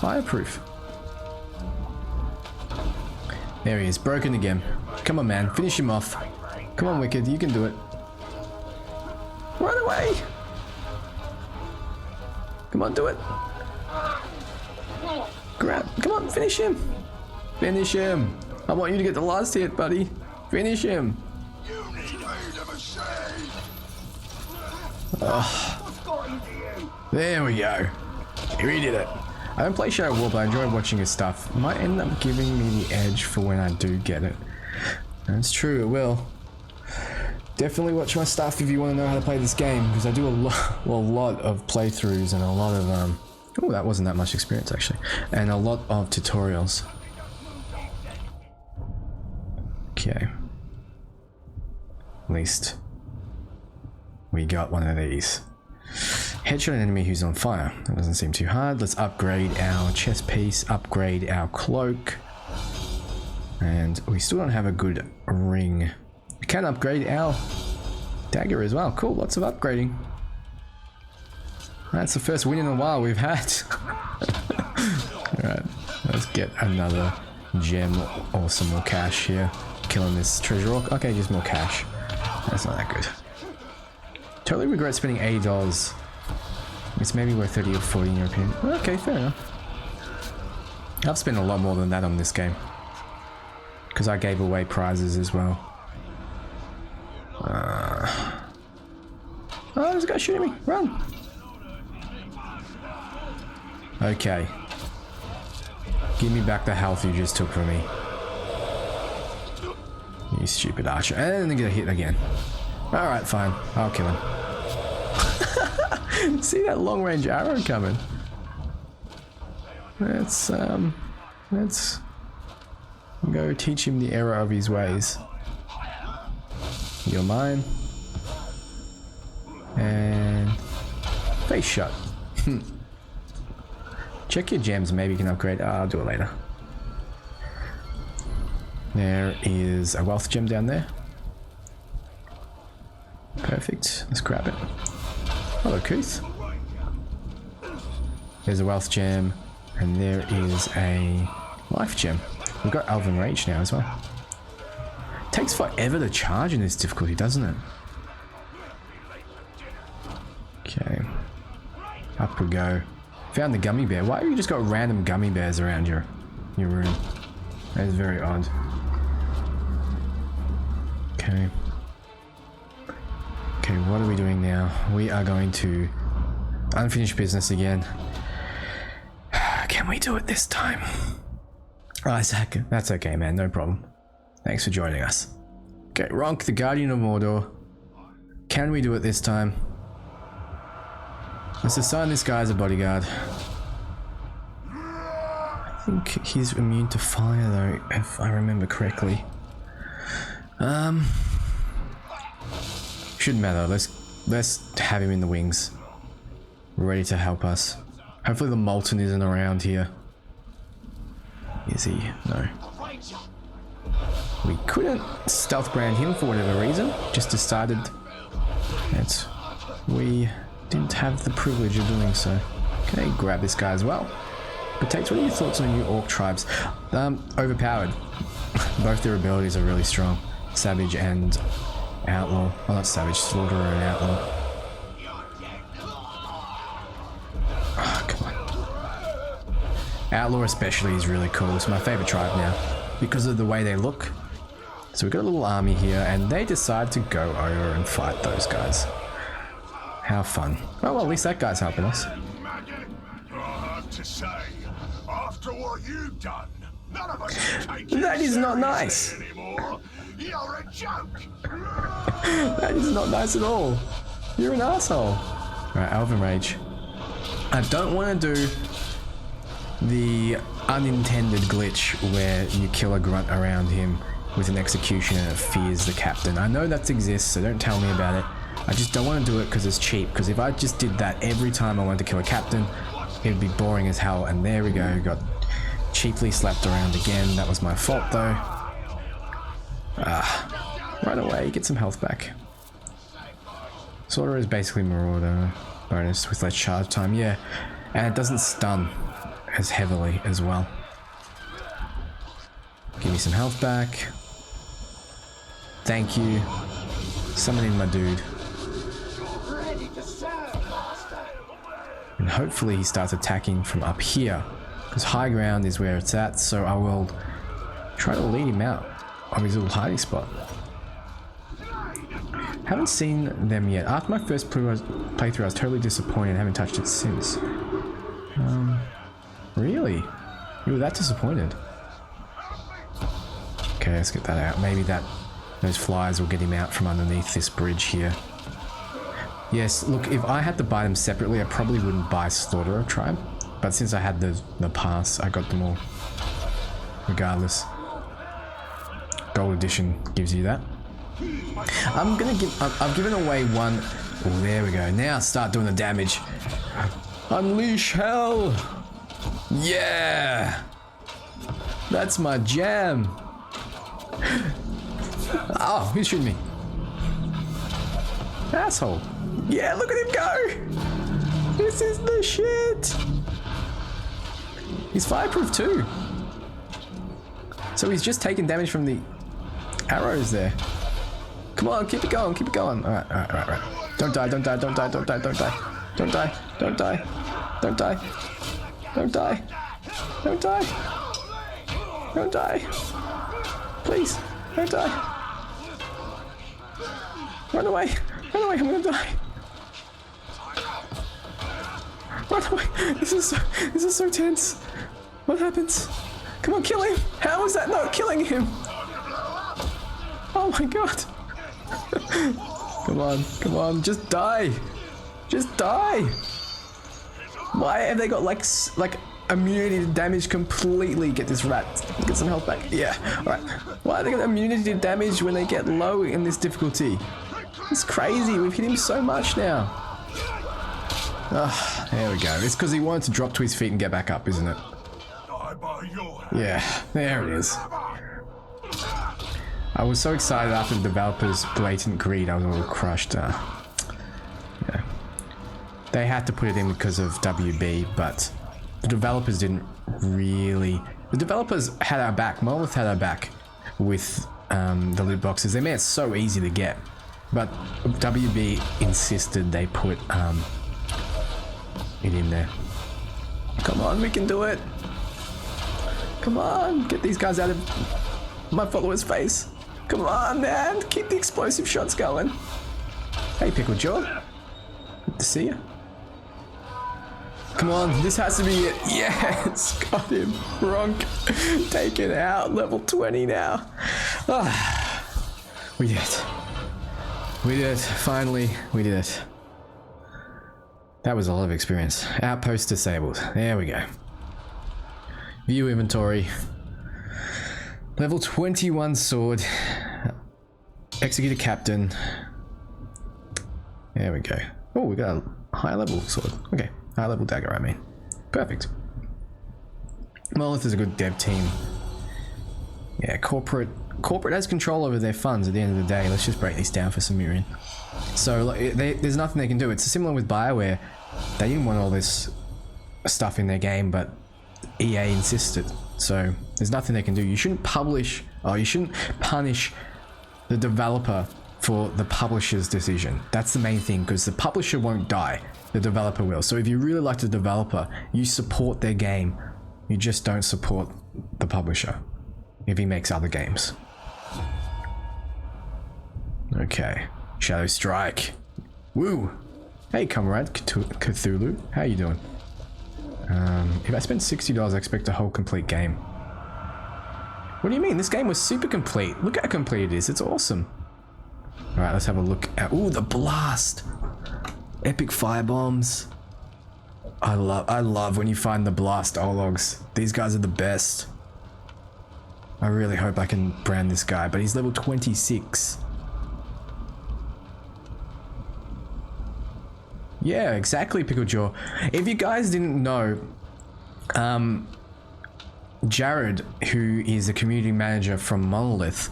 Fireproof. There he is, broken again. Come on, man, finish him off. Come on, Wicked, you can do it. Run away! Come on, do it. Grab. Come on, finish him. Finish him. I want you to get the last hit, buddy. Finish him. You need to the machine. There we go. We did it. I don't play Shadow War, but I enjoy watching his stuff. It might end up giving me the edge for when I do get it. That's true, it will. Definitely watch my stuff if you want to know how to play this game, because I do a lot of playthroughs and a lot of oh, that wasn't that much experience actually, and a lot of tutorials. Okay. At least we got one of these. Headshot an enemy who's on fire. That doesn't seem too hard. Let's upgrade our chest piece, upgrade our cloak. And we still don't have a good ring. We can upgrade our dagger as well. Cool, lots of upgrading. That's the first win in a while we've had. Alright, let's get another gem or some more cash here. Killing this treasure rock. Okay, just more cash. That's not that good. Totally regret spending $80. It's maybe worth 30 or 40 in your opinion. Okay, fair enough. I've spent a lot more than that on this game, because I gave away prizes as well. Oh, there's a guy shooting me. Run! Okay. Give me back the health you just took from me. You stupid archer. And then get hit again. Alright, fine. I'll kill him. See that long range arrow coming? Let's go teach him the error of his ways. You're mine. And face shot. Check your gems, maybe you can upgrade. I'll do it later. There is a wealth gem down there. Perfect. Let's grab it. Hello, Keith. There's a wealth gem, and there is a life gem. We've got Elven Rage now as well. Takes forever to charge in this difficulty, doesn't it? Okay. Up we go. Found the gummy bear. Why have you just got random gummy bears around your room? That is very odd. Okay. Okay, what are we doing now? We are going to unfinished business again. Can we do it this time? Isaac, that's okay, man, no problem. Thanks for joining us. Okay, Ronk, the Guardian of Mordor. Can we do it this time? Let's assign this guy as a bodyguard. I think he's immune to fire though, if I remember correctly. Shouldn't matter. Let's have him in the wings, ready to help us. Hopefully the Molten isn't around here. Is he? No. We couldn't stealth brand him for whatever reason. Just decided that we didn't have the privilege of doing so. Okay, grab this guy as well. Potates, what are your thoughts on the new orc tribes? Overpowered. Both their abilities are really strong. Savage and Outlaw. Well, not Savage, Slaughterer and Outlaw. Oh, come on. Outlaw especially is really cool. It's my favorite tribe now because of the way they look. So we've got a little army here and they decide to go over and fight those guys. How fun. Oh, well, at least that guy's helping us. I have to say, after what you've done, none of us can take That you is not seriously nice. anymore. You're a joke. That is not nice at all. You're an asshole. Alright, Elven Rage. I don't want to do the unintended glitch where you kill a grunt around him with an execution and it fears the captain. I know that exists, so don't tell me about it. I just don't want to do it because it's cheap, because if I just did that every time I wanted to kill a captain, it would be boring as hell. And there we go, got cheaply slapped around again. That was my fault though. Right away, get some health back. Sorter is basically Marauder bonus with less charge time, yeah. And it doesn't stun as heavily as well. Give me some health back. Thank you. Summon in my dude. And hopefully he starts attacking from up here, because high ground is where it's at, so I will try to lead him out of his little hiding spot. Haven't seen them yet. After my first playthrough, I was totally disappointed and haven't touched it since. Really? You were that disappointed? Okay, let's get that out. Maybe those flies will get him out from underneath this bridge here. Yes, look, if I had to buy them separately, I probably wouldn't buy Slaughterer Tribe. But since I had the pass, I got them all. Regardless. Gold Edition gives you that. I've given away one. Oh, there we go. Now start doing the damage. Unleash hell! Yeah! That's my jam! Oh, who's shooting me? Asshole. Yeah, look at him go! This is the shit! He's fireproof too. So he's just taking damage from the arrows there. Come on, keep it going, keep it going. Alright. Don't die. Don't die. Please, don't die. Run away, I'm gonna die. Run away, this is so tense. What happens? Come on, kill him. How is that not killing him? Oh my god. Come on, just die. Just die. Why have they got like immunity to damage completely? Get this rat. Get some health back. Yeah, alright. Why are they got immunity to damage when they get low in this difficulty? It's crazy. We've hit him so much now. Ah, there we go. It's because he wanted to drop to his feet and get back up, isn't it? Yeah, there it is. I was so excited after the developers' blatant greed, I was a little crushed. Yeah. They had to put it in because of WB, but the developers didn't really... The developers had our back. Monolith had our back with the loot boxes. They made it so easy to get, but WB insisted they put it in there. Come on, we can do it. Come on, get these guys out of my follower's face. Come on, man, keep the explosive shots going. Hey, Pickle Jaw. Good to see you. Come on, this has to be it. Yes, got him. Ronk, taken out. Level 20 now. Ah, we did it. We did it. Finally, we did it. That was a lot of experience. Outpost disabled. There we go. View inventory. Level 21 sword. Executor captain. There we go. Oh, we got a high level sword. Okay, high level dagger, I mean. Perfect. Monolith is a good dev team. Yeah, corporate has control over their funds at the end of the day. Let's just break these down for Sumerian. So there's nothing they can do. It's similar with BioWare. They didn't want all this stuff in their game, but EA insisted. So there's nothing they can do. You shouldn't publish, or you shouldn't punish the developer for the publisher's decision. That's the main thing, because the publisher won't die. The developer will. So if you really like the developer, you support their game. You just don't support the publisher if he makes other games. Okay. Shadow Strike. Woo! Hey, comrade Cthulhu. How you doing? If I spend $60, I expect a whole complete game. What do you mean? This game was super complete. Look how complete it is. It's awesome. Alright, let's have a look at... Ooh, the blast! Epic firebombs. I love when you find the blast Ologs. These guys are the best. I really hope I can brand this guy, but he's level 26. Yeah, exactly, Picklejaw. If you guys didn't know, Jared, who is a community manager from Monolith,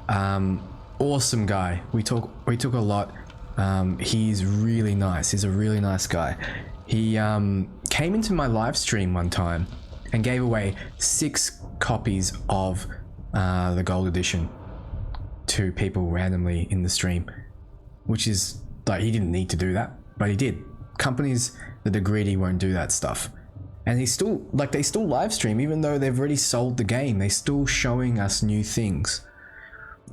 awesome guy. We talk a lot. He's really nice. He's a really nice guy. He came into my live stream one time and gave away 6 copies of the Gold Edition to people randomly in the stream, which is like, he didn't need to do that, but he did. Companies the greedy won't do that stuff. And he's still, like, they still live stream, even though they've already sold the game. They're still showing us new things.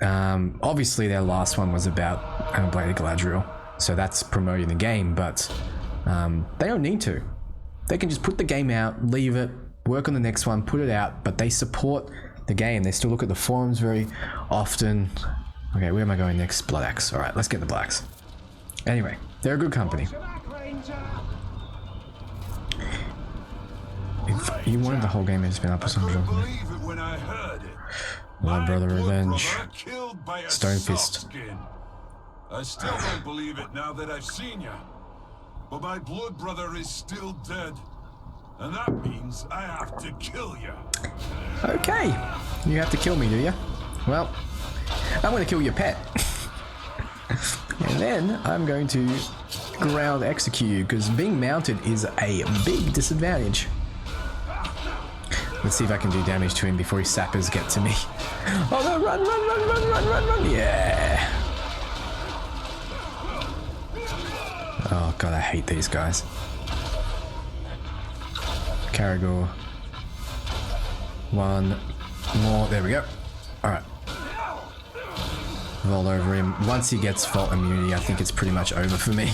Obviously their last one was about Bladed Galadriel, so that's promoting the game, but they don't need to. They can just put the game out, leave it, work on the next one, put it out, but they support the game. They still look at the forums very often. Okay, where am I going next? Blood Axe. Alright, let's get the Blacks. Anyway, they're a good company. If you wanted the whole game to spin up or something. Blood Brother Revenge. Stonefist. I still don't believe it now that I've seen you. But my blood brother is still dead. And that means I have to kill you. Okay. You have to kill me, do you? Well, I'm going to kill your pet. And then I'm going to ground execute you, because being mounted is a big disadvantage. Let's see if I can do damage to him before his sappers get to me. Oh no, run, run, run, run, run, run, run. Yeah. Oh god, I hate these guys. Caragor. One more. There we go. Alright. Vault over him. Once he gets Vault immunity, I think it's pretty much over for me.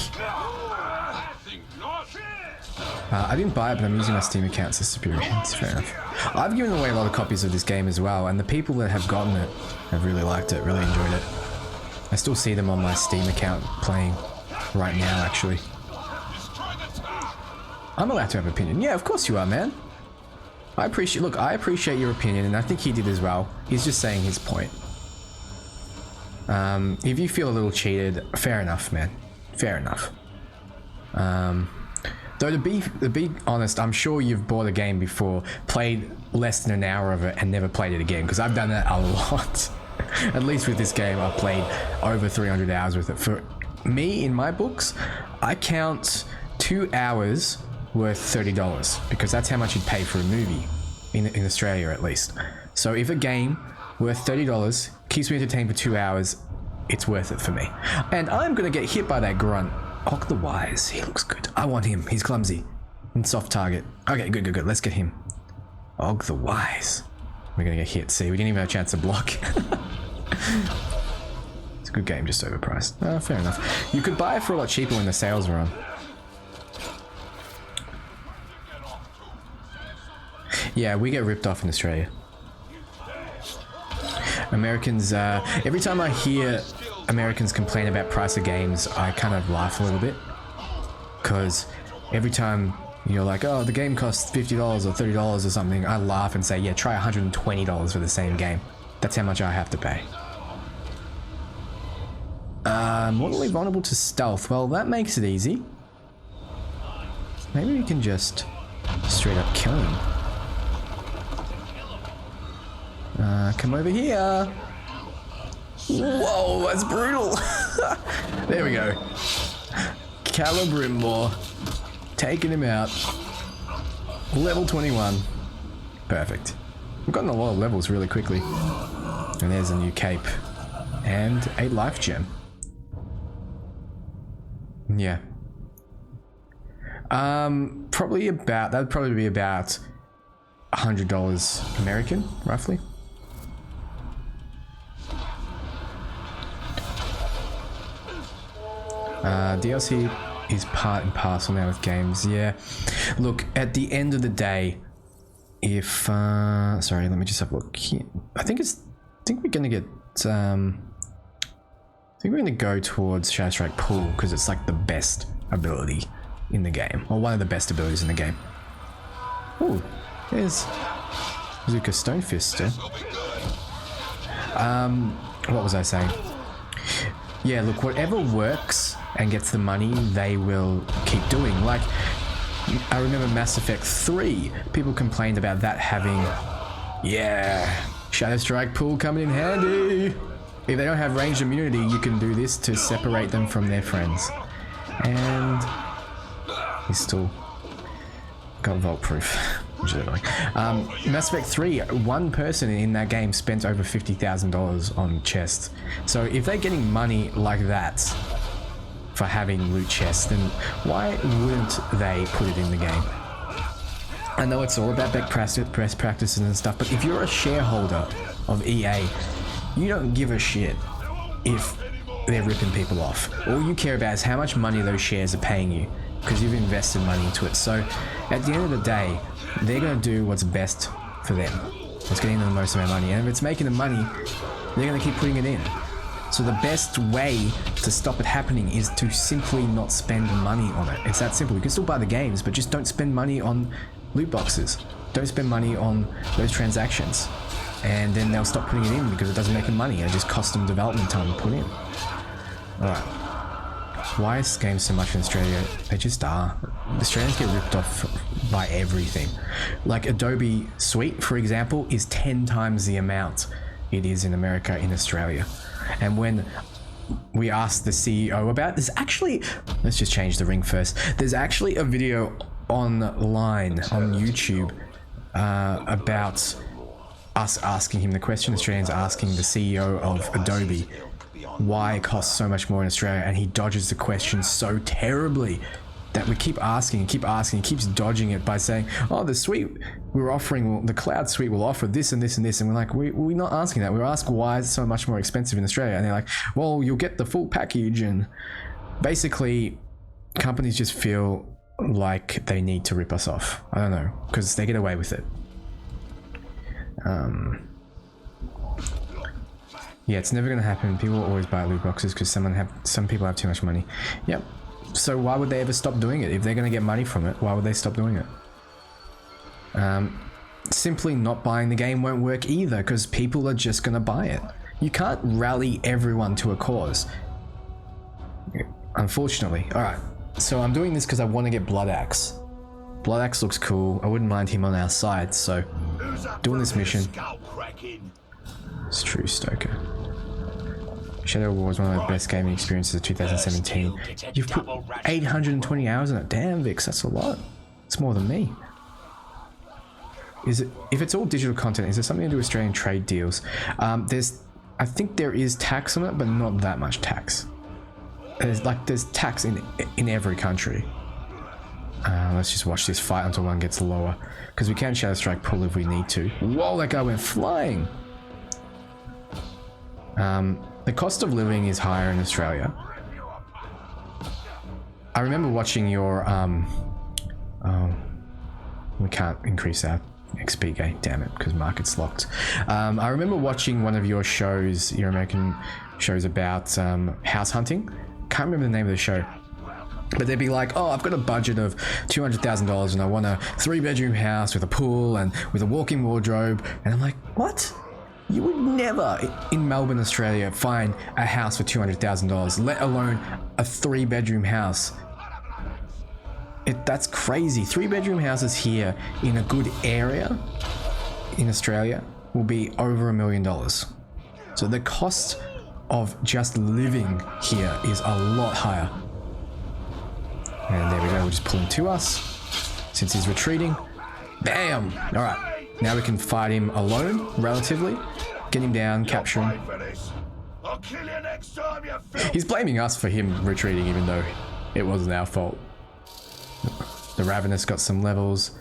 I didn't buy it, but I'm using my Steam account, so superior. That's fair enough. I've given away a lot of copies of this game as well, and the people that have gotten it have really liked it, really enjoyed it. I still see them on my Steam account playing right now, actually. I'm allowed to have an opinion. Yeah, of course you are, man. I appreciate your opinion, and I think he did as well. He's just saying his point. If you feel a little cheated, fair enough, man. Fair enough. Though to be honest, I'm sure you've bought a game before, played less than an hour of it, and never played it again, because I've done that a lot. At least with this game, I've played over 300 hours with it. For me, in my books, I count 2 hours worth $30, because that's how much you'd pay for a movie, in Australia at least. So if a game worth $30 keeps me entertained for 2 hours, it's worth it for me. And I'm gonna get hit by that grunt. Og the Wise, he looks good. I want him, he's clumsy. And soft target. Okay, good, good, good, let's get him. Og the Wise. We're gonna get hit, see, we didn't even have a chance to block. It's a good game, just overpriced. Oh, fair enough. You could buy it for a lot cheaper when the sales were on. Yeah, we get ripped off in Australia. Americans, every time I hear Americans complain about price of games, I kind of laugh a little bit, because every time you're like, oh, the game costs $50 or $30 or something, I laugh and say, yeah, try $120 for the same game. That's how much I have to pay. Mortally vulnerable to stealth. Well, that makes it easy. Maybe we can just straight up kill him. Come over here. Whoa, that's brutal. There we go. Calibrimbor. Taking him out. Level 21. Perfect. We've gotten a lot of levels really quickly. And there's a new cape. And a life gem. Yeah. That'd probably be about $100 American, roughly. DLC is part and parcel now with games. Yeah. Look, at the end of the day, if sorry, let me just have a look here. I think we're gonna get I think we're gonna go towards Shadow Strike Pool, because it's like the best ability in the game, or one of the best abilities in the game. Ooh, there's Zuka Stonefist still. What was I saying? Yeah, look, whatever works and gets the money, they will keep doing. Like, I remember Mass Effect 3, people complained about that having, yeah, Shadow Strike Pool coming in handy. If they don't have ranged immunity, you can do this to separate them from their friends. And he's still got vault proof. Mass Effect 3, one person in that game spent over $50,000 on chests. So if they're getting money like that, for having loot chests, then why wouldn't they put it in the game? I know it's all about best practices and stuff, but if you're a shareholder of EA, you don't give a shit if they're ripping people off. All you care about is how much money those shares are paying you, because you've invested money into it. So at the end of the day, they're going to do what's best for them, what's getting them the most amount of money. And if it's making them money, they're going to keep putting it in. So the best way to stop it happening is to simply not spend money on it. It's that simple. You can still buy the games, but just don't spend money on loot boxes. Don't spend money on those transactions. And then they'll stop putting it in because it doesn't make them money. It just costs them development time to put in. Alright. Why is games so much in Australia? They just are. Australians get ripped off by everything. Like Adobe Suite, for example, is 10 times the amount it is in America in Australia. And when we asked the CEO about, there's actually, let's just change the ring first. There's actually a video online on YouTube about us asking him the question, Australians asking the CEO of Adobe why it costs so much more in Australia, and he dodges the question so terribly that we keep asking and keep asking. He keeps dodging it by saying, oh, the suite we're offering, the cloud suite will offer this and this and this, and we're like, we're not asking that. We're asking why it's so much more expensive in Australia, and they're like, well, you'll get the full package. And basically companies just feel like they need to rip us off. I don't know, because they get away with it. Yeah, it's never going to happen. People always buy loot boxes because some people have too much money. Yep. So why would they ever stop doing it? If they're going to get money from it, why would they stop doing it? Simply not buying the game won't work either, because people are just going to buy it. You can't rally everyone to a cause, unfortunately. Alright, so I'm doing this because I want to get Blood Axe. Blood Axe looks cool. I wouldn't mind him on our side, so doing this mission. It's true, Stoker. Shadow War is one of the best gaming experiences of 2017. You've put 820 hours in it. Damn, Vix, that's a lot. It's more than me. Is it? If it's all digital content, is there something to do with Australian trade deals? I think there is tax on it, but not that much tax. There's tax in every country. Let's just watch this fight until one gets lower, because we can Shadow Strike pull if we need to. Whoa, that guy went flying. The cost of living is higher in Australia. I remember watching your we can't increase our XP gain, damn it, because market's locked. I remember watching one of your shows, your American shows about house hunting. Can't remember the name of the show, but they'd be like, oh, I've got a budget of $200,000 and I want a 3-bedroom house with a pool and with a walk-in wardrobe. And I'm like, what? You would never in Melbourne, Australia, find a house for $200,000, let alone a 3-bedroom house. That's crazy. 3-bedroom houses here in a good area in Australia will be over $1 million. So the cost of just living here is a lot higher. And there we go, we'll just pull him to us since he's retreating. Bam! All right. Now we can fight him alone, relatively. Get him down, capture him. He's blaming us for him retreating, even though it wasn't our fault. The Ravenous got some levels.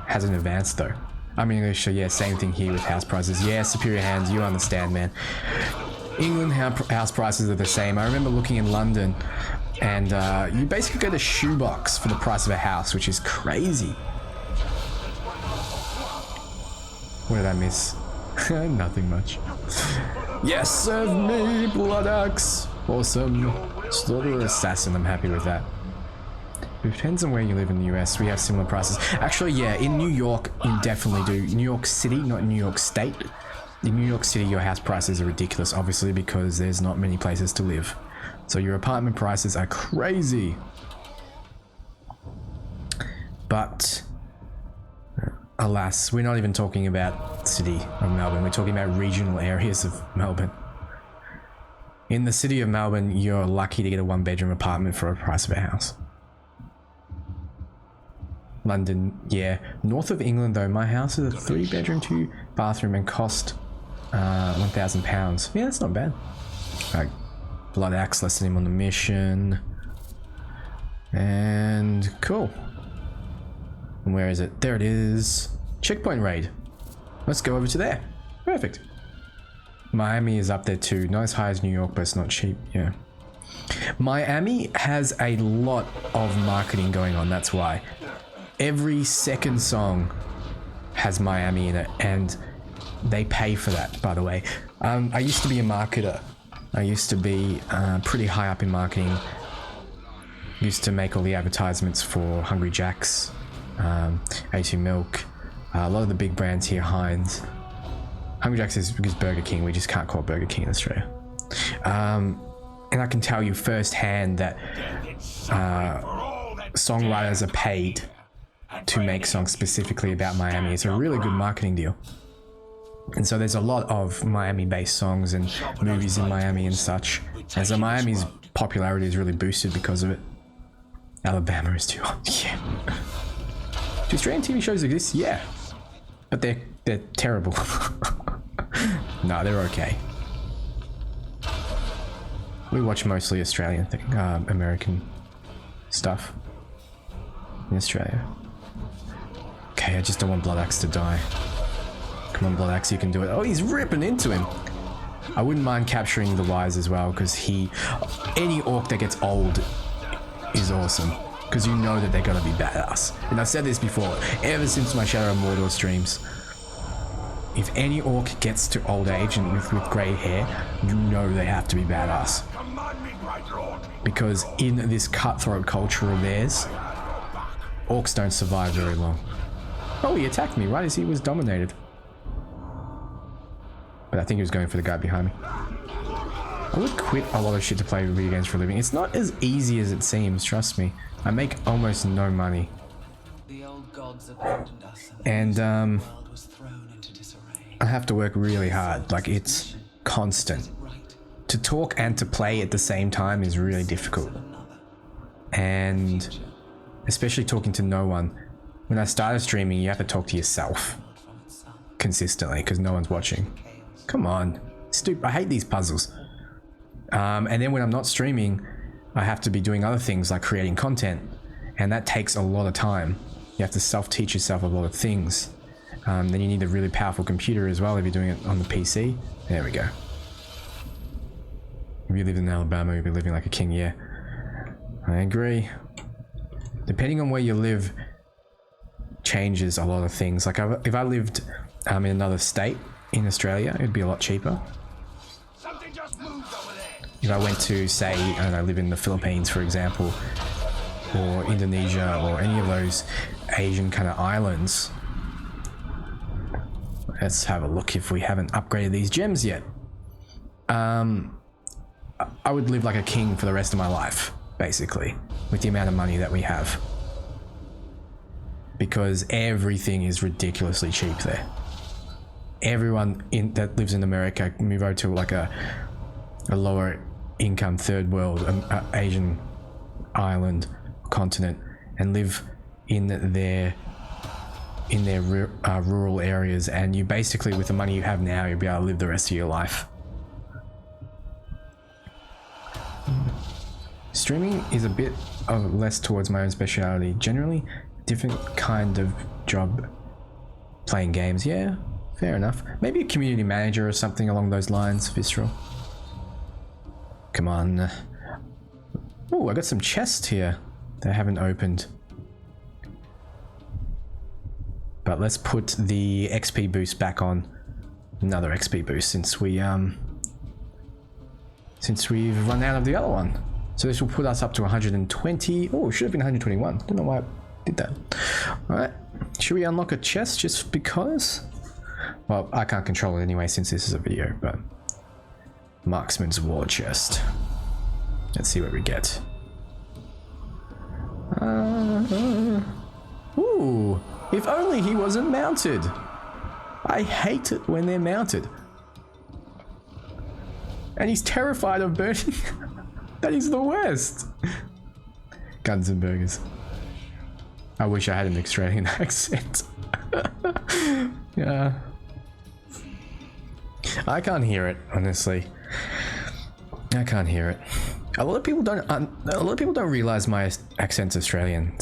Hasn't advanced, though. I'm English, so yeah, same thing here with house prices. Yeah, superior hands, you understand, man. England house prices are the same. I remember looking in London, and you basically get a shoebox for the price of a house, which is crazy. What did I miss? Nothing much. Yes, serve me, Blood Axe. Awesome. Slaughter Assassin, I'm happy with that. It depends on where you live in the US. We have similar prices. Actually, yeah, in New York, you definitely do. New York City, not New York State. In New York City, your house prices are ridiculous, obviously, because there's not many places to live. So your apartment prices are crazy. But alas, we're not even talking about the city of Melbourne. We're talking about regional areas of Melbourne. In the city of Melbourne, you're lucky to get a 1-bedroom apartment for a price of a house. London, yeah. North of England, though, my house is a 3-bedroom, 2-bathroom and cost £1,000. Yeah, that's not bad. Right. Blood Axe lesson him on the mission. And cool. And where is it? There it is. Checkpoint raid. Let's go over to there. Perfect. Miami is up there too. Not as high as New York, but it's not cheap. Yeah. Miami has a lot of marketing going on. That's why. Every second song has Miami in it, and they pay for that, by the way. I used to be a marketer. I used to be pretty high up in marketing. Used to make all the advertisements for Hungry Jack's, A2 Milk, a lot of the big brands here, Heinz. Hungry Jack's is Burger King. We just can't call it Burger King in Australia. And I can tell you firsthand that songwriters are paid to make songs specifically about Miami. It's a really good marketing deal. And so there's a lot of Miami-based songs and movies in Miami and such. And so Miami's popularity is really boosted because of it. Alabama is too hot. Yeah. Do Australian TV shows exist? Yeah. But they're terrible. No, they're okay. We watch mostly Australian American stuff in Australia. Okay, I just don't want Blood Axe to die. Come on, Blood Axe, you can do it. Oh, he's ripping into him. I wouldn't mind capturing the Wise as well, because any orc that gets old is awesome. Because you know that they're gonna be badass. And I've said this before, ever since my Shadow of Mordor streams. If any orc gets to old age and with grey hair, you know they have to be badass. Because in this cutthroat culture of theirs, orcs don't survive very long. Oh, he attacked me right as he was dominated. But I think he was going for the guy behind me. I would quit a lot of shit to play video games for a living. It's not as easy as it seems, trust me. I make almost no money. The old gods abandoned us, and the world was thrown into disarray. I have to work really hard. Like, it's constant. To talk and to play at the same time is really difficult. And especially talking to no one. When I started streaming, you have to talk to yourself consistently because no one's watching. Come on. Stupid. I hate these puzzles. And then when I'm not streaming, I have to be doing other things like creating content. And that takes a lot of time. You have to self-teach yourself a lot of things. Then you need a really powerful computer as well if you're doing it on the PC. There we go. If you lived in Alabama, you'd be living like a king, yeah. I agree. Depending on where you live, changes a lot of things. Like if I lived in another state in Australia, it'd be a lot cheaper. If I went to, say, I don't know, live in the Philippines, for example, or Indonesia, or any of those Asian kind of islands. Let's have a look if we haven't upgraded these gems yet. I would live like a king for the rest of my life, basically, with the amount of money that we have. Because everything is ridiculously cheap there. Everyone that lives in America move over to like a lower income third world Asian island continent and live in their rural areas, and you basically, with the money you have now, you'll be able to live the rest of your life. Streaming is a bit of less towards my own speciality. Generally, different kind of job playing games. Yeah, fair enough. Maybe a community manager or something along those lines, Visceral. Come on. Oh, I got some chests here that I haven't opened. But let's put the XP boost back on. Another XP boost since we've run out of the other one. So this will put us up to 120. Oh, it should have been 121. Don't know why I did that. Alright. Should we unlock a chest just because? Well, I can't control it anyway since this is a video, but Marksman's War Chest. Let's see what we get. Ooh, if only he wasn't mounted. I hate it when they're mounted. And he's terrified of burning. That is the worst. Guns and burgers. I wish I had an Australian accent. Yeah. I can't hear it, honestly. I can't hear it. A lot of people don't realize my accent's Australian.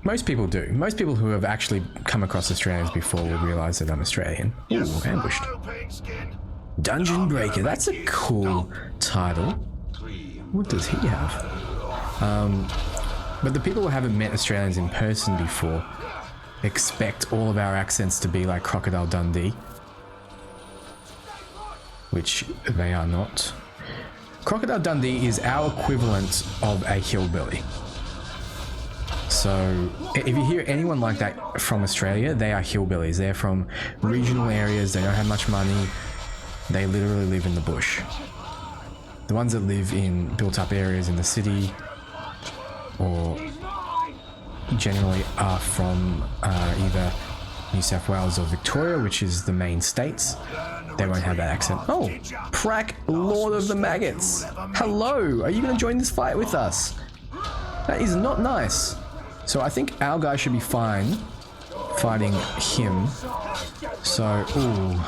Most people do. Most people who have actually come across Australians before will realize that I'm Australian. Ooh, ambushed. Dungeon Breaker. That's a cool title. What does he have? But the people who haven't met Australians in person before expect all of our accents to be like Crocodile Dundee, which they are not. Crocodile Dundee is our equivalent of a hillbilly. So if you hear anyone like that from Australia, they are hillbillies. They're from regional areas, they don't have much money, they literally live in the bush. The ones that live in built-up areas in the city, or generally are from either New South Wales or Victoria, which is the main states, they won't have that accent. Oh, Prak, Lord of the Maggots. Hello, are you going to join this fight with us? That is not nice. So I think our guy should be fine fighting him. So, ooh.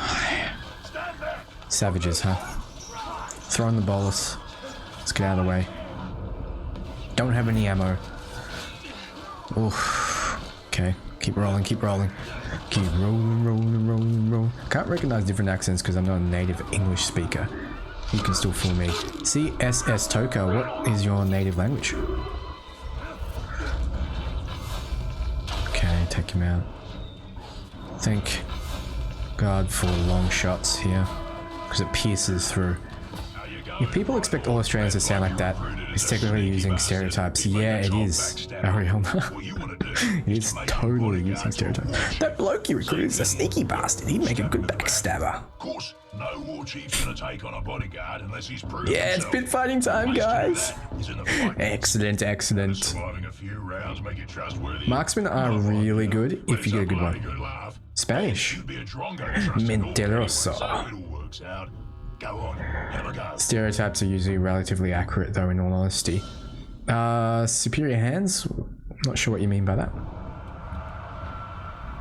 Savages, huh? Throwing the bolus. Let's get out of the way. Don't have any ammo. Oof. Okay, keep rolling, keep rolling. Keep rolling. Can't recognize different accents because I'm not a native English speaker. You can still fool me. CSS Toka, what is your native language? Okay, take him out. Thank God for long shots here, because it pierces through. If people expect all Australians to sound like that, it's technically using stereotypes. Yeah, it is, Ariel. It is totally using stereotypes. That bloke you recruited is a sneaky bastard. He'd make a good backstabber. Of course, no war chief's gonna take on a bodyguard unless he's proven Yeah, it's bit fighting time, guys. Excellent, excellent. Surviving a few rounds make you trustworthy. Marksmen are really good if you get a good one. Spanish. Mentiroso. Go on, have a go. Stereotypes are usually relatively accurate, though, in all honesty. Superior hands? Not sure what you mean by that.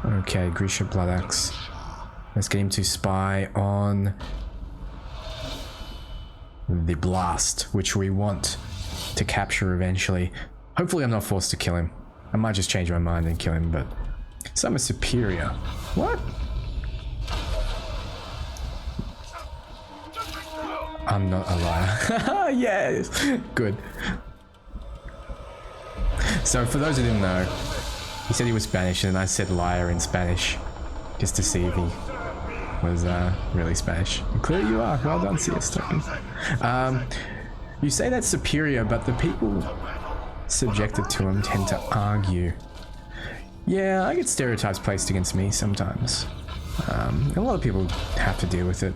Okay, Grisha Blood Axe. Let's get him to spy on the blast, which we want to capture eventually. Hopefully I'm not forced to kill him. I might just change my mind and kill him, but some are superior. What? I'm not a liar. Yes! Good. So for those who didn't know, he said he was Spanish and I said liar in Spanish, just to see if he was really Spanish. And clearly you are. Well done, CS Token. You say that's superior, but the people subjected to him tend to argue. Yeah, I get stereotypes placed against me sometimes. A lot of people have to deal with it.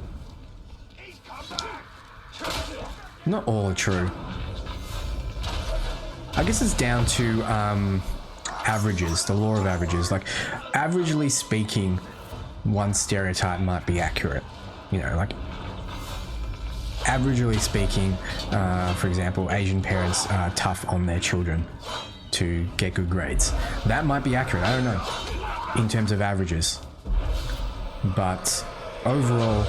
Not all are true. I guess it's down to averages, the law of averages. Like, averagely speaking, one stereotype might be accurate. You know, like, averagely speaking, for example, Asian parents are tough on their children to get good grades. That might be accurate, I don't know, in terms of averages. But overall,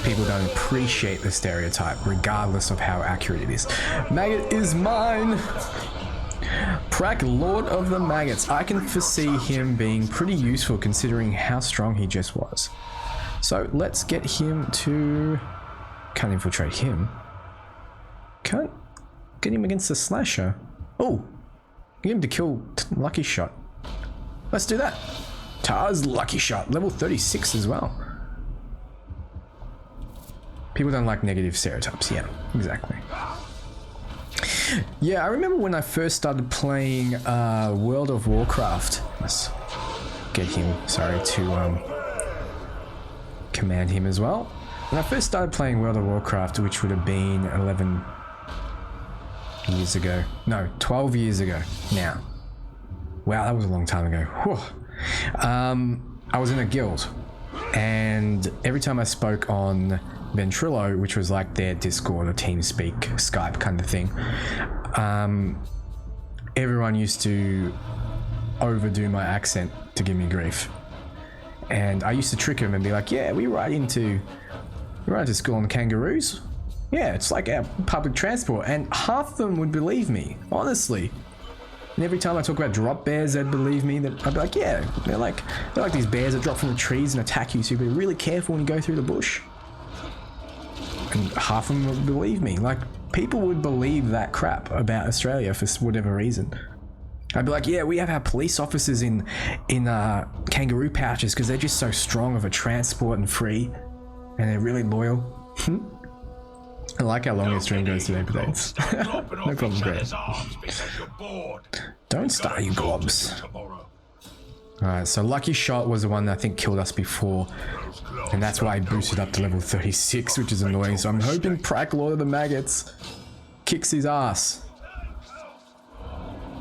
people don't appreciate the stereotype, regardless of how accurate it is. Maggot is mine! Prak, Lord of the Maggots. I can foresee him being pretty useful considering how strong he just was. So let's get him to... Can't infiltrate him. Can't get him against the slasher. Oh! Get him to kill Lucky Shot. Let's do that. Tars Lucky Shot, level 36 as well. People don't like negative stereotypes. Yeah, exactly. Yeah, I remember when I first started playing World of Warcraft. Let's get him, sorry, to command him as well. When I first started playing World of Warcraft, which would have been 11 years ago. No, 12 years ago now. Wow, that was a long time ago. Whew. I was in a guild, and every time I spoke on Ventrilo, which was like their Discord or TeamSpeak, Skype kind of thing, everyone used to overdo my accent to give me grief. And I used to trick them and be like, yeah, we ride into school on kangaroos. Yeah, it's like our public transport, and half of them would believe me, honestly. And every time I talk about drop bears, they'd believe me. That I'd be like, yeah, they're like these bears that drop from the trees and attack you, so you be really careful when you go through the bush. And half of them would believe me. Like, people would believe that crap about Australia for whatever reason. I'd be like, yeah, we have our police officers in kangaroo pouches because they're just so strong of a transport and free, and they're really loyal. I like how long this stream goes today, Potates. No problem, great. Don't start, you globs. Alright, so Lucky Shot was the one that I think killed us before, and that's why I boosted up to level 36, which is annoying. So I'm hoping Prack, Lord of the Maggots, kicks his ass.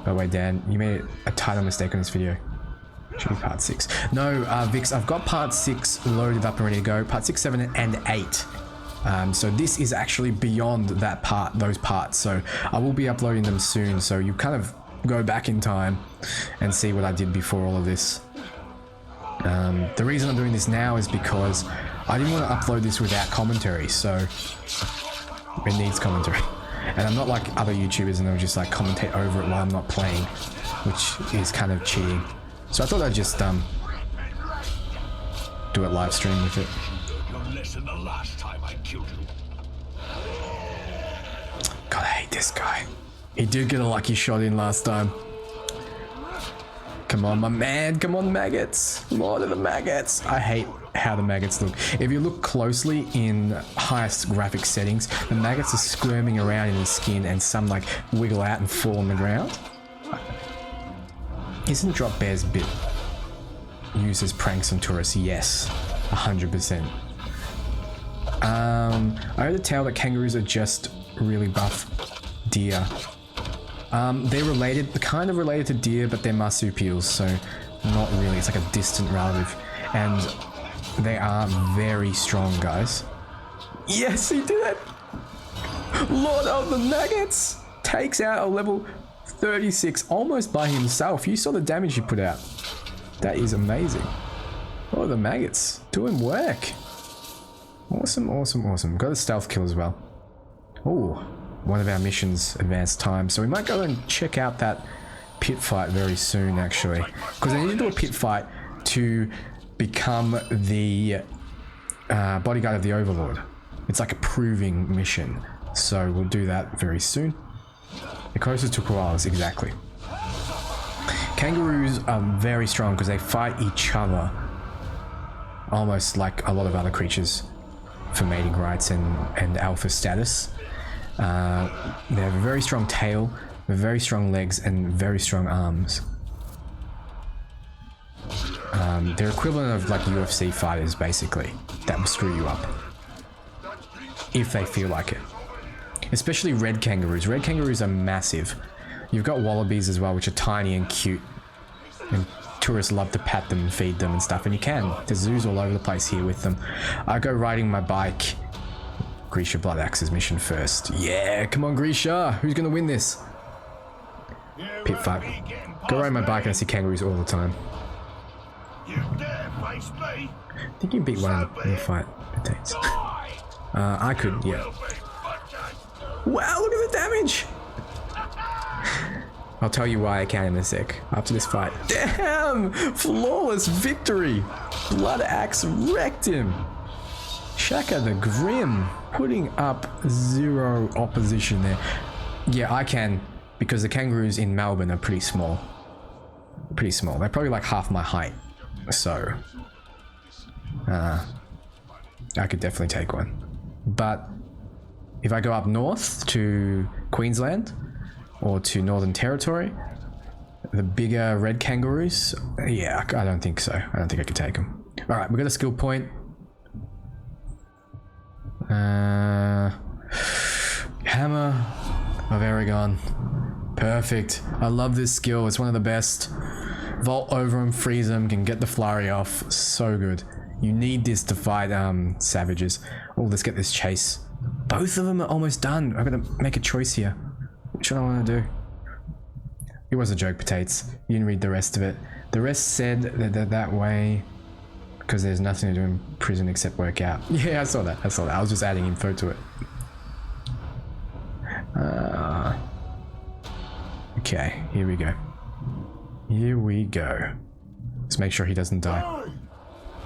Oh wait, Dan, you made a title mistake on this video. Should be part 6. No, Vix, I've got part 6 loaded up and ready to go. Part 6, 7, and 8. So this is actually beyond that part, those parts. So I will be uploading them soon. So you kind of go back in time and see what I did before all of this. The reason I'm doing this now is because I didn't want to upload this without commentary. So it needs commentary. And I'm not like other YouTubers and they'll just like commentate over it while I'm not playing, which is kind of cheating. So I thought I'd just do it live stream with it. The last time I killed you. God, I hate this guy. He did get a lucky shot in last time. Come on, my man. Come on, maggots. Lord of the Maggots. I hate how the maggots look. If you look closely in highest graphic settings, the maggots are squirming around in his skin and some like wiggle out and fall on the ground. Isn't Drop Bear's bit used as pranks on tourists? Yes, 100%. I heard a tale that kangaroos are just really buff deer. They're related, kind of related to deer, but they're marsupials, so not really. It's like a distant relative. And they are very strong, guys. Yes, he did it! Lord of the Maggots takes out a level 36 almost by himself. You saw the damage he put out. That is amazing. Lord of the Maggots doing work. Awesome, awesome, awesome. Got a stealth kill as well. Oh, one of our missions advanced time. So we might go and check out that pit fight very soon, actually. Because I need to do a pit fight to become the bodyguard of the Overlord. It's like a proving mission. So we'll do that very soon. The closest to koalas, exactly. Kangaroos are very strong because they fight each other. Almost like a lot of other creatures. For mating rights and alpha status. They have a very strong tail, very strong legs, and very strong arms. They're equivalent of like UFC fighters, basically, that will screw you up. If they feel like it. Especially red kangaroos. Red kangaroos are massive. You've got wallabies as well, which are tiny and cute. And tourists love to pat them and feed them and stuff, and you can. There's zoos all over the place here with them. I go riding my bike. Grisha Blood Axe's mission first. Yeah, come on Grisha. Who's gonna win this? Pit fight. Go riding my bike and I see kangaroos all the time. You dare face me? I think you beat one in the fight. Potates. I could, yeah. Wow, look at the damage! I'll tell you why I can in a sec, after this fight. Damn! Flawless victory! Blood Axe wrecked him! Shaka the Grim, putting up 0 opposition there. Yeah, I can, because the kangaroos in Melbourne are pretty small. Pretty small. They're probably like half my height. So, I could definitely take one. But if I go up north to Queensland, or to Northern Territory, the bigger red kangaroos, yeah, I don't think so. I don't think I could take them. All right, we got a skill point. Hammer of Aragon. Perfect. I love this skill. It's one of the best. Vault over them, freeze them, can get the flurry off. So good. You need this to fight savages. Oh, let's get this chase. Both of them are almost done. I've got to make a choice here. Which one I want to do? It was a joke, Potates. You didn't read the rest of it. The rest said that they're that way because there's nothing to do in prison except work out. Yeah, I saw that. I was just adding info to it. Okay, here we go. Here we go. Let's make sure he doesn't die.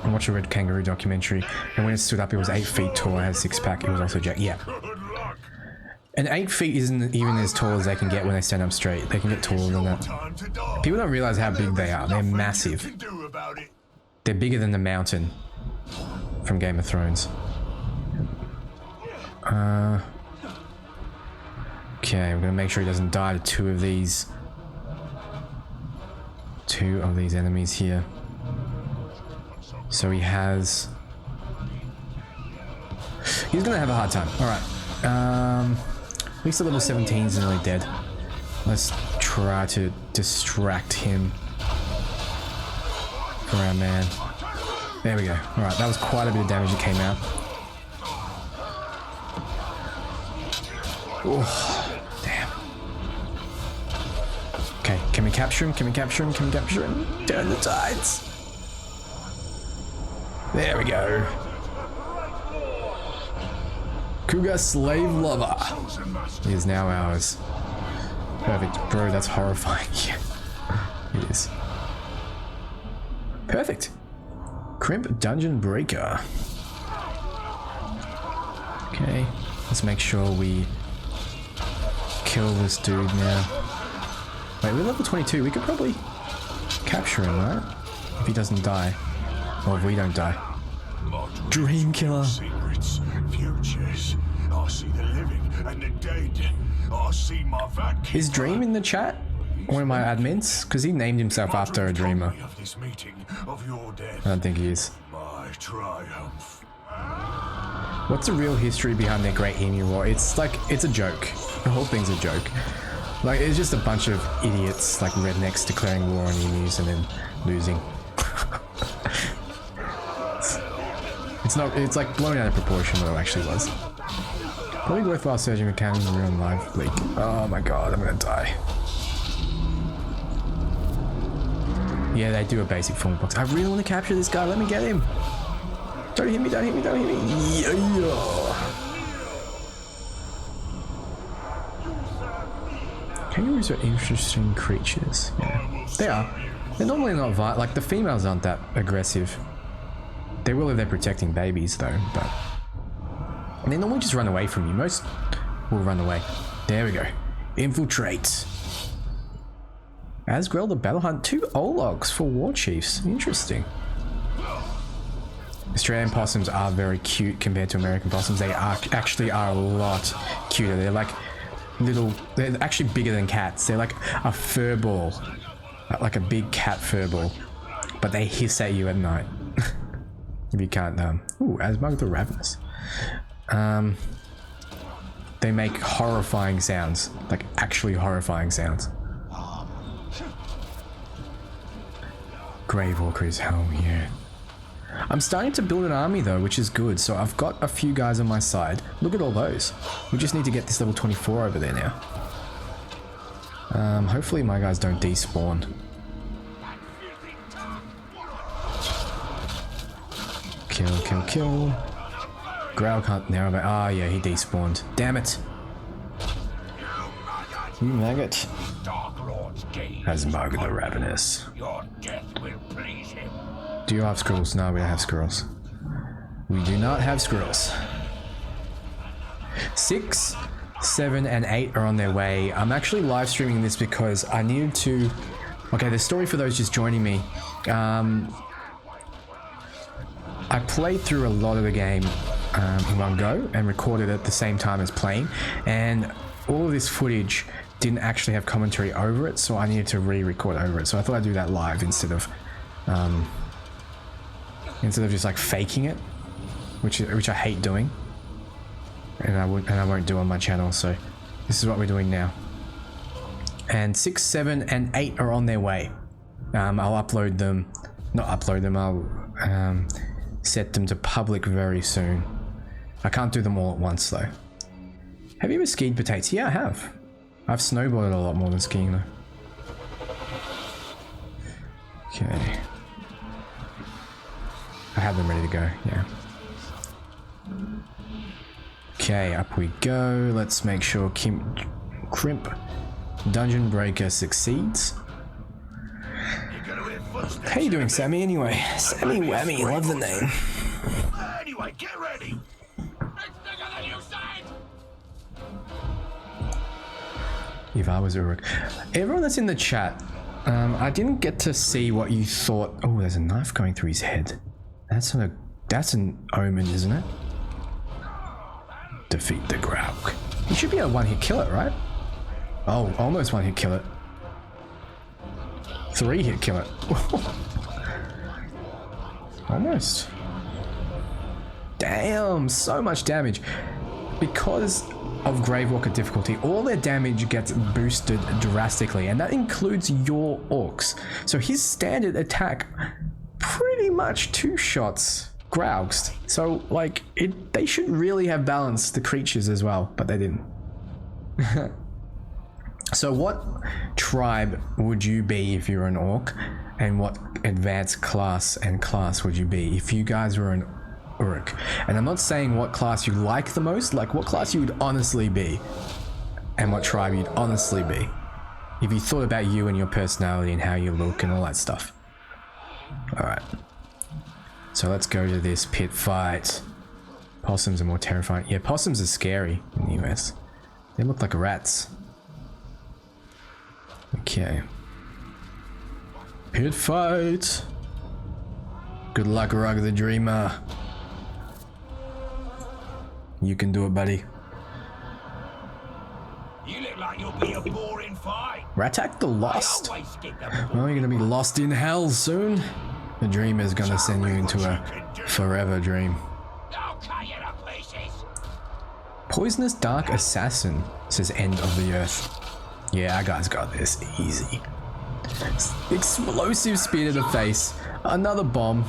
I watched a red kangaroo documentary, and when it stood up, it was 8 feet tall. It had a 6-pack. It was also jacked. Yeah. And 8 feet isn't even as tall as they can get when they stand up straight. They can get taller than that. People don't realize how big they are. They're massive. They're bigger than the mountain from Game of Thrones. Okay, we're gonna make sure he doesn't die to two of these enemies here. So he's gonna have a hard time. Alright. At least the level 17 is nearly dead. Let's try to distract him for our man. There we go. Alright, that was quite a bit of damage that came out. Oh, damn. Okay, can we capture him? Can we capture him? Can we capture him? Turn the tides. There we go. Cougar Slave Lover is now ours. Perfect. Bro, that's horrifying. It is. Perfect. Crimp Dungeon Breaker. Okay, let's make sure we kill this dude now. Wait, we're level 22. We could probably capture him, right? If he doesn't die. Or if we don't die. Dream Killer. Secrets, futures. I see the living and the dead. I see my vacuum. Is Dream in the chat? One of my admins? Because he named himself after a dreamer. I don't think he is. My triumph. What's the real history behind their Great Emu War? It's like, it's a joke. The whole thing's a joke. Like, it's just a bunch of idiots, like rednecks, declaring war on emus and then losing. It's like blown out of proportion what it actually was. Probably worthwhile searching the canon in real life leak. Oh my god, I'm gonna die. Yeah, they do a basic form box. I really want to capture this guy. Let me get him. Don't hit me, don't hit me, don't hit me. Yeah. Kangaroos are interesting creatures. Yeah, they are. They're normally not violent. Like, the females aren't that aggressive. They will if they're protecting babies, though, but they normally just run away from you. Most will run away. There we go. Infiltrate. Asgrel the Battle Hunt. 2 Ologs for War Chiefs. Interesting. Australian possums are very cute compared to American possums. They actually are a lot cuter. They're like little... They're actually bigger than cats. They're like a fur ball. Like a big cat fur ball. But they hiss at you at night. If you can't... Ooh, Asmug the Ravenous. They make horrifying sounds. Like, actually horrifying sounds. Grave Walkers, hell yeah. I'm starting to build an army though, which is good. So I've got a few guys on my side. Look at all those. We just need to get this level 24 over there now. Hopefully my guys don't despawn. Kill, kill, kill. Growl can't narrow back. Ah, yeah, he despawned. Damn it. You maggot. Asmug the Ravenous. Your death will please him. Do you have squirrels? No, we don't have squirrels. We do not have squirrels. 6, 7, and 8 are on their way. I'm actually live streaming this because I needed to... Okay, the story for those just joining me. I played through a lot of the game in one go and recorded at the same time as playing, and all of this footage didn't actually have commentary over it, so I needed to re-record over it. So I thought I'd do that live instead of just like faking it, which I hate doing, and I won't do on my channel. So this is what we're doing now. And 6, 7, and 8 are on their way. I'll upload them, not upload them. I'll set them to public very soon. I can't do them all at once though. Have you ever skied, Potates? Yeah, I have. I've snowboarded a lot more than skiing though. Okay. I have them ready to go, yeah. Okay, up we go. Let's make sure Crimp Dungeon Breaker succeeds. How you doing, Sammy, anyway? Sammy Whammy, love the name. Anyway, get ready. If I was Uruk. Everyone that's in the chat, I didn't get to see what you thought. Oh, there's a knife going through his head. That's an omen, isn't it? Defeat the Grauk. You should be a one-hit kill it, right? Oh, almost one-hit kill it. 3-hit kill it. Almost. Damn, so much damage. Because of Gravewalker difficulty, all their damage gets boosted drastically, and that includes your orcs. So his standard attack pretty much 2 shots Graugs. So like they should really have balanced the creatures as well, but they didn't. So what tribe would you be if you're an orc, and what advanced class would you be if you guys were an Uruk? And I'm not saying what class you like the most, like what class you would honestly be, and what tribe you'd honestly be, if you thought about you and your personality and how you look and all that stuff. Alright. So let's go to this pit fight. Possums are more terrifying. Yeah, possums are scary in the US. They look like rats. Okay. Pit fight. Good luck, Rug the Dreamer. You can do it, buddy. You look like you'll be a boring fight. Ratak the Lost. Always get the Oh, you're gonna be lost in hell soon. The Dreamer's gonna send you into a forever dream. I'll cut you to pieces. Poisonous Dark Assassin says end of the earth. Yeah, our guys got this easy. Explosive spear to the face. Another bomb.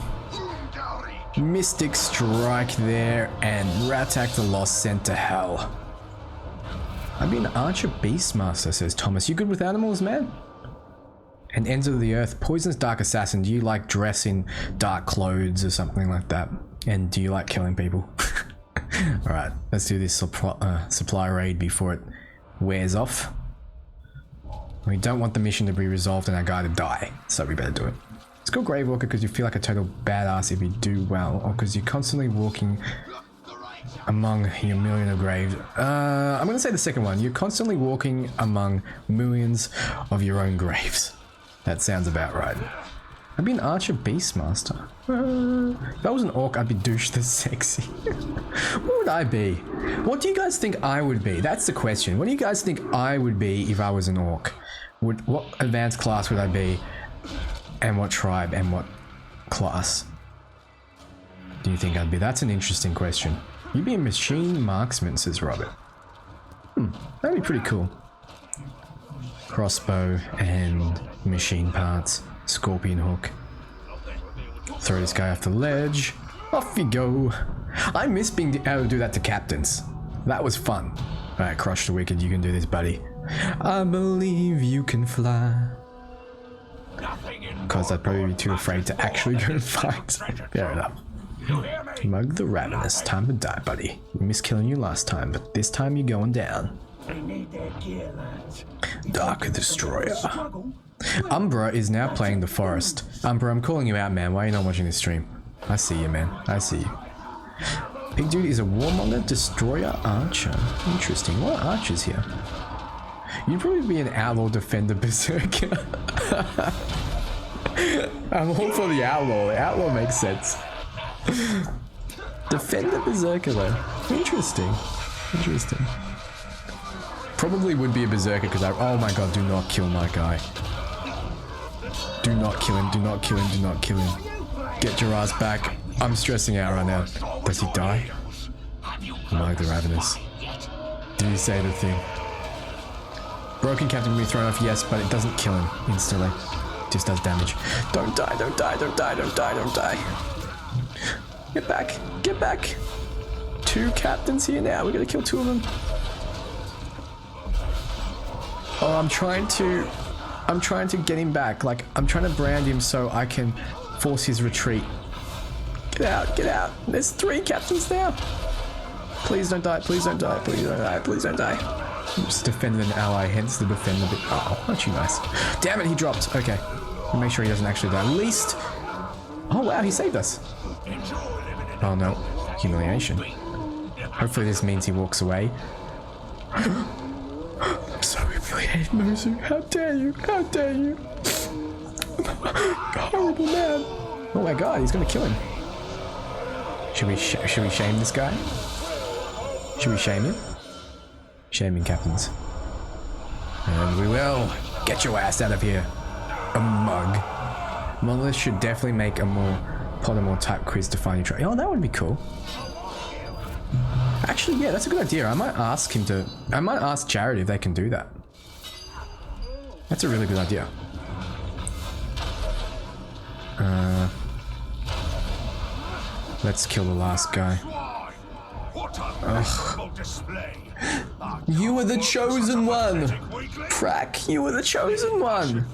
Mystic strike there, and Ratak the Lost sent to hell. I've been Archer Beastmaster, says Thomas. You good with animals, man? And ends of the earth. Poisonous Dark Assassin. Do you like dress in dark clothes or something like that? And do you like killing people? Alright, let's do this supply raid before it wears off. We don't want the mission to be resolved and our guy to die, so we better do it. Let's go Gravewalker because you feel like a total badass if you do well, or because you're constantly walking among your million of graves. I'm gonna say the second one. You're constantly walking among millions of your own graves. That sounds about right. I'd be an Archer Beastmaster. If I was an orc, I'd be Douche the Sexy. What would I be? What do you guys think I would be? That's the question. What do you guys think I would be if I was an orc? What advanced class would I be? And what tribe and what class do you think I'd be? That's an interesting question. You'd be a machine marksman, says Robert. That'd be pretty cool. Crossbow and machine parts. Scorpion hook. Throw this guy off the ledge. Off you go. I miss being able to do that to captains. That was fun. Alright, Crush the Wicked, you can do this, buddy. I believe you can fly. Because I'd probably be too afraid to actually go and fight. Fair enough. Mug the Ravenous, time to die, buddy. We missed killing you last time, but this time you're going down. Dark Destroyer. Umbra is now playing the forest. Umbra, I'm calling you out, man. Why are you not watching this stream? I see you, man. I see you. Big Dude is a Warmonger, Destroyer, Archer. Interesting. What are archers here? You'd probably be an Outlaw, Defender, Berserker. I'm all for the Outlaw. The Outlaw makes sense. Defender, Berserker, though. Interesting. Interesting. Probably would be a Berserker because oh my god, do not kill my guy. Do not kill him, do not kill him, do not kill him. Get your ass back. I'm stressing out right now. Does he die? Mug the Ravenous. Did he say the thing? Broken Captain can be thrown off, yes, but it doesn't kill him instantly. It just does damage. Don't die, don't die, don't die, don't die, don't die. Get back, get back. 2 captains here now, we gotta kill 2 of them. Oh, I'm trying to get him back. Like, I'm trying to brand him so I can force his retreat. Get out, get out. There's 3 captains now. Please don't die, please don't die, please don't die, please don't die. Just defended an ally, hence the defend a bit. Oh, aren't you nice? Damn it, he dropped. Okay. We'll make sure he doesn't actually die. At least. Oh wow, he saved us. Oh no. Humiliation. Hopefully this means he walks away. I'm so humiliated, Mozu. How dare you? How dare you? Horrible man. Oh my god, he's gonna kill him. Should we shame this guy? Should we shame him? Shaming captains. And we will. Get your ass out of here. A mug. Monolith should definitely make a more Pottermore type quiz to find your try. Oh, that would be cool. Actually, yeah, that's a good idea. I might ask Jared if they can do that. That's a really good idea. Let's kill the last guy. Ugh. You were the chosen one! Prack, you were the chosen one!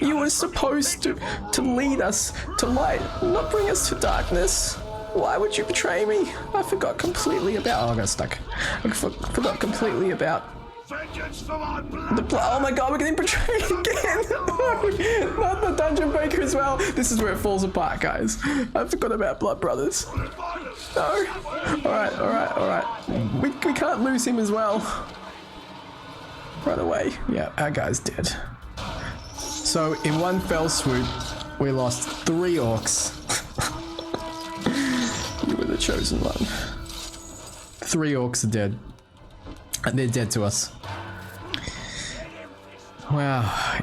You were supposed to lead us to light, not bring us to darkness. Why would you betray me? I forgot completely about... Oh, I got stuck. I forgot completely about... the oh my god, we're getting betrayed again! Not the dungeon breaker as well. This is where it falls apart, guys. I forgot about Blood Brothers. No. Alright. We can't lose him as well. Right away. Yeah, our guy's dead. So, in one fell swoop, we lost 3 orcs. You were the chosen one. 3 orcs are dead. And they're dead to us. Wow.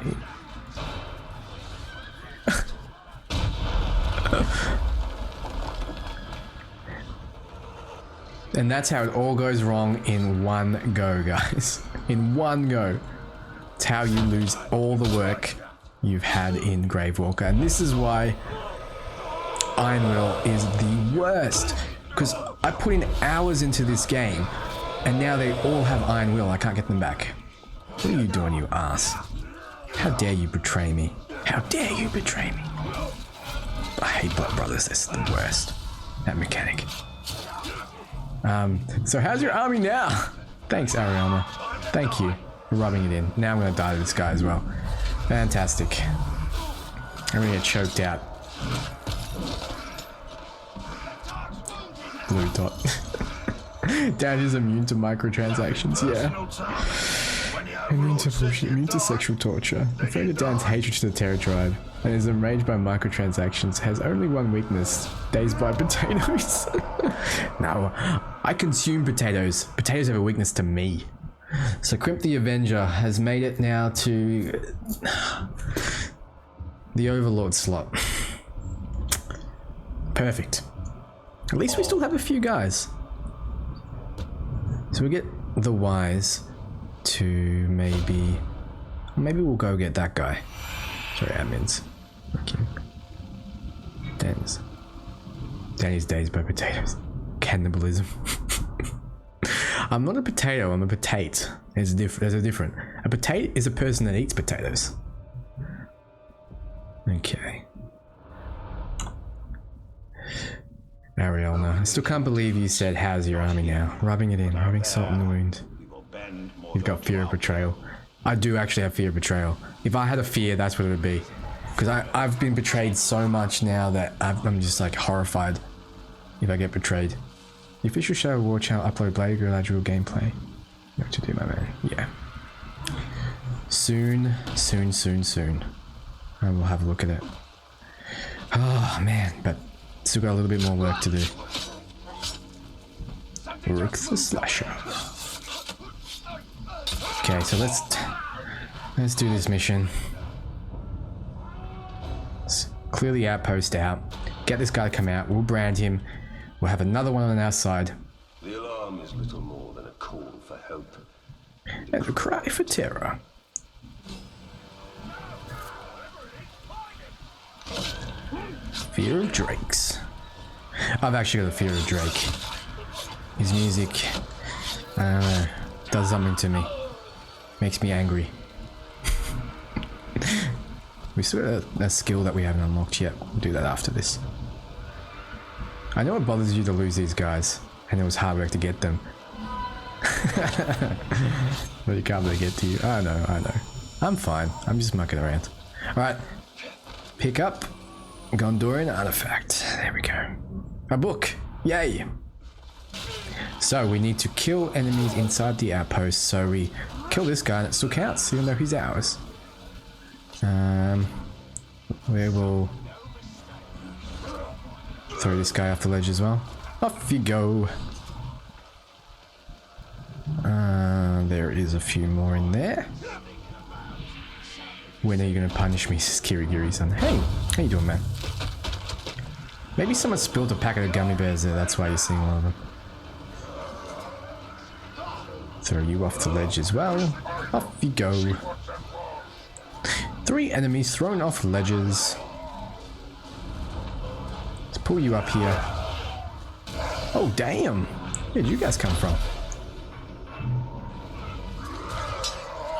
And that's how it all goes wrong in one go, guys. In one go. It's how you lose all the work you've had in Gravewalker. And this is why Iron Will is the worst. Because I put in hours into this game, and now they all have Iron Will. I can't get them back. What are you doing, you ass? How dare you betray me? How dare you betray me? I hate Blood Brothers. This is the worst. That mechanic. So how's your army now? Thanks, Ariana. Thank you for rubbing it in. Now I'm gonna die to this guy as well. Fantastic. I'm gonna get choked out. Blue dot. Dad is immune to microtransactions, yeah. Immune to bullshit, immune to sexual torture. Afraid of Dan's hatred to the Terror Tribe, and is enraged by microtransactions, has only one weakness, dazed by potatoes. No, I consume potatoes. Potatoes have a weakness to me. So Crimp the Avenger has made it now to the Overlord slot. Perfect. At least we still have a few guys. So we get the Wise to maybe we'll go get that guy. Sorry, admins. Okay. Danny's dazed by potatoes. Cannibalism. I'm not a potato, I'm a potate. There's a different. A potate is a person that eats potatoes. Okay. Arielna, I still can't believe you said, how's your army now? Rubbing it in, rubbing salt in the wound. You've got fear of betrayal. I do actually have fear of betrayal. If I had a fear, that's what it would be. Because I've been betrayed so much now that I'm just like horrified if I get betrayed. The official Shadow War channel upload Blade Girl Agile gameplay. You know what to do, my man. Yeah. Soon. I will have a look at it. Oh man, but still got a little bit more work to do. Rook the Slasher. Okay, so let's do this mission. Let's clear the outpost out. Get this guy to come out. We'll brand him. We'll have another one on our side. The alarm is little more than a call for help. And a cry for terror. Fear of Drakes. I've actually got a fear of Drake. His music, I don't know, does something to me. Makes me angry. We still got a skill that we haven't unlocked yet. We'll do that after this. I know it bothers you to lose these guys, and it was hard work to get them. But you can't really get to you. I know. I'm fine. I'm just mucking around. Alright. Pick up Gondorian artifact. There we go. A book. Yay. So we need to kill enemies inside the outpost. So we kill this guy and it still counts, even though he's ours. We will throw this guy off the ledge as well. Off you go. There is a few more in there. When are you gonna punish me, Kirigiri-san? Hey, how you doing, man? Maybe someone spilled a packet of gummy bears there, that's why you're seeing all of them. Throw you off the ledge as well. Off you go. 3 enemies thrown off ledges. Let's pull you up here. Oh, damn! Where did you guys come from?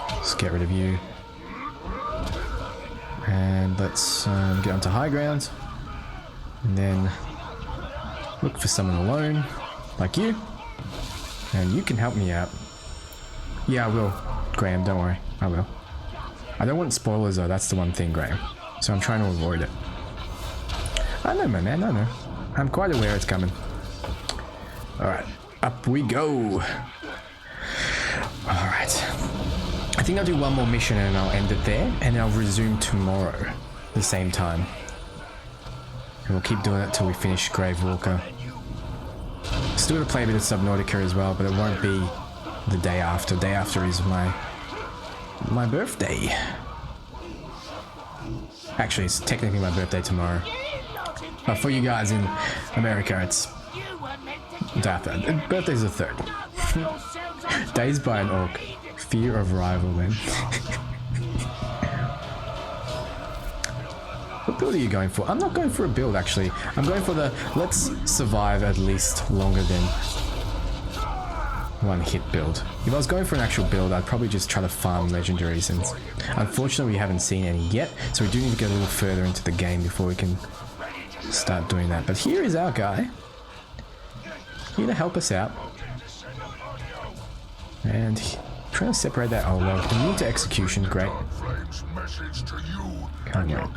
Let's get rid of you. And let's get onto high ground. And then look for someone alone, like you. And you can help me out. Yeah, I will, Graham, don't worry. I will. I don't want spoilers though, that's the one thing, Graham. So I'm trying to avoid it. I know, my man, I know. I'm quite aware it's coming. Alright, up we go. Alright. I think I'll do one more mission and I'll end it there, and I'll resume tomorrow, the same time. And we'll keep doing it till we finish Gravewalker. Still gonna play a bit of Subnautica as well, but it won't be the day after. Day after is my birthday. Actually, it's technically my birthday tomorrow. But for you guys in America, it's day after. Birthday's the 3rd. Days by an orc. Fear of rival, then. What build are you going for? I'm not going for a build, actually. I'm going for the let's survive at least longer than one hit build. If I was going for an actual build, I'd probably just try to farm legendaries, and unfortunately we haven't seen any yet, so we do need to get a little further into the game before we can start doing that. But here is our guy, here to help us out, and trying to separate that old log. Immune to execution, great. Can't wait.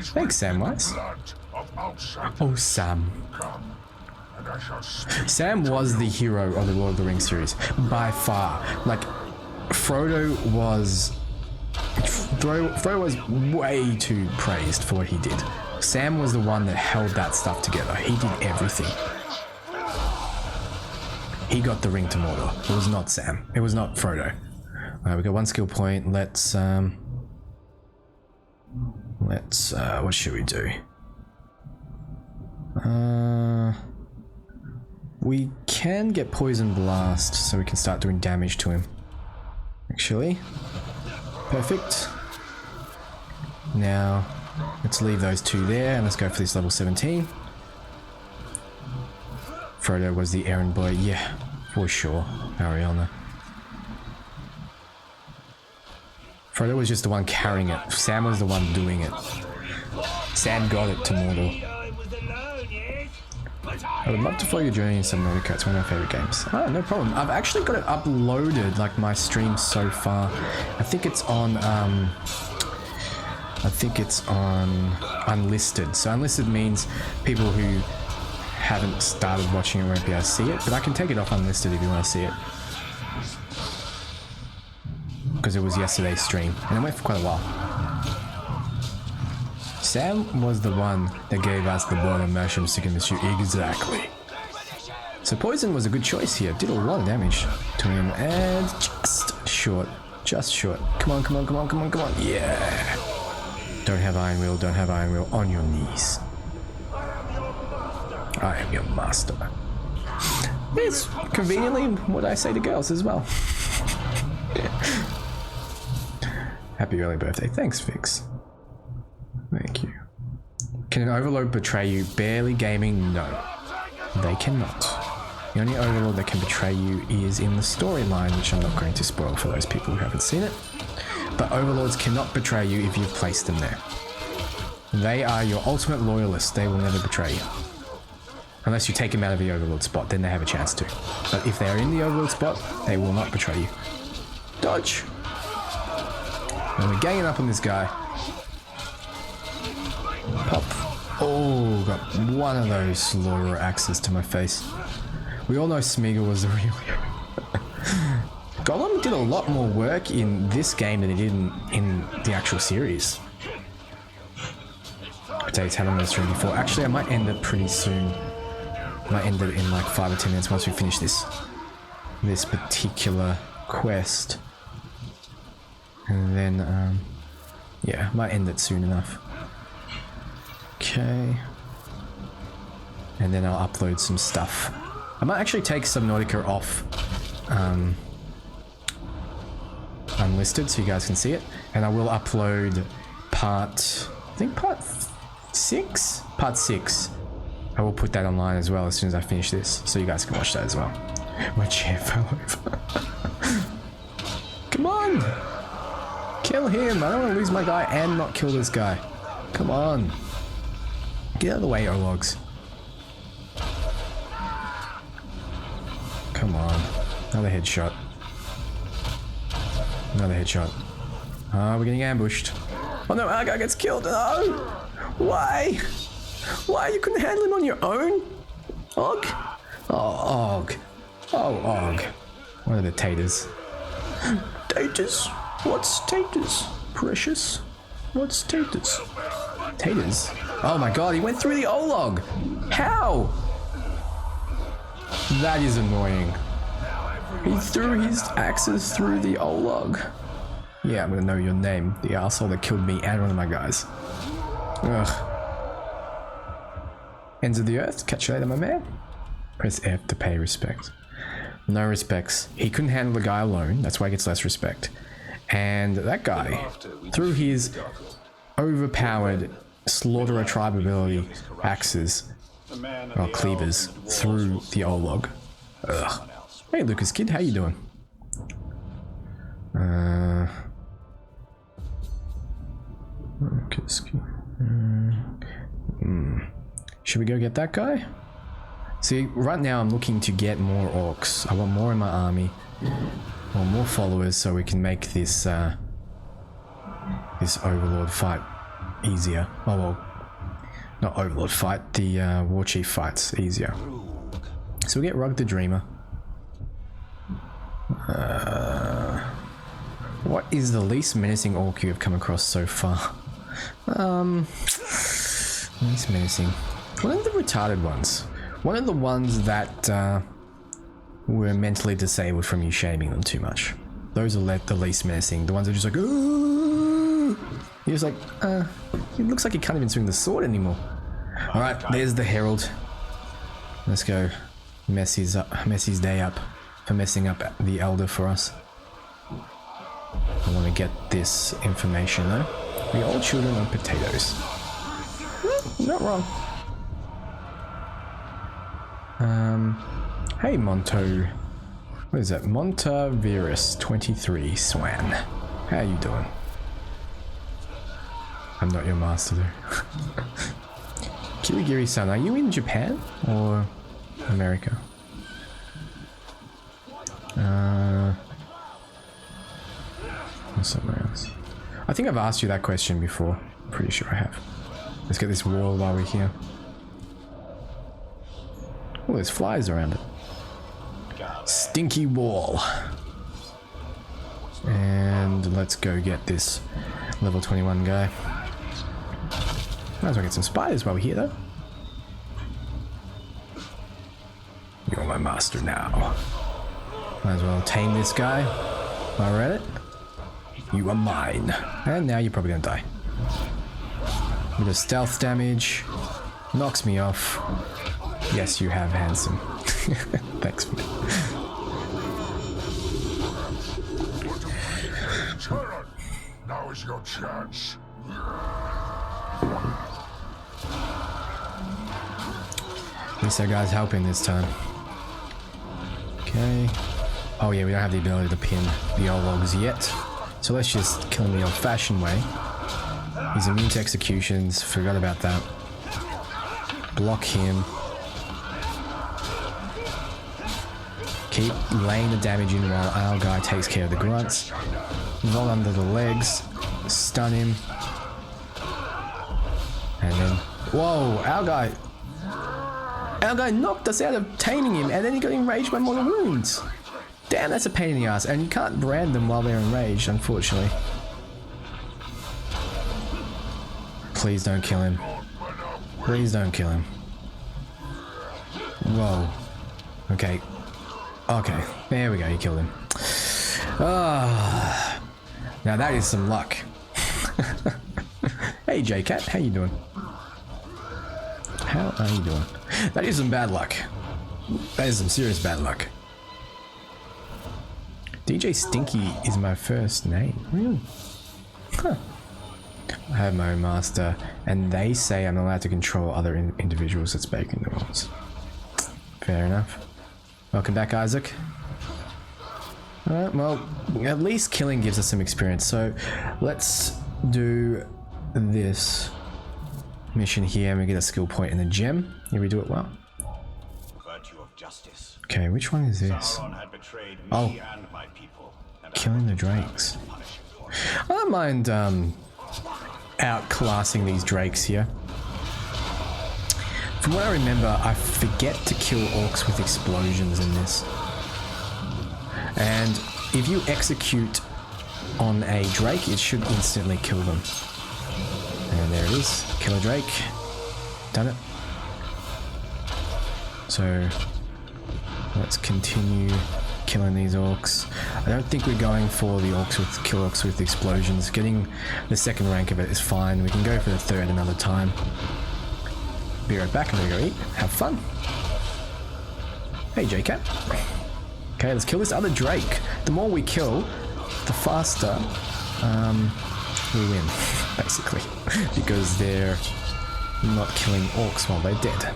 Thanks, Samwise. Oh, Sam. Sam was the hero of the Lord of the Rings series, by far. Like, Frodo was way too praised for what he did. Sam was the one that held that stuff together. He did everything. He got the ring to Mordor. It was not Sam. It was not Frodo. Alright, we got 1 skill point. Let's what should we do? We can get Poison Blast, so we can start doing damage to him. Actually. Perfect. Now, let's leave those 2 there, and let's go for this level 17. Frodo was the errand boy, yeah, for sure. Ariana. Frodo was just the one carrying it. Sam was the one doing it. Sam got it to Mordor. I would love to follow your journey in Subnautica. It's one of my favorite games. Oh, no problem. I've actually got it uploaded, like my stream so far. I think it's on unlisted. So unlisted means people who haven't started watching it won't be able to see it, but I can take it off unlisted if you want to see it. Because it was yesterday's stream, and it went for quite a while. Sam was the one that gave us the border mushroom sticker issue. Exactly. So poison was a good choice here. Did a lot of damage to him, and just short. Just short. Come on, come on, come on, come on, come on. Yeah. Don't have Iron Will, don't have Iron Will. On your knees. I am your master. It's conveniently what I say to girls as well. Happy early birthday. Thanks, Fix. Thank you. Can an overlord betray you? Barely Gaming? No. They cannot. The only overlord that can betray you is in the storyline, which I'm not going to spoil for those people who haven't seen it. But overlords cannot betray you if you've placed them there. They are your ultimate loyalists. They will never betray you. Unless you take them out of the overlord spot, then they have a chance to. But if they're in the overlord spot, they will not betray you. Dodge! And we're ganging up on this guy. Pop. Oh, got one of those slaughterer axes to my face. We all know Smeagol was the real hero. Gollum did a lot more work in this game than he did in the actual series. Potates had on this room before. Actually, I might end it pretty soon. I might end it in like 5 or 10 minutes once we finish this particular quest. And then, yeah, I might end it soon enough. Okay. And then I'll upload some stuff. I might actually take Subnautica off unlisted so you guys can see it. And I will upload part 6? Part 6. I will put that online as well as soon as I finish this, so you guys can watch that as well. My chair fell over. Come on! Kill him! I don't want to lose my guy and not kill this guy. Come on. Get out of the way, O-Logs. Come on. Another headshot. Another headshot. Oh, we're getting ambushed. Oh no, our guy gets killed. No! Why? Why? You couldn't handle him on your own? Og? Oh, Og. Oh, Og. What are the taters? Taters? What's taters? Precious? What's taters? Taters? Oh my god, he went through the O-Log! How? That is annoying. He threw his axes through the O-Log. Yeah, I'm gonna know your name. The asshole that killed me and one of my guys. Ugh. Ends of the earth. Catch you later, my man. Press F to pay respect. No respects. He couldn't handle the guy alone. That's why he gets less respect. And that guy, through his overpowered slaughterer tribe ability axes, or cleavers, through the O-Log. Ugh. Hey, Lucas Kid, how you doing? Lucas Kid. Should we go get that guy? See, right now I'm looking to get more orcs. I want more in my army. I want more followers so we can make this this overlord fight easier. Oh well, not overlord fight, the war chief fights easier. So we get Rug the Dreamer. What is the least menacing orc you have come across so far? Least menacing. One of the retarded ones. One of the ones that were mentally disabled from you shaming them too much. Those are the least menacing. The ones that are just like, ooh. You're just like, he looks like he can't even swing the sword anymore. Alright, there's the Herald. Let's go mess his day up for messing up the Elder for us. I want to get this information though. We all children of potatoes. Not wrong. Hey Monto. What is that? Montavirus 23 Swan. How you doing? I'm not your master though. Kirigiri-san, are you in Japan or America? Or somewhere else. I think I've asked you that question before. I'm pretty sure I have. Let's get this wall while we're here. Oh, there's flies around it. Stinky wall. And let's go get this level 21 guy. Might as well get some spiders while we're here though. You're my master now. Might as well tame this guy while we're at it. You are mine. And now you're probably gonna die. Bit of stealth damage. Knocks me off. Yes, you have, handsome. Thanks for that. Now is your chance. At least our guy's helping this time. Okay. Oh yeah, we don't have the ability to pin the O-Logs yet. So let's just kill him the old-fashioned way. He's immune to executions. Forgot about that. Block him. Keep laying the damage in while our guy takes care of the grunts. Roll under the legs. Stun him. And then... Whoa! Our guy knocked us out of taming him, and then he got enraged by mortal wounds. Damn, that's a pain in the ass. And you can't brand them while they're enraged, unfortunately. Please don't kill him. Please don't kill him. Whoa. Okay. Okay. There we go. You killed him. Ah. Now that is some luck. Hey, J-Cat. How you doing? How are you doing? That is some bad luck. That is some serious bad luck. DJ Stinky is my first name. Really? Huh. I have my own master, and they say I'm allowed to control other individuals that's breaking the rules. Fair enough. Welcome back, Isaac. Alright, well, at least killing gives us some experience, so let's do this mission here, and we get a skill point and a gem. Here we do it well. Virtue of justice. Okay, which one is this? Had betrayed me Oh, and my people, and killing the drakes. I don't mind outclassing these drakes here. From what I remember, I forget to kill orcs with explosions in this. And if you execute on a drake, it should instantly kill them. And there it is. Kill a drake. Done it. So let's continue killing these orcs. I don't think we're going for the orcs with kill orcs with explosions. Getting the second rank of it is fine. We can go for the third another time. Be right back. I'm gonna go eat. Have fun. Hey, J-Cat. Okay, let's kill this other drake. The more we kill, the faster we win, basically, because they're not killing orcs while they're dead.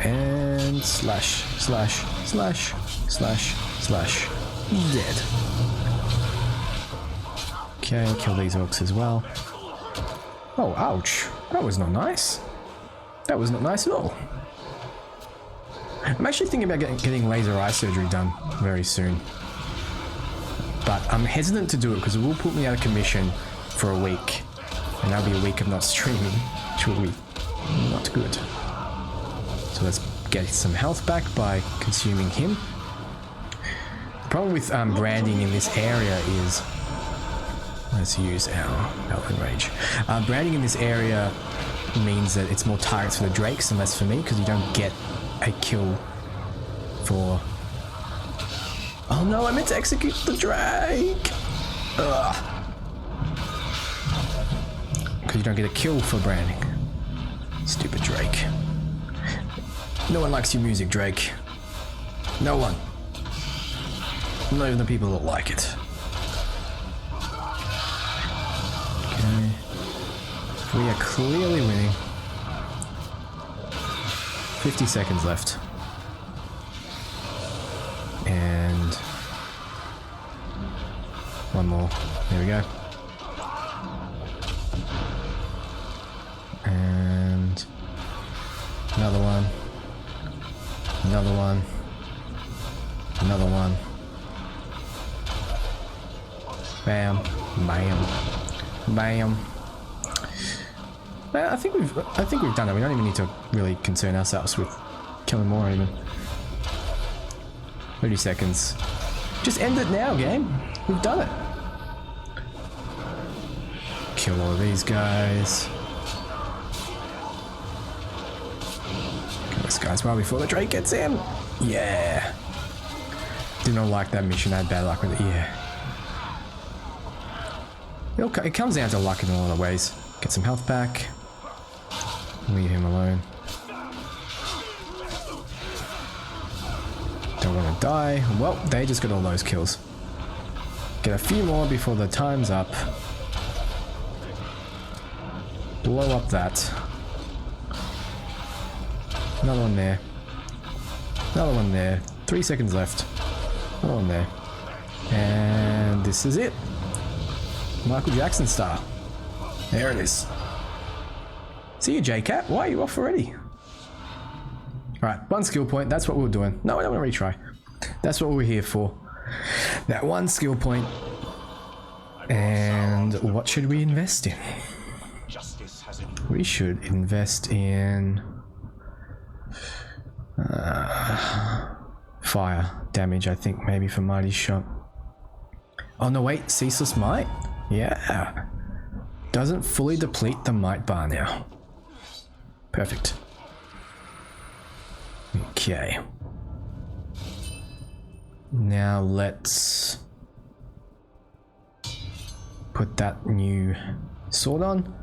And slash, slash, slash, slash, slash, dead. Okay, kill these orcs as well. Oh, ouch. That was not nice. That was not nice at all. I'm actually thinking about getting laser eye surgery done very soon. But I'm hesitant to do it because it will put me out of commission for a week. And that'll be a week of not streaming, which will be not good. So let's get some health back by consuming him. The problem with branding in this area is... Let's use our Elven Rage. Branding in this area means that it's more targets for the drakes and less for me, because you don't get a kill for... Oh no, I meant to execute the drake! Because you don't get a kill for branding. Stupid drake. No one likes your music, Drake. No one. Not even the people that like it. Okay. We are clearly winning. 50 seconds left. And one more. There we go. And another one. Another one. Another one. Bam. Bam. Bam. I think we've done it. We don't even need to really concern ourselves with killing more even. 30 seconds. Just end it now, game. We've done it. Kill all of these guys. Kill this guy as well before the Drake gets in. Yeah. Did not like that mission. I had bad luck with it. Yeah. It comes down to luck in a lot of ways. Get some health back. Leave him alone. Don't want to die. Well, they just got all those kills. Get a few more before the time's up. Blow up that. Another one there. Another one there. 3 seconds left. Another one there. And this is it. Michael Jackson style. There it is. See you, JCat. Why are you off already? Alright, 1 skill point. That's what we were doing. No, I don't want to retry. That's what we're here for. That 1 skill point. And what should we invest in? We should invest in fire damage, I think, maybe for Mighty Shot. Oh no, wait, Ceaseless Might? Yeah. Doesn't fully deplete the Might bar now. Perfect. Okay. Now let's put that new sword on.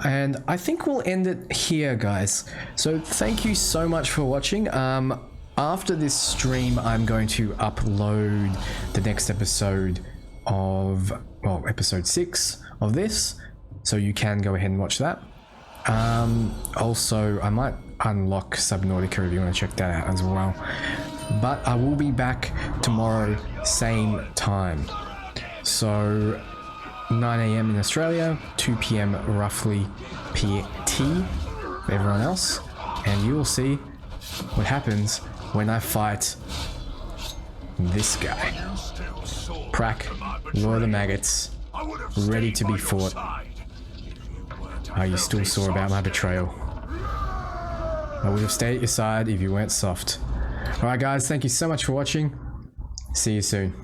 And I think we'll end it here, guys. So thank you so much for watching. After this stream, I'm going to upload the next episode of, well, episode 6 of this. So you can go ahead and watch that. Also, I might unlock Subnautica if you want to check that out as well. But I will be back tomorrow, same time. So 9 AM in Australia, 2 PM roughly PT for everyone else. And you will see what happens when I fight this guy. Prack, Lord of the Maggots, ready to be fought. Are you still sore about my betrayal? I would have stayed at your side if you weren't soft. Alright guys, thank you so much for watching. See you soon.